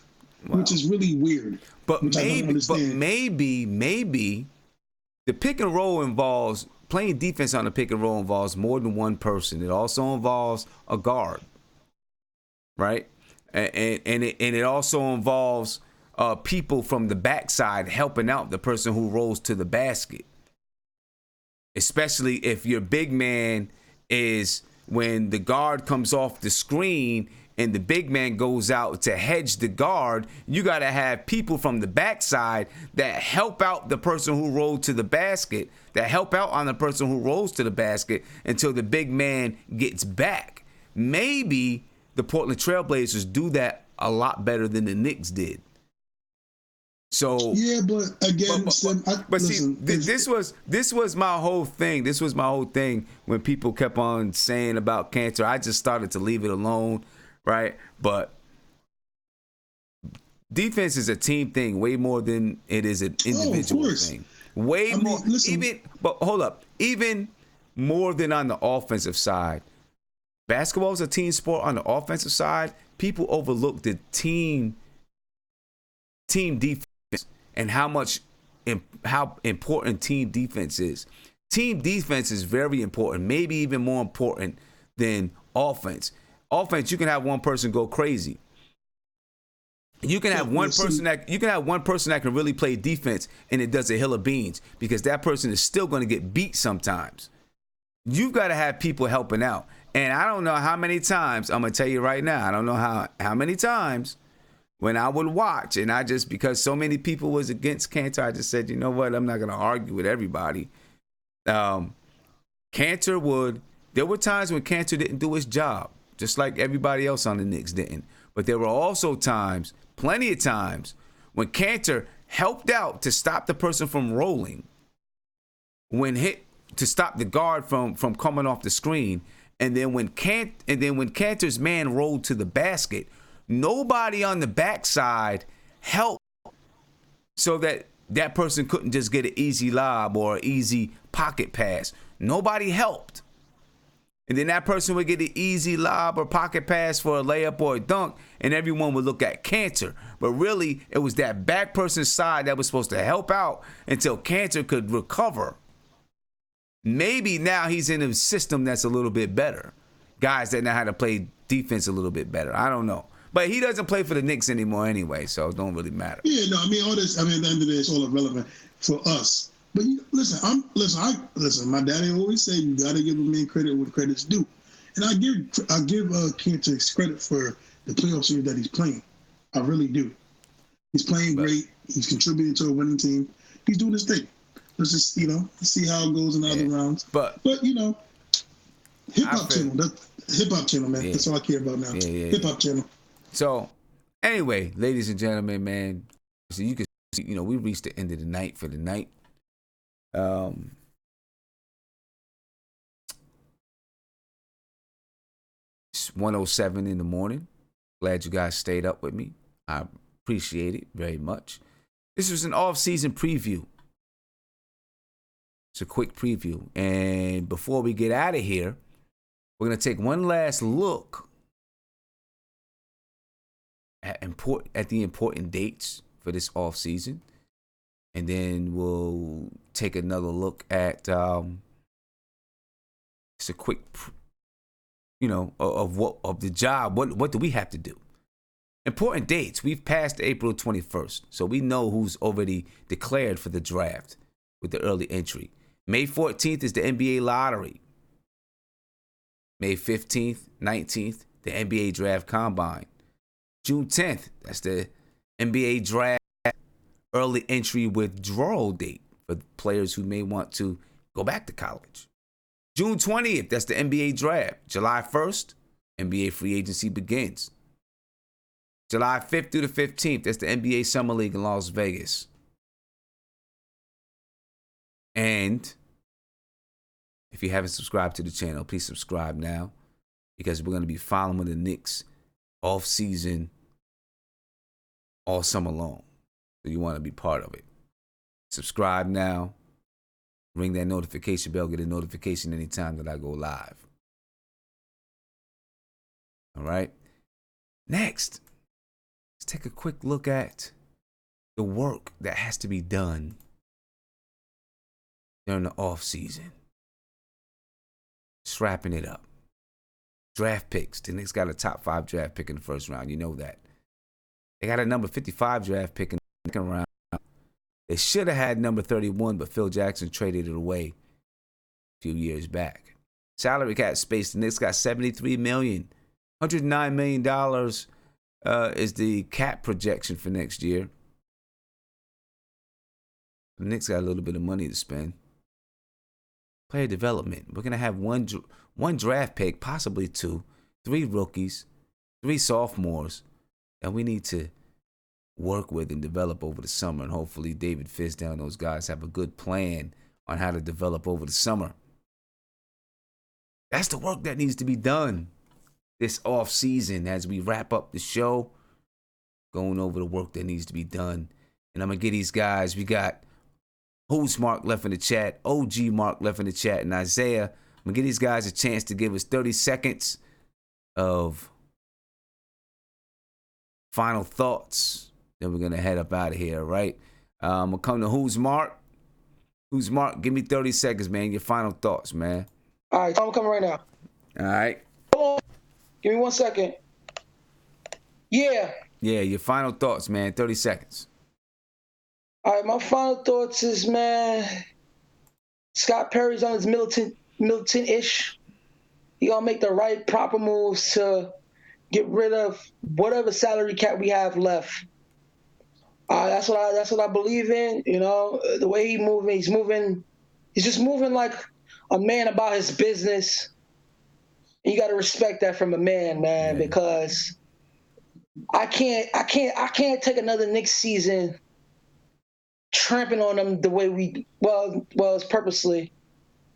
[SPEAKER 4] which is really weird.
[SPEAKER 1] But maybe the pick and roll involves playing defense on the pick and roll involves more than one person. It also involves a guard, right? And it also involves people from the backside helping out the person who rolls to the basket. Especially if your big man is when the guard comes off the screen and the big man goes out to hedge the guard, you got to have people from the backside that help out the person who rolled to the basket, that help out on the person who rolls to the basket until the big man gets back. Maybe the Portland Trailblazers do that a lot better than the Knicks did. So
[SPEAKER 4] yeah, but again,
[SPEAKER 1] this was my whole thing. This was my whole thing when people kept on saying about Cantor. I just started to leave it alone, right? But defense is a team thing way more than it is an individual thing. Way more. Even more than on the offensive side. basketball is a team sport on the offensive side. People overlook the team defense and how important team defense is. Team defense is very important, maybe even more important than offense. Offense, you can have one person go crazy. You can have one person that can really play defense and it does a hill of beans because that person is still going to get beat sometimes. You've got to have people helping out. And I don't know how many times, I'm going to tell you right now, I don't know how many times when I would watch and because so many people was against Cantor, I just said, you know what, I'm not going to argue with everybody. There were times when Cantor didn't do his job, just like everybody else on the Knicks didn't. But there were also times, plenty of times, when Cantor helped out to stop the person from rolling, to stop the guard from coming off the screen. And then when Cantor's man rolled to the basket, nobody on the backside helped so that person couldn't just get an easy lob or an easy pocket pass. Nobody helped. And then that person would get an easy lob or pocket pass for a layup or a dunk, and everyone would look at Cantor. But really, it was that back person's side that was supposed to help out until Cantor could recover. Maybe now he's in a system that's a little bit better. Guys that know how to play defense a little bit better. I don't know. But he doesn't play for the Knicks anymore anyway, so it don't really matter.
[SPEAKER 9] Yeah, no, I mean, all this, at the end of the day, it's all irrelevant for us. But listen, my daddy always said you got to give a man credit where credit's due. And I give Cantor credit for the playoff series that he's playing. I really do. He's playing great. He's contributing to a winning team. He's doing his thing. Let's just, let's see how it goes in the other rounds. But hip-hop channel, man. Yeah. That's all I care about now. Yeah. Hip-hop channel.
[SPEAKER 1] So, anyway, ladies and gentlemen, man, so you can see, we reached the end of the night for the night. It's 1:07 in the morning. Glad you guys stayed up with me. I appreciate it very much. This was an off-season preview. It's a quick preview. And before we get out of here, we're going to take one last look at the important dates for this off-season. And then we'll take another look at it's a quick, of the job. What do we have to do? Important dates. We've passed April 21st, so we know who's already declared for the draft with the early entry. May 14th is the NBA lottery. May 15th, 19th, the NBA draft combine. June 10th, that's the NBA draft early entry withdrawal date for players who may want to go back to college. June 20th, that's the NBA draft. July 1st, NBA free agency begins. July 5th through the 15th, that's the NBA Summer League in Las Vegas. And if you haven't subscribed to the channel, please subscribe now because we're going to be following the Knicks off-season all summer long. So you want to be part of it. Subscribe now. Ring that notification bell. Get a notification anytime that I go live. All right. Next, let's take a quick look at the work that has to be done during the off season. Just wrapping it up. Draft picks. The Knicks got a top 5 draft pick in the first round. You know that. They got a number 55 draft pick in the second round. They should have had number 31, but Phil Jackson traded it away a few years back. Salary cap space. The Knicks got $73 million. $109 million is the cap projection for next year. The Knicks got a little bit of money to spend. Player development. We're going to have one draft pick, possibly 2, 3 rookies, 3 sophomores that we need to work with and develop over the summer. And hopefully David Fisdale and those guys have a good plan on how to develop over the summer. That's the work that needs to be done this off season as we wrap up the show. Going over the work that needs to be done. And I'm going to get these guys. We got Who's Mark left in the chat, OG Mark left in the chat, and Isaiah. I'm going to give these guys a chance to give us 30 seconds of final thoughts. Then we're gonna head up out of here, right? I'm gonna come to Who's Mark. Who's Mark? Give me 30 seconds, man. Your final thoughts, man.
[SPEAKER 6] All right, I'm coming right now.
[SPEAKER 1] All right.
[SPEAKER 6] Hold on. Give me 1 second. Yeah.
[SPEAKER 1] Yeah, your final thoughts, man. 30 seconds.
[SPEAKER 6] All right, my final thoughts is, man, Scott Perry's on his militant-ish. He gonna make the right proper moves to get rid of whatever salary cap we have left. That's what I believe in. You know, the way he's just moving like a man about his business. And you got to respect that from a man, because I can't take another Knicks season tramping on them the way it's purposely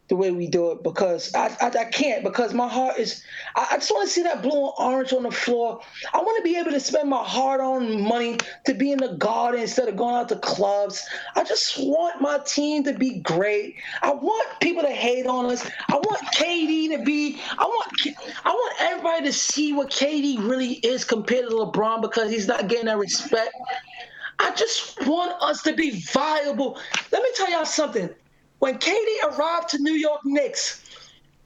[SPEAKER 6] the way we do it, because I can't, because my heart is, I just want to see that blue and orange on the floor. I want to be able to spend my hard-earned money to be in the Garden instead of going out to clubs. I just want my team to be great. I want people to hate on us. I want KD to be, I want everybody to see what KD really is compared to LeBron, because he's not getting that respect. I just want us to be viable. Let me tell y'all something. When KD arrived to New York Knicks,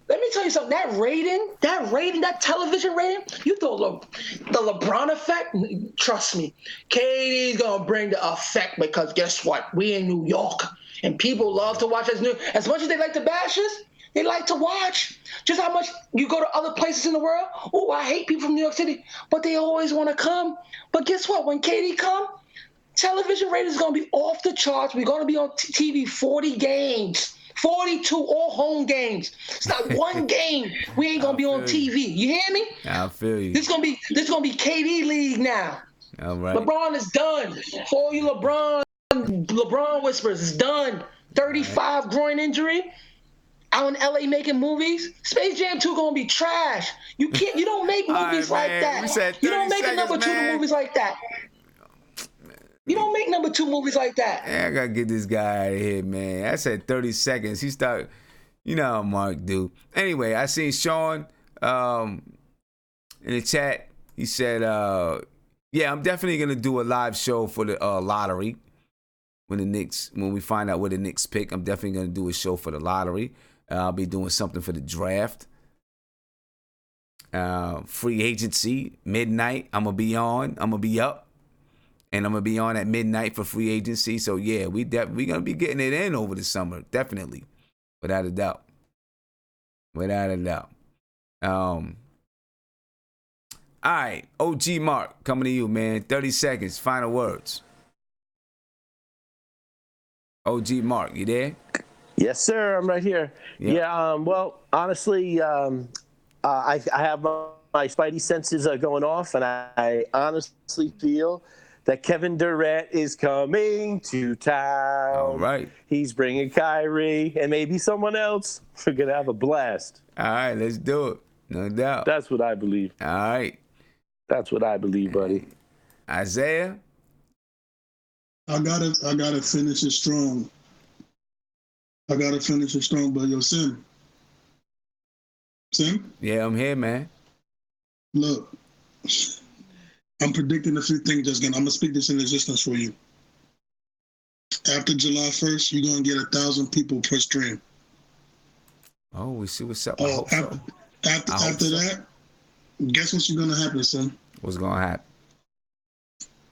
[SPEAKER 6] let me tell you something. That television rating, you thought the LeBron effect? Trust me, KD's gonna bring the effect, because guess what? We in New York, and people love to watch us. As much as they like to bash us, they like to watch. Just how much you go to other places in the world. Oh, I hate people from New York City, but they always want to come. But guess what? When KD come, television ratings is going to be off the charts. We're going to be on TV 40 games, 42 all home games. It's not one game we ain't going to be on TV. You hear me?
[SPEAKER 1] I feel you.
[SPEAKER 6] This going to be KD league now.
[SPEAKER 1] All right.
[SPEAKER 6] LeBron is done. For all you LeBron whispers, is done. 35 groin injury. Out in LA making movies. Space Jam 2 going to be trash. You don't make movies like that. You don't make a number 2 movies like that. You don't make number 2 movies like that.
[SPEAKER 1] Man, I gotta get this guy out of here, man. I said 30 seconds. He started, you know how Mark do. Anyway, I seen Sean in the chat. He said, yeah, I'm definitely gonna do a live show for the lottery. When we find out what the Knicks pick, I'm definitely gonna do a show for the lottery. I'll be doing something for the draft. Free agency, midnight. I'm gonna be up. And I'm going to be on at midnight for free agency. So, yeah, we going to be getting it in over the summer. Definitely. Without a doubt. All right. OG Mark, coming to you, man. 30 seconds. Final words. OG Mark, you there?
[SPEAKER 5] Yes, sir. I'm right here. Yeah, well, honestly, I have my spidey senses are going off, and I honestly feel that Kevin Durant is coming to town.
[SPEAKER 1] All right.
[SPEAKER 5] He's bringing Kyrie and maybe someone else. We're going to have a blast.
[SPEAKER 1] All right, let's do it. No doubt.
[SPEAKER 5] That's what I believe.
[SPEAKER 1] All right.
[SPEAKER 5] That's what I believe, buddy.
[SPEAKER 1] Isaiah?
[SPEAKER 9] I gotta finish it strong. But yo, Sim?
[SPEAKER 1] Yeah, I'm here, man.
[SPEAKER 9] Look. I'm predicting a few things that's I'm going to speak this in existence for you. After July 1st, you're going to get 1,000 people per stream.
[SPEAKER 1] Oh, we see what's up. I hope so.
[SPEAKER 9] After that, guess what's going to happen, son?
[SPEAKER 1] What's going to happen?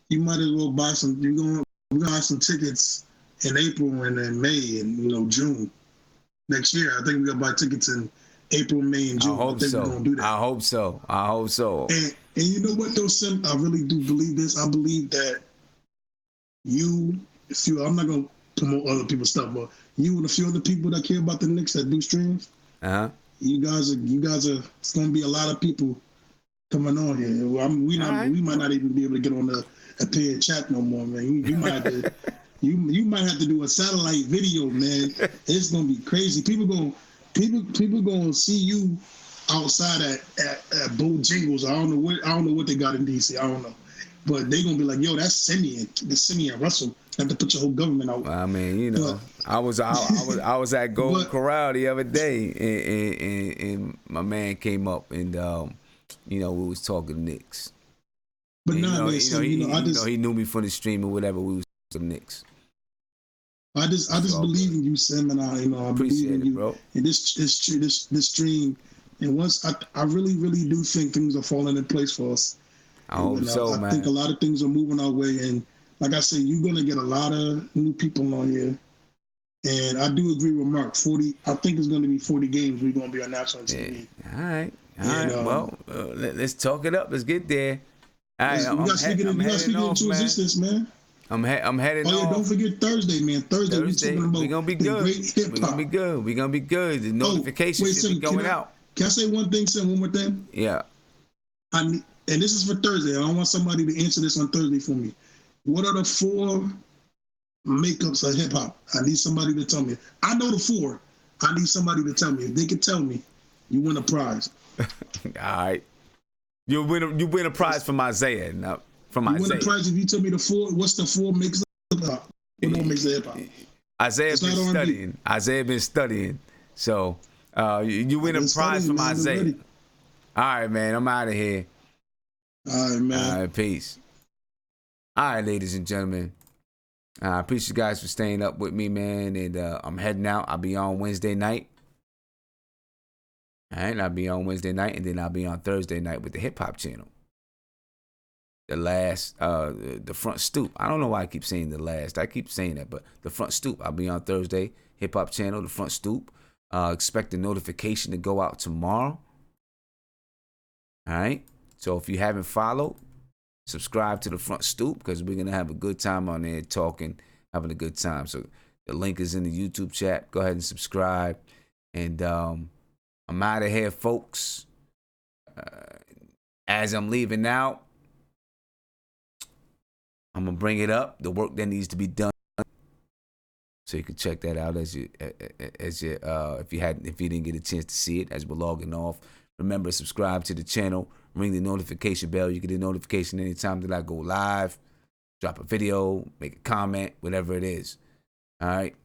[SPEAKER 9] You might as well buy some. We're going to buy some tickets in April and in May and June next year. I think we're going to buy tickets in April, May, and June.
[SPEAKER 1] I think we're going to do that. I hope so.
[SPEAKER 9] And you know what, though, Sim? I really do believe this. I believe that I'm not going to promote other people's stuff, but you and a few other people that care about the Knicks that do streams, you guys are, it's going to be a lot of people coming on here. We might not even be able to get on a paid chat no more, man. You might have to, you might have to do a satellite video, man. It's going to be crazy. People going to see you outside at Bojangles. I don't know what they got in DC. I don't know, but they gonna be like, yo, that's Simeon Russell. Have to put your whole government out.
[SPEAKER 1] I mean, I was at Golden Corral the other day, and my man came up and we was talking Knicks.
[SPEAKER 9] But
[SPEAKER 1] and,
[SPEAKER 9] nah, man,
[SPEAKER 1] he knew me from the stream or whatever. We was talking Knicks.
[SPEAKER 9] I just believe in you, Sam, and I believe in you.
[SPEAKER 1] Bro.
[SPEAKER 9] And this stream, and once I really, really do think things are falling in place for us.
[SPEAKER 1] I hope so, man.
[SPEAKER 9] I think a lot of things are moving our way, and like I said, you're gonna get a lot of new people on here. And I do agree with Mark. 40, I think it's gonna be 40 games. We're gonna be on national TV.
[SPEAKER 1] Yeah. All right. Well, let's talk it up. Let's get there. All right,
[SPEAKER 9] you got to speak it into existence, man.
[SPEAKER 1] I'm heading off.
[SPEAKER 9] Oh yeah, don't forget Thursday, man. Thursday we're talking about
[SPEAKER 1] we're gonna be good. We're gonna be good. The notifications should be going out.
[SPEAKER 9] Can I say one thing, Sam? One more thing.
[SPEAKER 1] Yeah.
[SPEAKER 9] And this is for Thursday. I want somebody to answer this on Thursday for me. What are the 4 makeups of hip hop? I need somebody to tell me. I know the 4. I need somebody to tell me. If they can tell me, you win a prize.
[SPEAKER 1] All right. You win a prize from Isaiah. No, from Isaiah.
[SPEAKER 9] You win a prize if you tell me the 4. What's the 4 makes of hip hop? What makes of hip hop?
[SPEAKER 1] Isaiah been studying. So you win a prize from Isaiah. All right, man. I'm out of here.
[SPEAKER 9] All right, man.
[SPEAKER 1] All right, peace. All right, ladies and gentlemen. I appreciate you guys for staying up with me, man. And I'm heading out. I'll be on Wednesday night. All right, I'll be on Wednesday night, and then I'll be on Thursday night with the Hip Hop Channel. The last, the front stoop. I don't know why I keep saying the last. I keep saying that, but the front stoop. I'll be on Thursday, Hip Hop Channel, the front stoop. Expect the notification to go out tomorrow. All right. So if you haven't followed, subscribe to the front stoop because we're gonna have a good time on there talking, having a good time. So the link is in the YouTube chat. Go ahead and subscribe. And I'm out of here, folks. As I'm leaving out, I'm gonna bring it up. The work that needs to be done, so you can check that out if you didn't get a chance to see it as we're logging off. Remember, subscribe to the channel, ring the notification bell. You get a notification anytime that I go live. Drop a video, make a comment, whatever it is. All right.